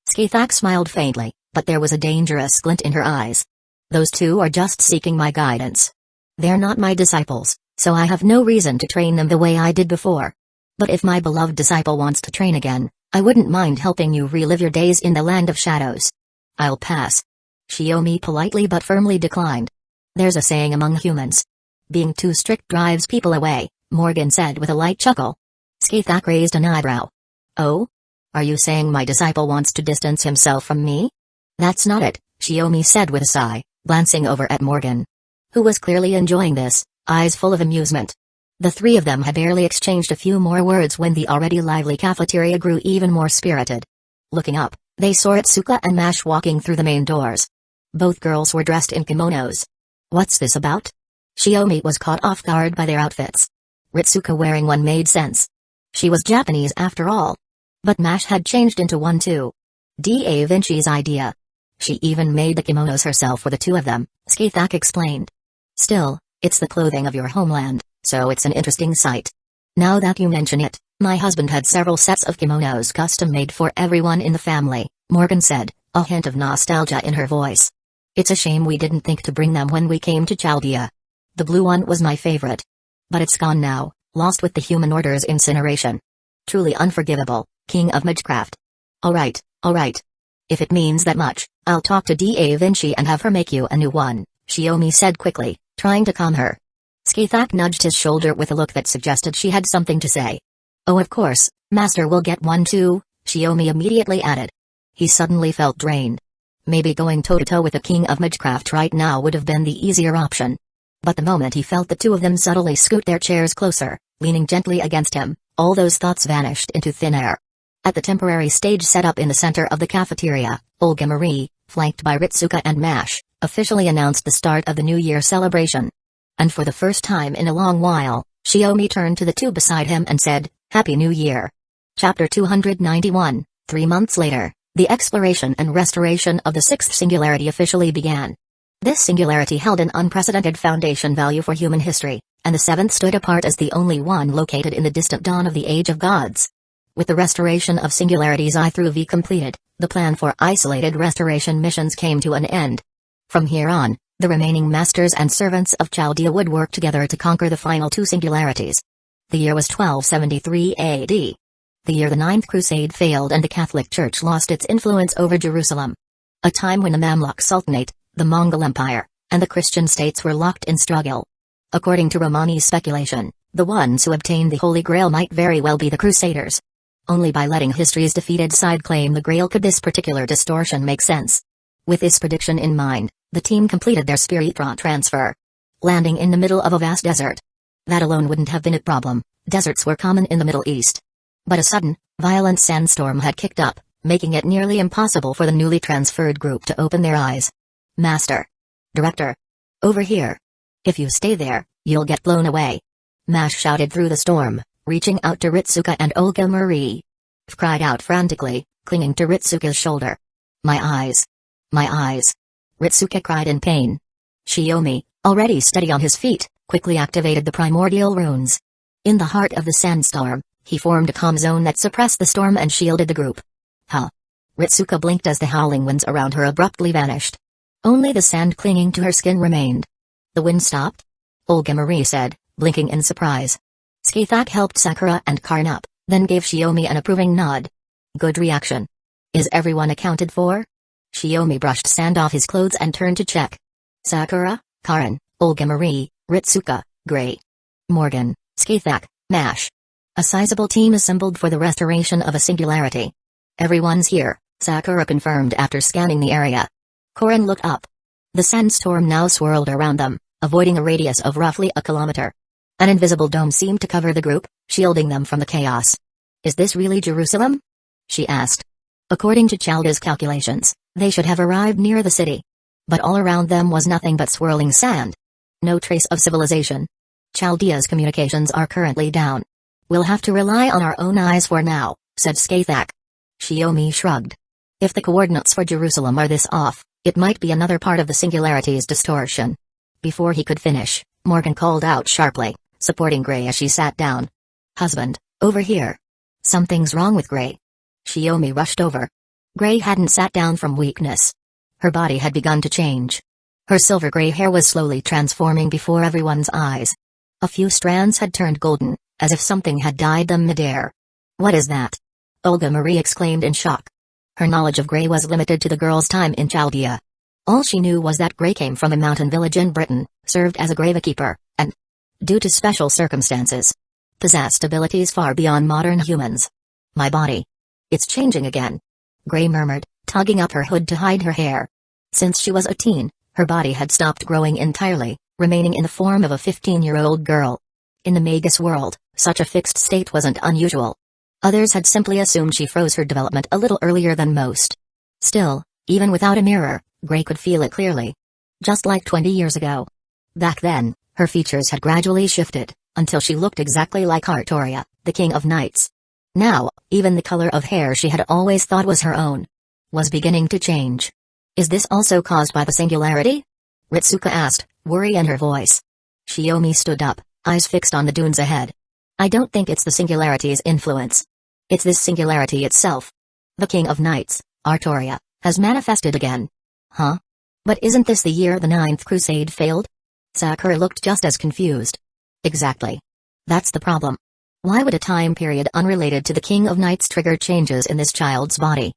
Skaithak smiled faintly, but there was a dangerous glint in her eyes. Those two are just seeking my guidance. They're not my disciples, so I have no reason to train them the way I did before. But if my beloved disciple wants to train again, I wouldn't mind helping you relive your days in the Land of Shadows. I'll pass. Shiomi politely but firmly declined. There's a saying among humans. Being too strict drives people away, Morgan said with a light chuckle. Skaithak raised an eyebrow. Oh? Are you saying my disciple wants to distance himself from me? That's not it, Shiomi said with a sigh, glancing over at Morgan, who was clearly enjoying this, eyes full of amusement. The three of them had barely exchanged a few more words when the already lively cafeteria grew even more spirited. Looking up, they saw Itsuka and Mash walking through the main doors. Both girls were dressed in kimonos. What's this about? Shiomi was caught off guard by their outfits. Ritsuka wearing one made sense. She was Japanese after all. But Mash had changed into one too. Da Vinci's idea. She even made the kimonos herself for the two of them, Skaithak explained. Still, it's the clothing of your homeland, so it's an interesting sight. Now that you mention it, my husband had several sets of kimonos custom-made for everyone in the family, Morgan said, a hint of nostalgia in her voice. It's a shame we didn't think to bring them when we came to Chaldea. The blue one was my favorite. But it's gone now, lost with the human order's incineration. Truly unforgivable, King of Magecraft. Alright. If it means that much, I'll talk to Da Vinci and have her make you a new one, Shiomi said quickly, trying to calm her. Skaithak nudged his shoulder with a look that suggested she had something to say. Oh, of course, Master will get one too, Shiomi immediately added. He suddenly felt drained. Maybe going toe-to-toe with the King of Magecraft right now would have been the easier option. But the moment he felt the two of them subtly scoot their chairs closer, leaning gently against him, all those thoughts vanished into thin air. At the temporary stage set up in the center of the cafeteria, Olga Marie, flanked by Ritsuka and Mash, officially announced the start of the New Year celebration. And for the first time in a long while, Shiomi turned to the two beside him and said, Happy New Year. Chapter 291, 3 months later, the exploration and restoration of the sixth singularity officially began. This singularity held an unprecedented foundation value for human history, and the seventh stood apart as the only one located in the distant dawn of the Age of Gods. With the restoration of singularities I through V completed, the plan for isolated restoration missions came to an end. From here on, The remaining masters and servants of Chaldea would work together to conquer the final two singularities. The year was 1273 AD. The year the Ninth Crusade failed and the Catholic Church lost its influence over Jerusalem. A time when the Mamluk Sultanate, the Mongol Empire, and the Christian states were locked in struggle. According to Romani's speculation, the ones who obtained the Holy Grail might very well be the Crusaders. Only by letting history's defeated side claim the Grail could this particular distortion make sense. With this prediction in mind, the team completed their spiritual transfer, landing in the middle of a vast desert. That alone wouldn't have been a problem, deserts were common in the Middle East. But a sudden, violent sandstorm had kicked up, making it nearly impossible for the newly transferred group to open their eyes. Master. Director. Over here. If you stay there, you'll get blown away. Mash shouted through the storm, reaching out to Ritsuka and Olga Marie. Cried out frantically, clinging to Ritsuka's shoulder. My eyes. My eyes. Ritsuka cried in pain. Shiomi, already steady on his feet, quickly activated the primordial runes. In the heart of the sandstorm, he formed a calm zone that suppressed the storm and shielded the group. Huh. Ritsuka blinked as the howling winds around her abruptly vanished. Only the sand clinging to her skin remained. The wind stopped? Olga Marie said, blinking in surprise. Skithak helped Sakura and Karn up, then gave Shiomi an approving nod. Good reaction. Is everyone accounted for? Shiomi brushed sand off his clothes and turned to check. Sakura, Karin, Olga Marie, Ritsuka, Gray, Morgan, Skithak, Mash. A sizable team assembled for the restoration of a singularity. Everyone's here, Sakura confirmed after scanning the area. Karin looked up. The sandstorm now swirled around them, avoiding a radius of roughly a kilometer. An invisible dome seemed to cover the group, shielding them from the chaos. Is this really Jerusalem? She asked. According to Chaldea's calculations, they should have arrived near the city. But all around them was nothing but swirling sand. No trace of civilization. Chaldea's communications are currently down. We'll have to rely on our own eyes for now, said Skithak. Shiomi shrugged. If the coordinates for Jerusalem are this off, it might be another part of the singularity's distortion. Before he could finish, Morgan called out sharply, supporting Gray as she sat down. Husband, over here. Something's wrong with Gray. Shiomi rushed over. Gray hadn't sat down from weakness. Her body had begun to change. Her silver-gray hair was slowly transforming before everyone's eyes. A few strands had turned golden, as if something had dyed them midair. What is that? Olga Marie exclaimed in shock. Her knowledge of Gray was limited to the girl's time in Chaldea. All she knew was that Gray came from a mountain village in Britain, served as a gravekeeper, and, due to special circumstances, possessed abilities far beyond modern humans. My body. It's changing again. Gray murmured, tugging up her hood to hide her hair. Since she was a teen, her body had stopped growing entirely, remaining in the form of a 15-year-old girl. In the Magus world, such a fixed state wasn't unusual. Others had simply assumed she froze her development a little earlier than most. Still, even without a mirror, Gray could feel it clearly. Just like 20 years ago. Back then, her features had gradually shifted, until she looked exactly like Artoria, the King of Knights. Now, even the color of hair she had always thought was her own was beginning to change. Is this also caused by the singularity? Ritsuka asked, worry in her voice. Shiomi stood up, eyes fixed on the dunes ahead. I don't think it's the singularity's influence. It's this singularity itself. The King of Knights, Artoria, has manifested again. Huh? But isn't this the year the Ninth Crusade failed? Sakura looked just as confused. Exactly. That's the problem. Why would a time period unrelated to the King of Knights trigger changes in this child's body?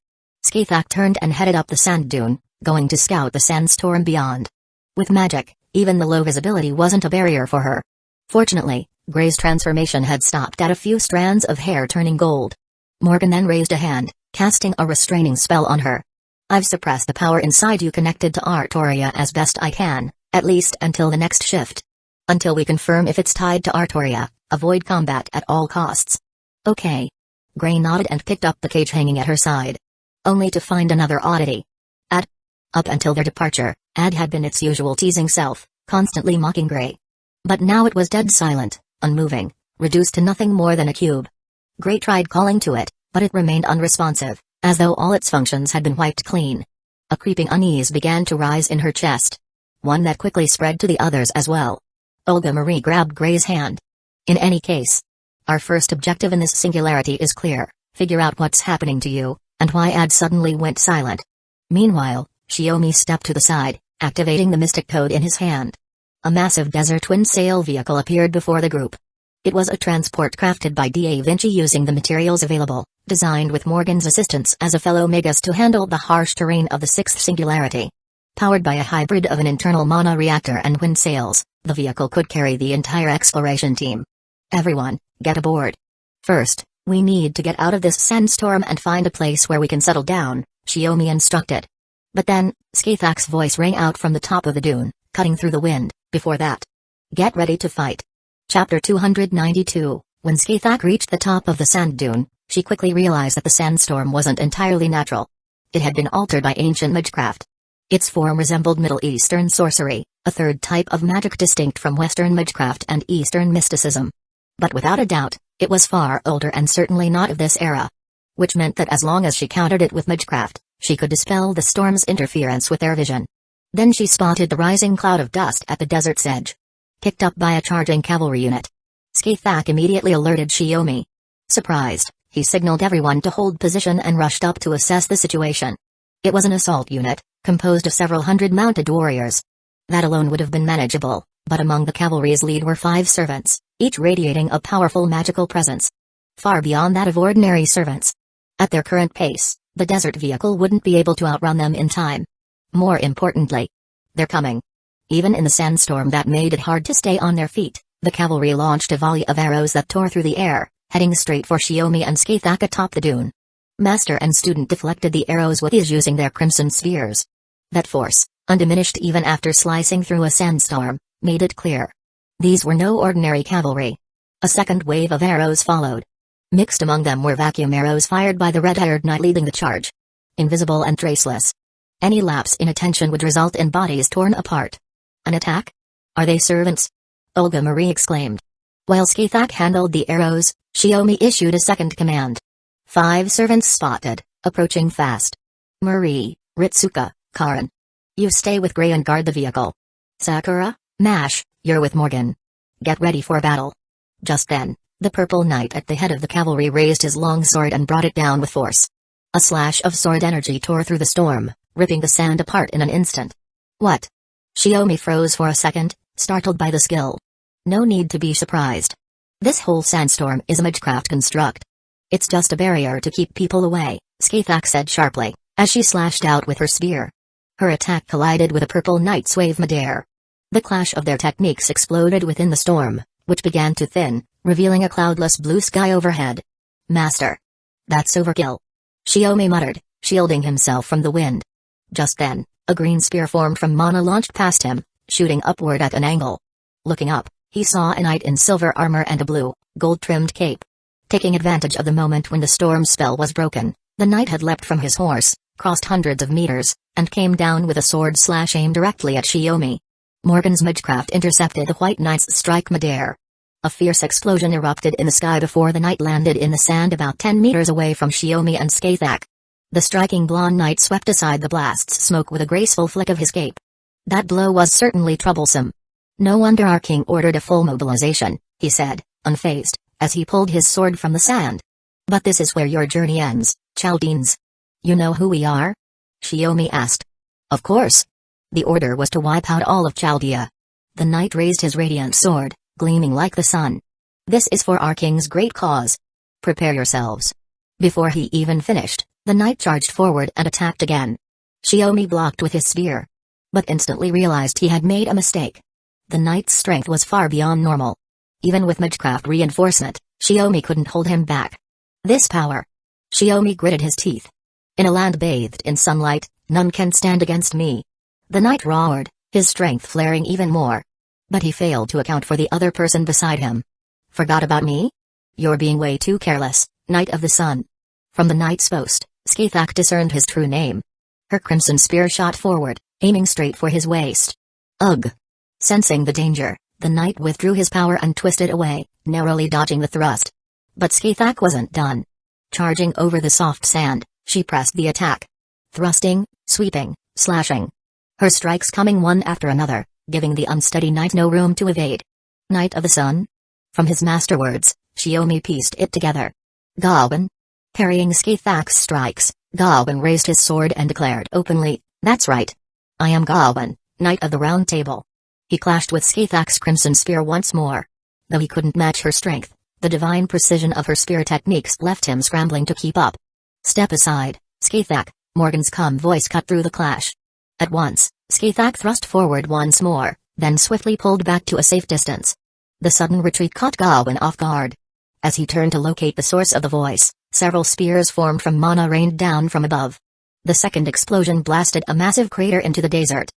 Skithak turned and headed up the sand dune, going to scout the sandstorm beyond. With magic, even the low visibility wasn't a barrier for her. Fortunately, Gray's transformation had stopped at a few strands of hair turning gold. Morgan then raised a hand, casting a restraining spell on her. I've suppressed the power inside you connected to Artoria as best I can, at least until the next shift. Until we confirm if it's tied to Artoria, avoid combat at all costs. Okay. Gray nodded and picked up the cage hanging at her side. Only to find another oddity. Up until their departure, Ad had been its usual teasing self, constantly mocking Gray. But now it was dead silent, unmoving, reduced to nothing more than a cube. Gray tried calling to it, but it remained unresponsive, as though all its functions had been wiped clean. A creeping unease began to rise in her chest. One that quickly spread to the others as well. Olga Marie grabbed Gray's hand. In any case, our first objective in this singularity is clear, figure out what's happening to you, and why Ad suddenly went silent. Meanwhile, Shiomi stepped to the side, activating the mystic code in his hand. A massive desert twin-sail vehicle appeared before the group. It was a transport crafted by Da Vinci using the materials available, designed with Morgan's assistance as a fellow Magus to handle the harsh terrain of the sixth singularity. Powered by a hybrid of an internal mana reactor and wind sails, the vehicle could carry the entire exploration team. Everyone, get aboard. First, we need to get out of this sandstorm and find a place where we can settle down, Shiomi instructed. But then, Skathak's voice rang out from the top of the dune, cutting through the wind. Before that, get ready to fight. Chapter 292. When Skathak reached the top of the sand dune, she quickly realized that the sandstorm wasn't entirely natural. It had been altered by ancient magecraft. Its form resembled Middle Eastern sorcery, a third type of magic distinct from Western magecraft and Eastern mysticism. But without a doubt, it was far older and certainly not of this era. Which meant that as long as she countered it with magecraft, she could dispel the storm's interference with their vision. Then she spotted the rising cloud of dust at the desert's edge. Picked up by a charging cavalry unit. Skathak immediately alerted Shiomi. Surprised, he signaled everyone to hold position and rushed up to assess the situation. It was an assault unit, composed of several hundred mounted warriors. That alone would have been manageable, but among the cavalry's lead were 5 servants, each radiating a powerful magical presence. Far beyond that of ordinary servants. At their current pace, the desert vehicle wouldn't be able to outrun them in time. More importantly, they're coming. Even in the sandstorm that made it hard to stay on their feet, the cavalry launched a volley of arrows that tore through the air, heading straight for Shiomi and Skathak atop the dune. Master and student deflected the arrows with ease using their crimson spheres. That force, undiminished even after slicing through a sandstorm, made it clear. These were no ordinary cavalry. A second wave of arrows followed. Mixed among them were vacuum arrows fired by the red-haired knight leading the charge. Invisible and traceless. Any lapse in attention would result in bodies torn apart. An attack? Are they servants? Olga Marie exclaimed. While Skathak handled the arrows, Shiomi issued a second command. 5 servants spotted, approaching fast. Marie, Ritsuka, Karin. You stay with Gray and guard the vehicle. Sakura, Mash, you're with Morgan. Get ready for battle. Just then, the purple knight at the head of the cavalry raised his long sword and brought it down with force. A slash of sword energy tore through the storm, ripping the sand apart in an instant. What? Shiomi froze for a second, startled by the skill. No need to be surprised. This whole sandstorm is a magecraft construct. It's just a barrier to keep people away, Skathak said sharply, as she slashed out with her spear. Her attack collided with a purple knight's wave midair. The clash of their techniques exploded within the storm, which began to thin, revealing a cloudless blue sky overhead. Master. That's overkill. Shiomi muttered, shielding himself from the wind. Just then, a green spear formed from mana launched past him, shooting upward at an angle. Looking up, he saw a knight in silver armor and a blue, gold-trimmed cape. Taking advantage of the moment when the storm spell was broken, the knight had leapt from his horse, crossed hundreds of meters, and came down with a sword slash aimed directly at Shiomi. Morgan's magecraft intercepted the white knight's strike midair. A fierce explosion erupted in the sky before the knight landed in the sand about 10 meters away from Shiomi and Skathak. The striking blonde knight swept aside the blast's smoke with a graceful flick of his cape. That blow was certainly troublesome. No wonder our king ordered a full mobilization, he said, unfazed, as he pulled his sword from the sand. But this is where your journey ends, Chaldeans. You know who we are? Shiomi asked. Of course. The order was to wipe out all of Chaldea. The knight raised his radiant sword, gleaming like the sun. This is for our king's great cause. Prepare yourselves. Before he even finished, the knight charged forward and attacked again. Shiomi blocked with his spear. But instantly realized he had made a mistake. The knight's strength was far beyond normal. Even with magecraft reinforcement, Shiomi couldn't hold him back. This power. Shiomi gritted his teeth. In a land bathed in sunlight, none can stand against me. The knight roared, his strength flaring even more. But he failed to account for the other person beside him. Forgot about me? You're being way too careless, Knight of the Sun. From the knight's boast, Skathak discerned his true name. Her crimson spear shot forward, aiming straight for his waist. Ugh! Sensing the danger, the knight withdrew his power and twisted away, narrowly dodging the thrust. But Skathak wasn't done. Charging over the soft sand, she pressed the attack. Thrusting, sweeping, slashing. Her strikes coming one after another, giving the unsteady knight no room to evade. Knight of the Sun? From his master words, Shiomi pieced it together. Gawain? Parrying Skathak's strikes, Gawain raised his sword and declared openly, That's right. I am Gawain, Knight of the Round Table. He clashed with Skaithak's crimson spear once more. Though he couldn't match her strength, the divine precision of her spear techniques left him scrambling to keep up. Step aside, Skaithak, Morgan's calm voice cut through the clash. At once, Skaithak thrust forward once more, then swiftly pulled back to a safe distance. The sudden retreat caught Gawain off guard. As he turned to locate the source of the voice, several spears formed from mana rained down from above. The second explosion blasted a massive crater into the desert.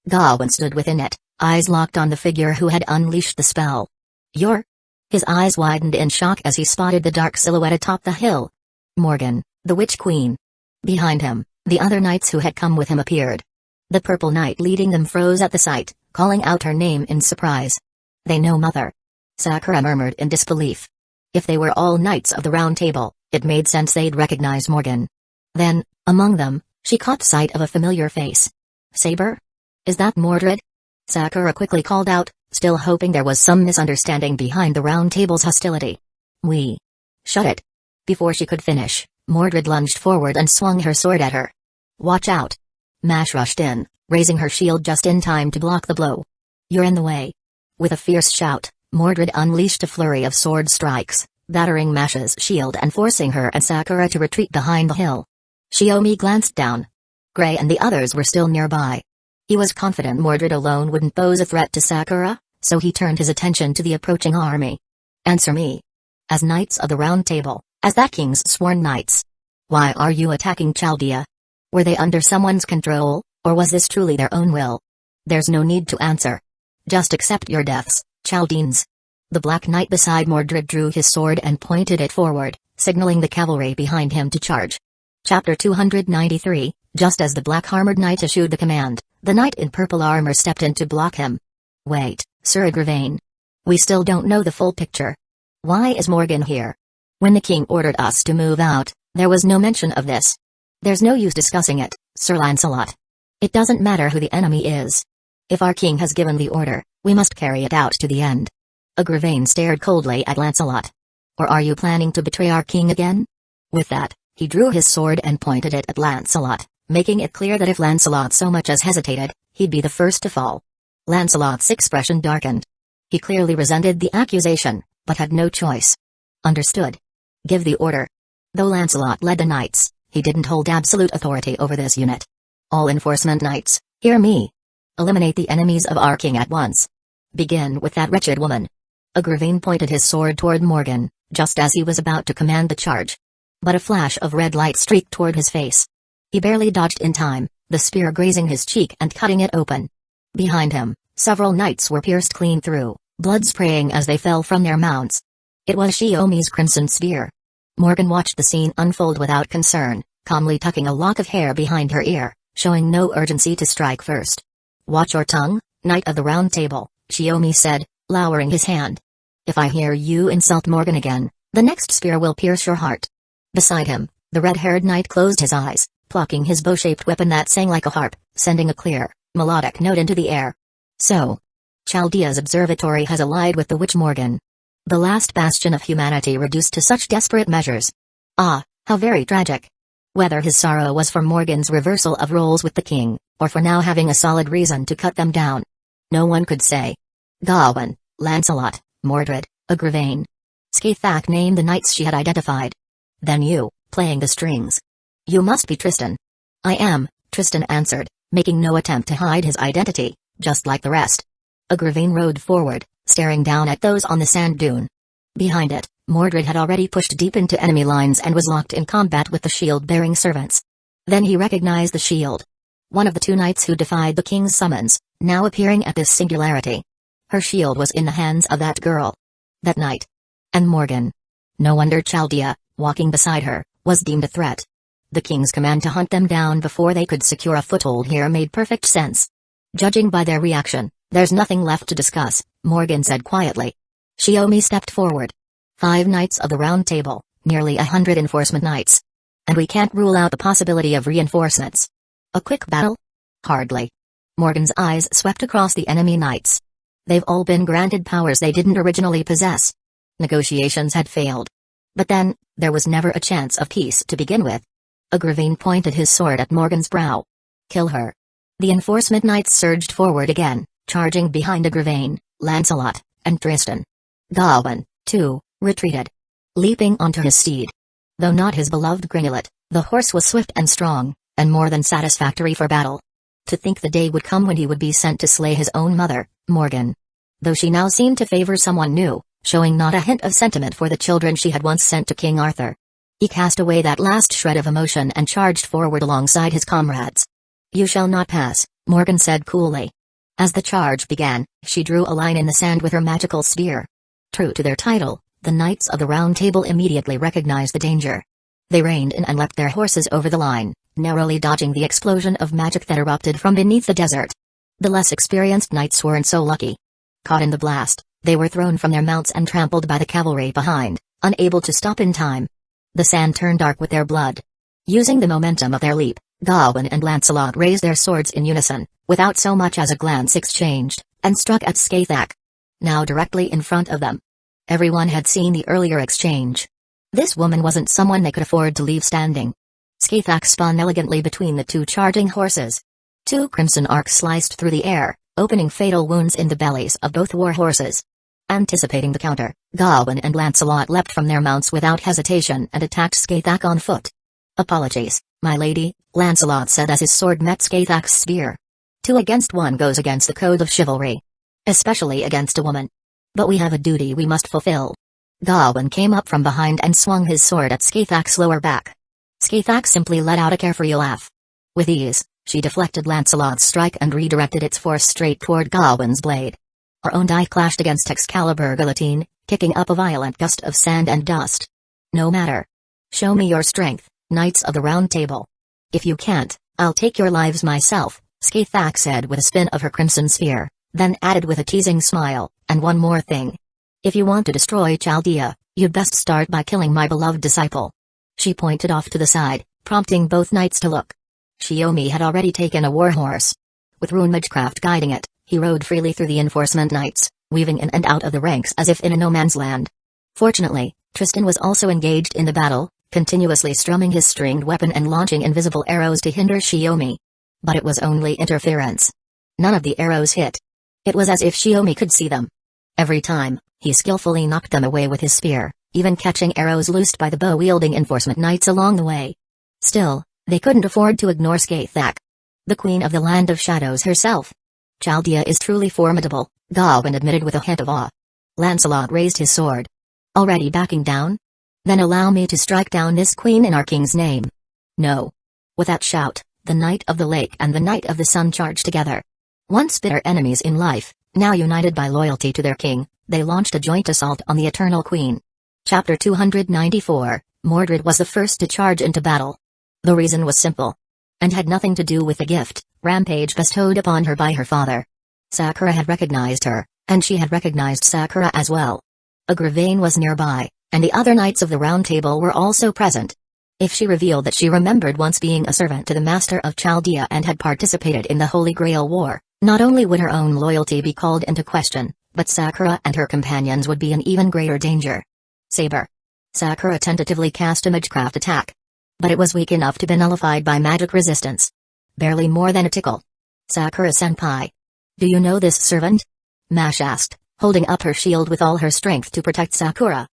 Gawain stood within it, eyes locked on the figure who had unleashed the spell. "You're—" His eyes widened in shock as he spotted the dark silhouette atop the hill. Morgan, the Witch Queen. Behind him, the other knights who had come with him appeared. The purple knight leading them froze at the sight, calling out her name in surprise. "They know Mother," Sakura murmured in disbelief. If they were all knights of the Round Table, it made sense they'd recognize Morgan. Then, among them, she caught sight of a familiar face. "Saber? Is that Mordred?" Sakura quickly called out, still hoping there was some misunderstanding behind the Round Table's hostility. "We." "Shut it." Before she could finish, Mordred lunged forward and swung her sword at her. "Watch out." Mash rushed in, raising her shield just in time to block the blow. "You're in the way." With a fierce shout, Mordred unleashed a flurry of sword strikes, battering Mash's shield and forcing her and Sakura to retreat behind the hill. Shiomi glanced down. Gray and the others were still nearby. He was confident Mordred alone wouldn't pose a threat to Sakura, so he turned his attention to the approaching army. "Answer me. As knights of the Round Table, as that king's sworn knights, why are you attacking Chaldea? Were they under someone's control, or was this truly their own will? There's no need to answer. Just accept your deaths, Chaldeans." The Black Knight beside Mordred drew his sword and pointed it forward, signaling the cavalry behind him to charge. Chapter 293, just as the black-armored knight issued the command, the knight in purple armor stepped in to block him. "Wait, Sir Agravain. We still don't know the full picture. Why is Morgan here? When the king ordered us to move out, there was no mention of this." "There's no use discussing it, Sir Lancelot. It doesn't matter who the enemy is. If our king has given the order, we must carry it out to the end." Agravain stared coldly at Lancelot. "Or are you planning to betray our king again?" With that, he drew his sword and pointed it at Lancelot, making it clear that if Lancelot so much as hesitated, he'd be the first to fall. Lancelot's expression darkened. He clearly resented the accusation, but had no choice. "Understood. Give the order." Though Lancelot led the knights, he didn't hold absolute authority over this unit. "All enforcement knights, hear me. Eliminate the enemies of our king at once. Begin with that wretched woman." Agravain pointed his sword toward Morgan, just as he was about to command the charge. But a flash of red light streaked toward his face. He barely dodged in time, the spear grazing his cheek and cutting it open. Behind him, several knights were pierced clean through, blood spraying as they fell from their mounts. It was Shiomi's crimson spear. Morgan watched the scene unfold without concern, calmly tucking a lock of hair behind her ear, showing no urgency to strike first. "Watch your tongue, Knight of the Round Table," Shiomi said, lowering his hand. "If I hear you insult Morgan again, the next spear will pierce your heart." Beside him, the red-haired knight closed his eyes, plucking his bow-shaped weapon that sang like a harp, sending a clear, melodic note into the air. "So, Chaldea's observatory has allied with the witch Morgan. The last bastion of humanity reduced to such desperate measures. Ah, how very tragic." Whether his sorrow was for Morgan's reversal of roles with the king, or for now having a solid reason to cut them down, no one could say. Gawain, Lancelot, Mordred, Agravain. Skaithak named the knights she had identified. "Then you, playing the strings. You must be Tristan." "I am," Tristan answered, making no attempt to hide his identity, just like the rest. Agravain rode forward, staring down at those on the sand dune. Behind it, Mordred had already pushed deep into enemy lines and was locked in combat with the shield-bearing servants. Then he recognized the shield. One of the two knights who defied the king's summons, now appearing at this singularity. Her shield was in the hands of that girl. That knight. And Morgan. No wonder Chaldea, walking beside her, was deemed a threat. The king's command to hunt them down before they could secure a foothold here made perfect sense. "Judging by their reaction, there's nothing left to discuss," Morgan said quietly. Shiomi stepped forward. 5 knights of the Round Table, nearly 100 enforcement knights. And we can't rule out the possibility of reinforcements. A quick battle? Hardly. Morgan's eyes swept across the enemy knights. They've all been granted powers they didn't originally possess. Negotiations had failed. But then, there was never a chance of peace to begin with. Agravain pointed his sword at Morgan's brow. "Kill her." The enforcement knights surged forward again, charging behind Agravain, Lancelot, and Tristan. Gawain, too, retreated, leaping onto his steed. Though not his beloved Gringolet, the horse was swift and strong, and more than satisfactory for battle. To think the day would come when he would be sent to slay his own mother, Morgan. Though she now seemed to favor someone new, showing not a hint of sentiment for the children she had once sent to King Arthur. He cast away that last shred of emotion and charged forward alongside his comrades. "You shall not pass," Morgan said coolly. As the charge began, she drew a line in the sand with her magical spear. True to their title, the Knights of the Round Table immediately recognized the danger. They reined in and leapt their horses over the line, narrowly dodging the explosion of magic that erupted from beneath the desert. The less experienced knights weren't so lucky. Caught in the blast, they were thrown from their mounts and trampled by the cavalry behind, unable to stop in time. The sand turned dark with their blood. Using the momentum of their leap, Gawain and Lancelot raised their swords in unison, without so much as a glance exchanged, and struck at Scathach. Now directly in front of them. Everyone had seen the earlier exchange. This woman wasn't someone they could afford to leave standing. Scathach spun elegantly between the two charging horses. Two crimson arcs sliced through the air, opening fatal wounds in the bellies of both war horses. Anticipating the counter, Gawain and Lancelot leapt from their mounts without hesitation and attacked Scathach on foot. "Apologies, my lady," Lancelot said as his sword met Scathach's spear. 2 against 1 goes against the code of chivalry. Especially against a woman. But we have a duty we must fulfill. Gawain came up from behind and swung his sword at Scathach's lower back. Scathach simply let out a carefree laugh. With ease, she deflected Lancelot's strike and redirected its force straight toward Gawain's blade. Her own die clashed against Excalibur Guillotine, kicking up a violent gust of sand and dust. "No matter. Show me your strength, Knights of the Round Table. If you can't, I'll take your lives myself," Scathach said with a spin of her crimson spear, then added with a teasing smile, "and one more thing. If you want to destroy Chaldea, you'd best start by killing my beloved disciple." She pointed off to the side, prompting both knights to look. Shiomi had already taken a warhorse. With rune magecraft guiding it, he rode freely through the enforcement knights, weaving in and out of the ranks as if in a no-man's land. Fortunately, Tristan was also engaged in the battle, continuously strumming his stringed weapon and launching invisible arrows to hinder Shiomi. But it was only interference. None of the arrows hit. It was as if Shiomi could see them. Every time, he skillfully knocked them away with his spear, even catching arrows loosed by the bow-wielding enforcement knights along the way. Still, they couldn't afford to ignore Scathach. The queen of the Land of Shadows herself. "Chaldea is truly formidable," Gawain admitted with a hint of awe. Lancelot raised his sword. "Already backing down? Then allow me to strike down this queen in our king's name." "No." With that shout, the Knight of the Lake and the Knight of the Sun charged together. Once bitter enemies in life, now united by loyalty to their king, they launched a joint assault on the Eternal Queen. Chapter 294, Mordred was the first to charge into battle. The reason was simple. And had nothing to do with the gift, Rampage bestowed upon her by her father. Sakura had recognized her, and she had recognized Sakura as well. Agravain was nearby, and the other Knights of the Round Table were also present. If she revealed that she remembered once being a servant to the Master of Chaldea and had participated in the Holy Grail War, not only would her own loyalty be called into question, but Sakura and her companions would be in even greater danger. Saber. Sakura tentatively cast a magecraft attack. But it was weak enough to be nullified by magic resistance. Barely more than a tickle. "Sakura-senpai. Do you know this servant?" Mash asked, holding up her shield with all her strength to protect Sakura.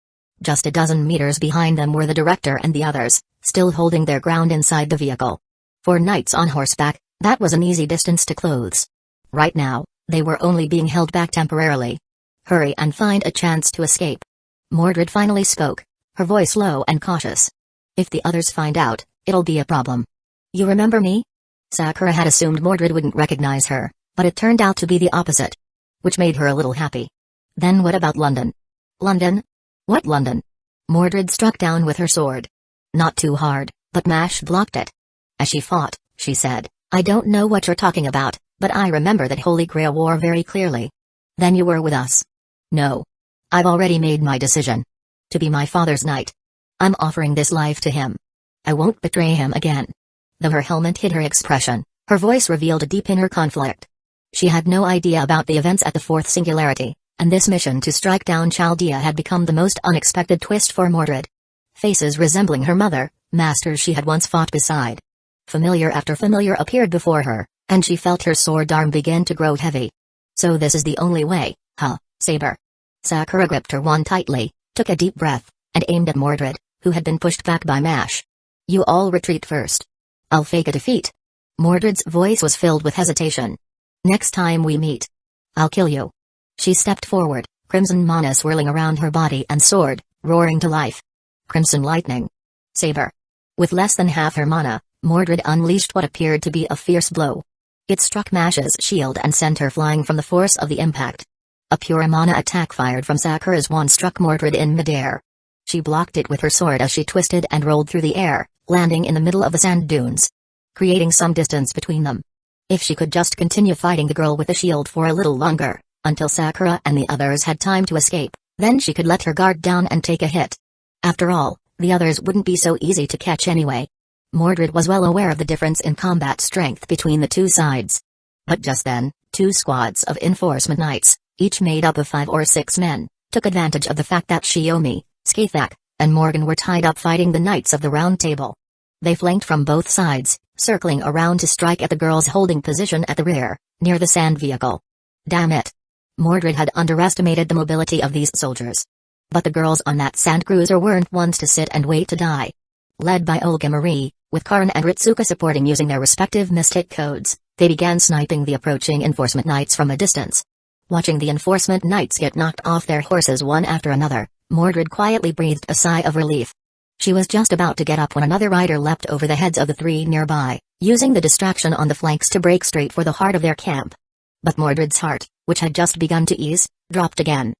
Just a dozen meters behind them were the director and the others, still holding their ground inside the vehicle. For knights on horseback, that was an easy distance to clothes. Right now, they were only being held back temporarily. "Hurry and find a chance to escape." Mordred finally spoke, her voice low and cautious. "If the others find out, it'll be a problem." "You remember me?" Sakura had assumed Mordred wouldn't recognize her, but it turned out to be the opposite. Which made her a little happy. "Then what about London?" "London? What London?" Mordred struck down with her sword. Not too hard, but Mash blocked it. As she fought, she said, "I don't know what you're talking about, but I remember that Holy Grail War very clearly." "Then you were with us?" "No. I've already made my decision. To be my father's knight. I'm offering this life to him. I won't betray him again." Though her helmet hid her expression, her voice revealed a deep inner conflict. She had no idea about the events at the Fourth Singularity, and this mission to strike down Chaldea had become the most unexpected twist for Mordred. Faces resembling her mother, masters she had once fought beside. Familiar after familiar appeared before her, and she felt her sword arm begin to grow heavy. So this is the only way, huh, Saber? Sakura gripped her wand tightly, took a deep breath, and aimed at Mordred, who had been pushed back by Mash. You all retreat first. I'll fake a defeat. Mordred's voice was filled with hesitation. Next time we meet, I'll kill you. She stepped forward, crimson mana swirling around her body and sword, roaring to life. Crimson lightning. Saber. With less than half her mana, Mordred unleashed what appeared to be a fierce blow. It struck Mash's shield and sent her flying from the force of the impact. A pure mana attack fired from Sakura's wand struck Mordred in midair. She blocked it with her sword as she twisted and rolled through the air, landing in the middle of the sand dunes, creating some distance between them. If she could just continue fighting the girl with the shield for a little longer, until Sakura and the others had time to escape, then she could let her guard down and take a hit. After all, the others wouldn't be so easy to catch anyway. Mordred was well aware of the difference in combat strength between the two sides. But just then, two squads of enforcement knights, each made up of 5 or 6 men, took advantage of the fact that Shiomi, Skathak, and Morgan were tied up fighting the Knights of the Round Table. They flanked from both sides, circling around to strike at the girls holding position at the rear, near the sand vehicle. Damn it! Mordred had underestimated the mobility of these soldiers. But the girls on that sand cruiser weren't ones to sit and wait to die. Led by Olga Marie, with Karin and Ritsuka supporting using their respective mystic codes, they began sniping the approaching enforcement knights from a distance. Watching the enforcement knights get knocked off their horses one after another, Mordred quietly breathed a sigh of relief. She was just about to get up when another rider leapt over the heads of the 3 nearby, using the distraction on the flanks to break straight for the heart of their camp. But Mordred's heart, which had just begun to ease, dropped again.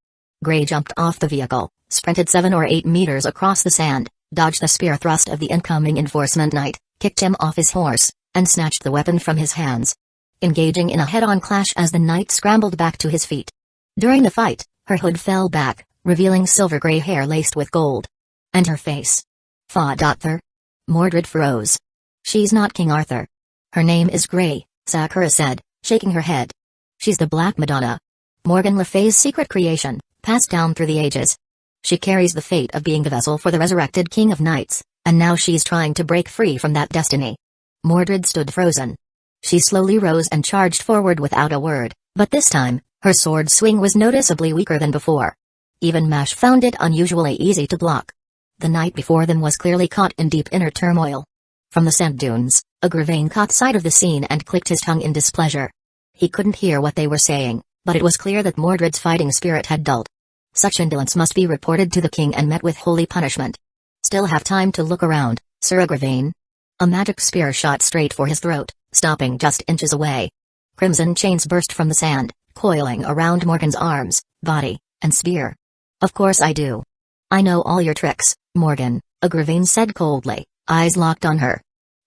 Gray jumped off the vehicle, sprinted 7 or 8 meters across the sand, dodged the spear thrust of the incoming enforcement knight, kicked him off his horse, and snatched the weapon from his hands, engaging in a head-on clash as the knight scrambled back to his feet. During the fight, her hood fell back, revealing silver-gray hair laced with gold. And her face. Fa-Dother? Mordred froze. She's not King Arthur. Her name is Gray, Sakura said, shaking her head. She's the Black Madonna. Morgan Le Fay's secret creation, passed down through the ages. She carries the fate of being the vessel for the resurrected King of Knights, and now she's trying to break free from that destiny. Mordred stood frozen. She slowly rose and charged forward without a word, but this time, her sword swing was noticeably weaker than before. Even Mash found it unusually easy to block. The knight before them was clearly caught in deep inner turmoil. From the sand dunes, Agravain caught sight of the scene and clicked his tongue in displeasure. He couldn't hear what they were saying, but it was clear that Mordred's fighting spirit had dulled. Such indolence must be reported to the king and met with holy punishment. Still have time to look around, Sir Agravain? A magic spear shot straight for his throat, stopping just inches away. Crimson chains burst from the sand, coiling around Morgan's arms, body, and spear. Of course I do. I know all your tricks, Morgan, Agravain said coldly, eyes locked on her.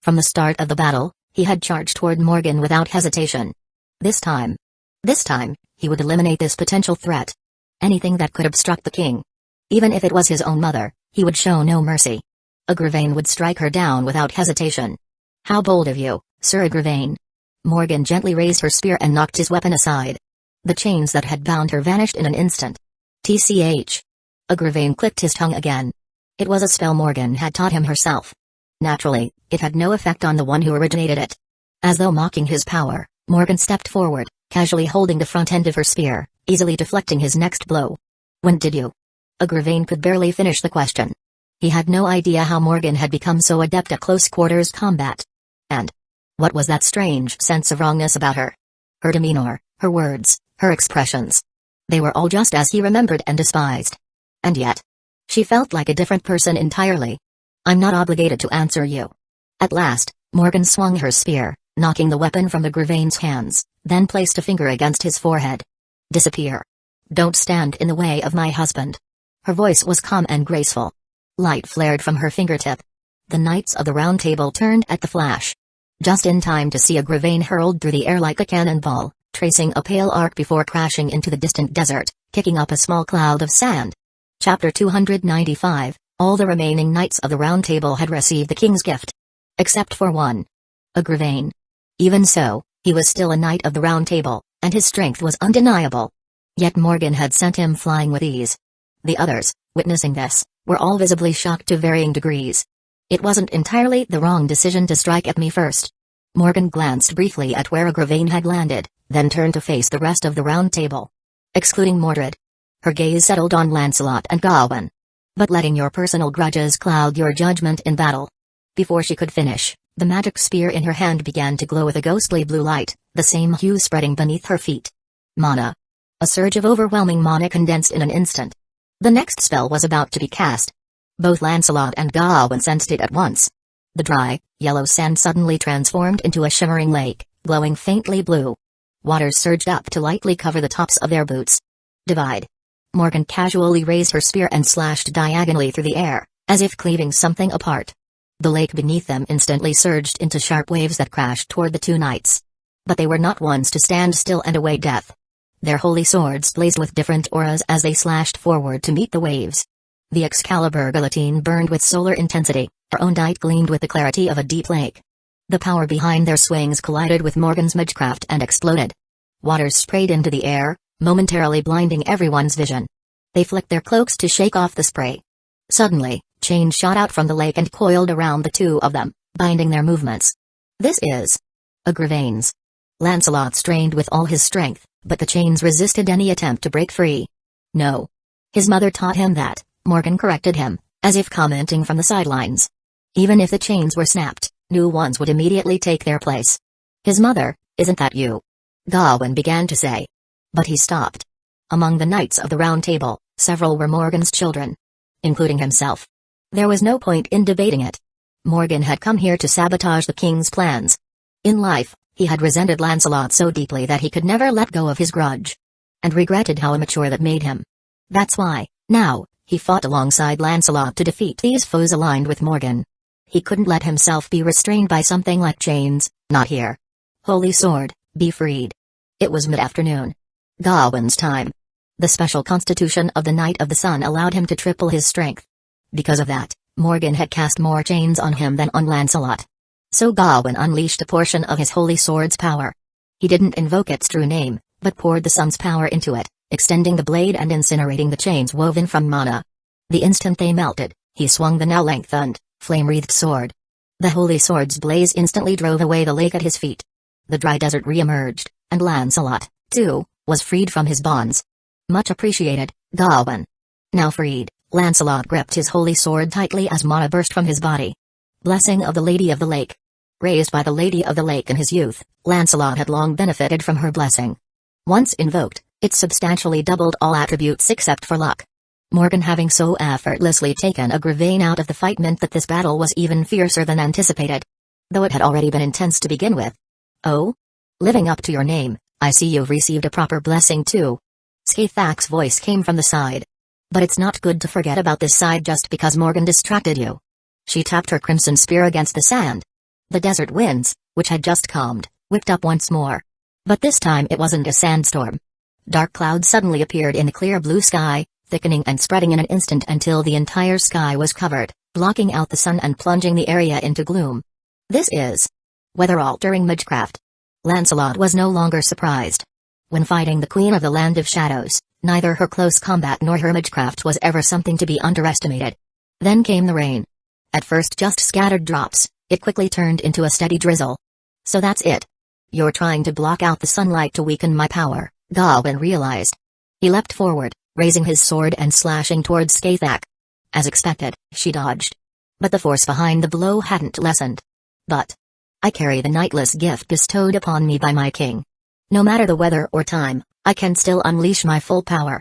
From the start of the battle, he had charged toward Morgan without hesitation. This time, he would eliminate this potential threat. Anything that could obstruct the king. Even if it was his own mother, he would show no mercy. Agravain would strike her down without hesitation. How bold of you, Sir Agravain. Morgan gently raised her spear and knocked his weapon aside. The chains that had bound her vanished in an instant. TCH. Agravain clicked his tongue again. It was a spell Morgan had taught him herself. Naturally, it had no effect on the one who originated it. As though mocking his power, Morgan stepped forward, casually holding the front end of her spear, easily deflecting his next blow. When did you? Agravain could barely finish the question. He had no idea how Morgan had become so adept at close-quarters combat. And what was that strange sense of wrongness about her? Her demeanor, her words, her expressions. They were all just as he remembered and despised. And yet, she felt like a different person entirely. I'm not obligated to answer you. At last, Morgan swung her spear, knocking the weapon from the Agravain's hands, then placed a finger against his forehead. Disappear. Don't stand in the way of my husband. Her voice was calm and graceful. Light flared from her fingertip. The Knights of the Round Table turned at the flash. Just in time to see Agravain hurled through the air like a cannonball, tracing a pale arc before crashing into the distant desert, kicking up a small cloud of sand. Chapter 295, all the remaining Knights of the Round Table had received the king's gift. Except for one. Agravain. Even so, he was still a Knight of the Round Table, and his strength was undeniable. Yet Morgan had sent him flying with ease. The others, witnessing this, were all visibly shocked to varying degrees. It wasn't entirely the wrong decision to strike at me first. Morgan glanced briefly at where Agravain had landed, then turned to face the rest of the round table. Excluding Mordred. Her gaze settled on Lancelot and Gawain. But letting your personal grudges cloud your judgment in battle. Before she could finish, the magic spear in her hand began to glow with a ghostly blue light, the same hue spreading beneath her feet. Mana. A surge of overwhelming mana condensed in an instant. The next spell was about to be cast. Both Lancelot and Gawain sensed it at once. The dry, yellow sand suddenly transformed into a shimmering lake, glowing faintly blue. Waters surged up to lightly cover the tops of their boots. Divide. Morgan casually raised her spear and slashed diagonally through the air, as if cleaving something apart. The lake beneath them instantly surged into sharp waves that crashed toward the two knights. But they were not ones to stand still and await death. Their holy swords blazed with different auras as they slashed forward to meet the waves. The Excalibur guillotine burned with solar intensity, her own dite gleamed with the clarity of a deep lake. The power behind their swings collided with Morgan's magecraft and exploded. Waters sprayed into the air, momentarily blinding everyone's vision. They flicked their cloaks to shake off the spray. Suddenly, chains shot out from the lake and coiled around the two of them, binding their movements. This is Agravain's. Lancelot strained with all his strength, but the chains resisted any attempt to break free. No. His mother taught him that. Morgan corrected him, as if commenting from the sidelines. Even if the chains were snapped, new ones would immediately take their place. His mother, isn't that you? Gawain began to say. But he stopped. Among the knights of the Round Table, several were Morgan's children. Including himself. There was no point in debating it. Morgan had come here to sabotage the king's plans. In life, he had resented Lancelot so deeply that he could never let go of his grudge. And regretted how immature that made him. That's why, now, he fought alongside Lancelot to defeat these foes aligned with Morgan. He couldn't let himself be restrained by something like chains, not here. Holy sword, be freed. It was mid-afternoon. Gawain's time. The special constitution of the Knight of the Sun allowed him to triple his strength. Because of that, Morgan had cast more chains on him than on Lancelot. So Gawain unleashed a portion of his holy sword's power. He didn't invoke its true name, but poured the sun's power into it, extending the blade and incinerating the chains woven from mana. The instant they melted, he swung the now lengthened, flame-wreathed sword. The holy sword's blaze instantly drove away the lake at his feet. The dry desert re-emerged, and Lancelot, too, was freed from his bonds. Much appreciated, Gawain. Now freed, Lancelot gripped his holy sword tightly as mana burst from his body. Blessing of the Lady of the Lake. Raised by the Lady of the Lake in his youth, Lancelot had long benefited from her blessing. Once invoked, it substantially doubled all attributes except for luck. Morgan having so effortlessly taken Agravain out of the fight meant that this battle was even fiercer than anticipated. Though it had already been intense to begin with. Oh? Living up to your name, I see you've received a proper blessing too. Scathach's voice came from the side. But it's not good to forget about this side just because Morgan distracted you. She tapped her crimson spear against the sand. The desert winds, which had just calmed, whipped up once more. But this time it wasn't a sandstorm. Dark clouds suddenly appeared in the clear blue sky, thickening and spreading in an instant until the entire sky was covered, blocking out the sun and plunging the area into gloom. This is weather-altering magecraft. Lancelot was no longer surprised. When fighting the Queen of the Land of Shadows, neither her close combat nor her magecraft was ever something to be underestimated. Then came the rain. At first just scattered drops, it quickly turned into a steady drizzle. So that's it. You're trying to block out the sunlight to weaken my power, Gawain realized. He leapt forward, raising his sword and slashing towards Scathach. As expected, she dodged. But the force behind the blow hadn't lessened. But I carry the nightless gift bestowed upon me by my king. No matter the weather or time, I can still unleash my full power.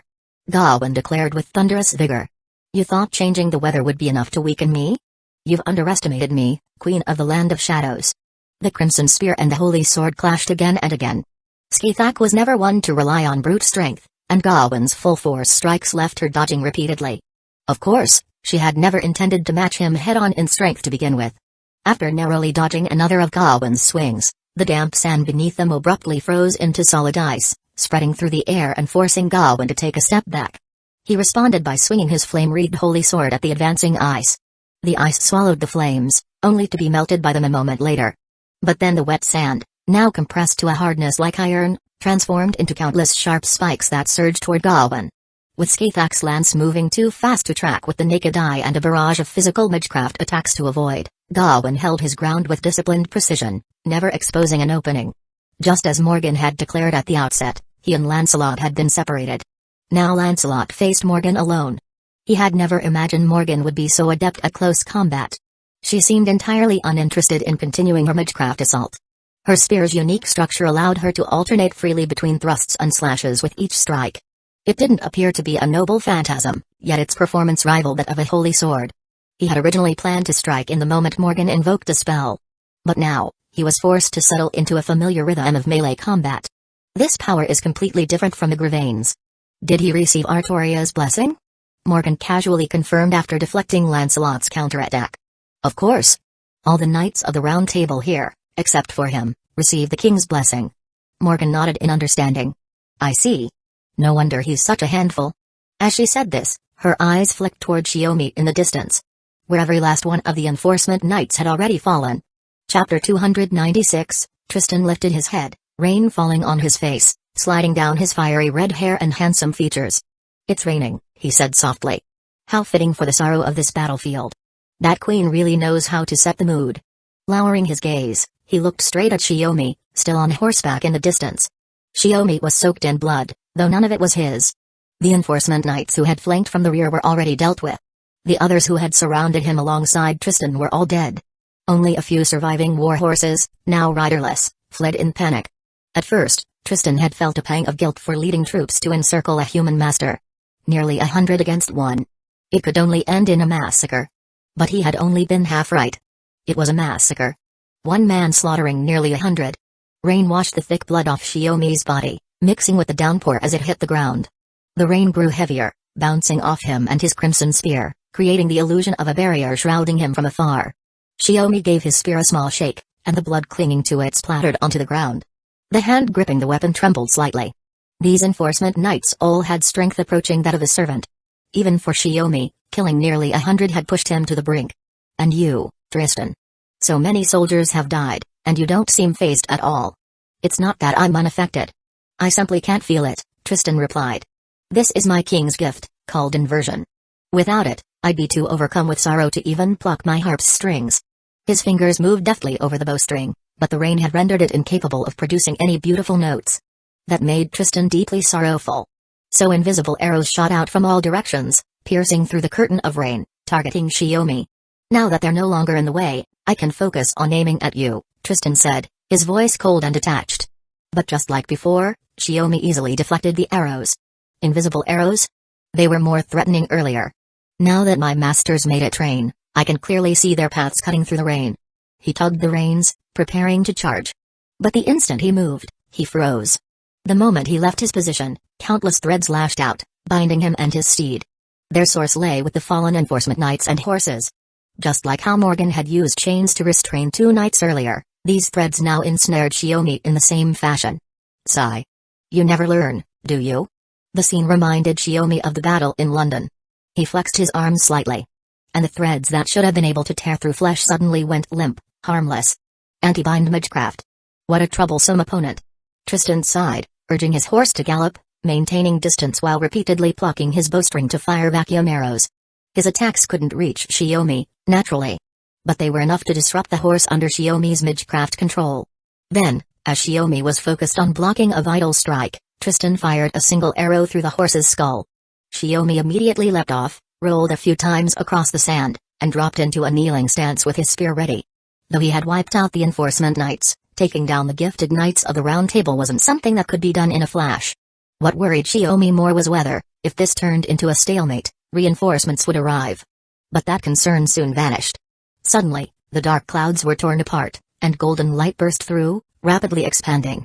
Gawain declared with thunderous vigor. You thought changing the weather would be enough to weaken me? You've underestimated me, Queen of the Land of Shadows. The Crimson Spear and the Holy Sword clashed again and again. Scathach was never one to rely on brute strength, and Gawain's full force strikes left her dodging repeatedly. Of course, she had never intended to match him head-on in strength to begin with. After narrowly dodging another of Gawain's swings, the damp sand beneath them abruptly froze into solid ice, spreading through the air and forcing Gawain to take a step back. He responded by swinging his flame-wreathed holy sword at the advancing ice. The ice swallowed the flames, only to be melted by them a moment later. But then the wet sand, now compressed to a hardness like iron, transformed into countless sharp spikes that surged toward Gawain. with Skathak's lance moving too fast to track with the naked eye and a barrage of physical magecraft attacks to avoid, Gawain held his ground with disciplined precision, never exposing an opening. Just as Morgan had declared at the outset, he and Lancelot had been separated. Now Lancelot faced Morgan alone. He had never imagined Morgan would be so adept at close combat. She seemed entirely uninterested in continuing her magecraft assault. Her spear's unique structure allowed her to alternate freely between thrusts and slashes with each strike. It didn't appear to be a noble phantasm, yet its performance rivaled that of a holy sword. He had originally planned to strike in the moment Morgan invoked a spell. But now, he was forced to settle into a familiar rhythm of melee combat. This power is completely different from Igravain's. Did he receive Artoria's blessing? Morgan casually confirmed after deflecting Lancelot's counterattack. Of course. All the knights of the Round Table here, except for him, received the king's blessing. Morgan nodded in understanding. I see. No wonder he's such a handful. As she said this, her eyes flicked toward Shiomi in the distance, where every last one of the enforcement knights had already fallen. Chapter 296, Tristan lifted his head, rain falling on his face, sliding down his fiery red hair and handsome features. It's raining, he said softly. How fitting for the sorrow of this battlefield. That queen really knows how to set the mood. Lowering his gaze, he looked straight at Shiomi, still on horseback in the distance. Shiomi was soaked in blood, though none of it was his. The enforcement knights who had flanked from the rear were already dealt with. The others who had surrounded him alongside Tristan were all dead. Only a few surviving war horses, now riderless, fled in panic. At first, Tristan had felt a pang of guilt for leading troops to encircle a human master. Nearly 100 against 1. It could only end in a massacre. But he had only been half right. It was a massacre. One man slaughtering nearly 100. Rain washed the thick blood off Shiomi's body, mixing with the downpour as it hit the ground. The rain grew heavier, bouncing off him and his crimson spear, creating the illusion of a barrier shrouding him from afar. Shiomi gave his spear a small shake, and the blood clinging to it splattered onto the ground. The hand gripping the weapon trembled slightly. These enforcement knights all had strength approaching that of a servant. Even for Shiomi, killing nearly 100 had pushed him to the brink. And you, Tristan. So many soldiers have died, and you don't seem fazed at all. It's not that I'm unaffected. I simply can't feel it, Tristan replied. This is my king's gift, called inversion. Without it, I'd be too overcome with sorrow to even pluck my harp's strings. His fingers moved deftly over the bowstring, but the rain had rendered it incapable of producing any beautiful notes. That made Tristan deeply sorrowful. So invisible arrows shot out from all directions, piercing through the curtain of rain, targeting Shiomi. Now that they're no longer in the way, I can focus on aiming at you, Tristan said, his voice cold and detached. But just like before, Shiomi easily deflected the arrows. Invisible arrows? They were more threatening earlier. Now that my masters made it rain, I can clearly see their paths cutting through the rain. He tugged the reins, preparing to charge. But the instant he moved, he froze. The moment he left his position, countless threads lashed out, binding him and his steed. Their source lay with the fallen enforcement knights and horses. Just like how Morgan had used chains to restrain 2 knights earlier, these threads now ensnared Shiomi in the same fashion. Sigh. You never learn, do you? The scene reminded Shiomi of the battle in London. He flexed his arms slightly. And the threads that should have been able to tear through flesh suddenly went limp, harmless. Anti-bind magecraft. What a troublesome opponent. Tristan sighed, urging his horse to gallop, maintaining distance while repeatedly plucking his bowstring to fire vacuum arrows. His attacks couldn't reach Shiomi, naturally. But they were enough to disrupt the horse under Shiomi's magecraft control. Then, as Shiomi was focused on blocking a vital strike, Tristan fired a single arrow through the horse's skull. Shiomi immediately leapt off, rolled a few times across the sand, and dropped into a kneeling stance with his spear ready. Though he had wiped out the enforcement knights, taking down the gifted knights of the Round Table wasn't something that could be done in a flash. What worried Shiomi more was whether, if this turned into a stalemate, reinforcements would arrive. But that concern soon vanished. Suddenly, the dark clouds were torn apart, and golden light burst through, rapidly expanding.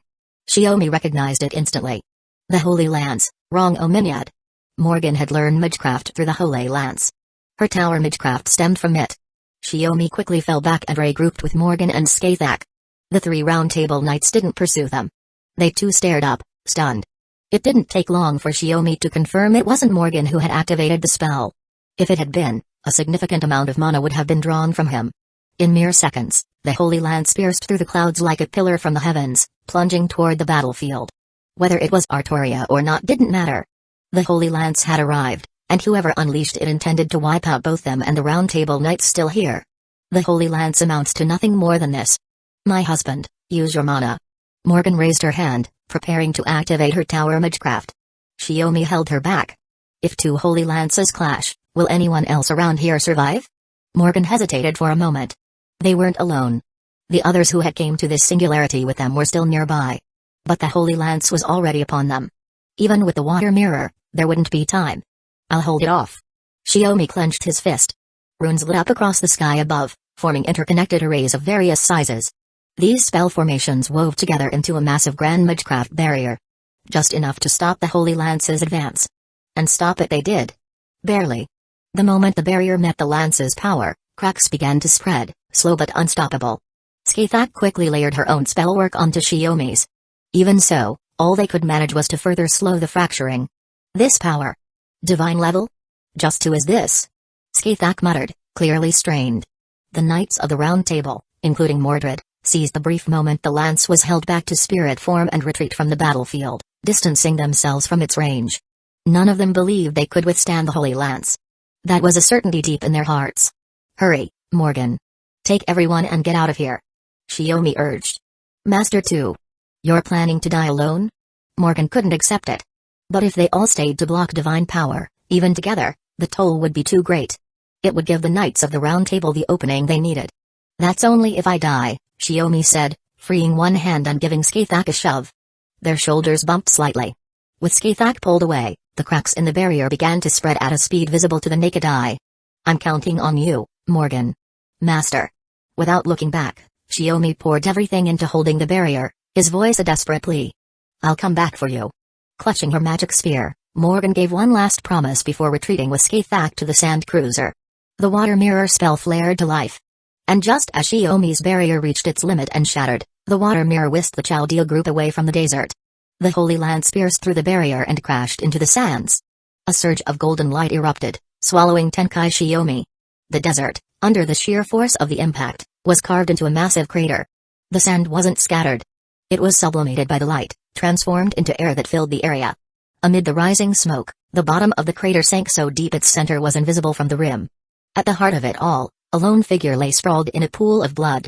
Shiomi recognized it instantly. The Holy Lance, Rong Ominiad. Morgan had learned magecraft through the Holy Lance. Her tower magecraft stemmed from it. Shiomi quickly fell back and regrouped with Morgan and Skathak. The 3 Round Table knights didn't pursue them. They too stared up, stunned. It didn't take long for Shiomi to confirm it wasn't Morgan who had activated the spell. If it had been, a significant amount of mana would have been drawn from him. In mere seconds, the Holy Lance pierced through the clouds like a pillar from the heavens, plunging toward the battlefield. Whether it was Artoria or not didn't matter. The Holy Lance had arrived, and whoever unleashed it intended to wipe out both them and the Round Table Knights still here. The Holy Lance amounts to nothing more than this. My husband, use your mana. Morgan raised her hand, preparing to activate her tower magecraft. Shiomi held her back. If two Holy Lances clash, will anyone else around here survive? Morgan hesitated for a moment. They weren't alone. The others who had came to this singularity with them were still nearby. But the Holy Lance was already upon them. Even with the water mirror, there wouldn't be time. I'll hold it off. Shiomi clenched his fist. Runes lit up across the sky above, forming interconnected arrays of various sizes. These spell formations wove together into a massive grand magecraft barrier. Just enough to stop the Holy Lance's advance. And stop it they did. Barely. The moment the barrier met the lance's power, cracks began to spread, slow but unstoppable. Skaithak quickly layered her own spellwork onto Shiomi's. Even so, all they could manage was to further slow the fracturing. This power. Divine level? Just who is this? Skaithak muttered, clearly strained. The Knights of the Round Table, including Mordred, seized the brief moment the lance was held back to spirit form and retreat from the battlefield, distancing themselves from its range. None of them believed they could withstand the Holy Lance. That was a certainty deep in their hearts. Hurry, Morgan. Take everyone and get out of here. Shiomi urged. Master 2. You're planning to die alone? Morgan couldn't accept it. But if they all stayed to block divine power, even together, the toll would be too great. It would give the Knights of the Round Table the opening they needed. That's only if I die, Shiomi said, freeing one hand and giving Skaithak a shove. Their shoulders bumped slightly. With Skaithak pulled away, the cracks in the barrier began to spread at a speed visible to the naked eye. I'm counting on you, Morgan. Master. Without looking back, Shiomi poured everything into holding the barrier, his voice a desperate plea. I'll come back for you. Clutching her magic spear, Morgan gave one last promise before retreating with Skaithak to the sand cruiser. The water mirror spell flared to life. And just as Shiomi's barrier reached its limit and shattered, the water mirror whisked the Chaldea group away from the desert. The Holy Lance pierced through the barrier and crashed into the sands. A surge of golden light erupted, swallowing Tenkai Shiomi. The desert, under the sheer force of the impact, was carved into a massive crater. The sand wasn't scattered. It was sublimated by the light, transformed into air that filled the area. Amid the rising smoke, the bottom of the crater sank so deep its center was invisible from the rim. At the heart of it all, a lone figure lay sprawled in a pool of blood.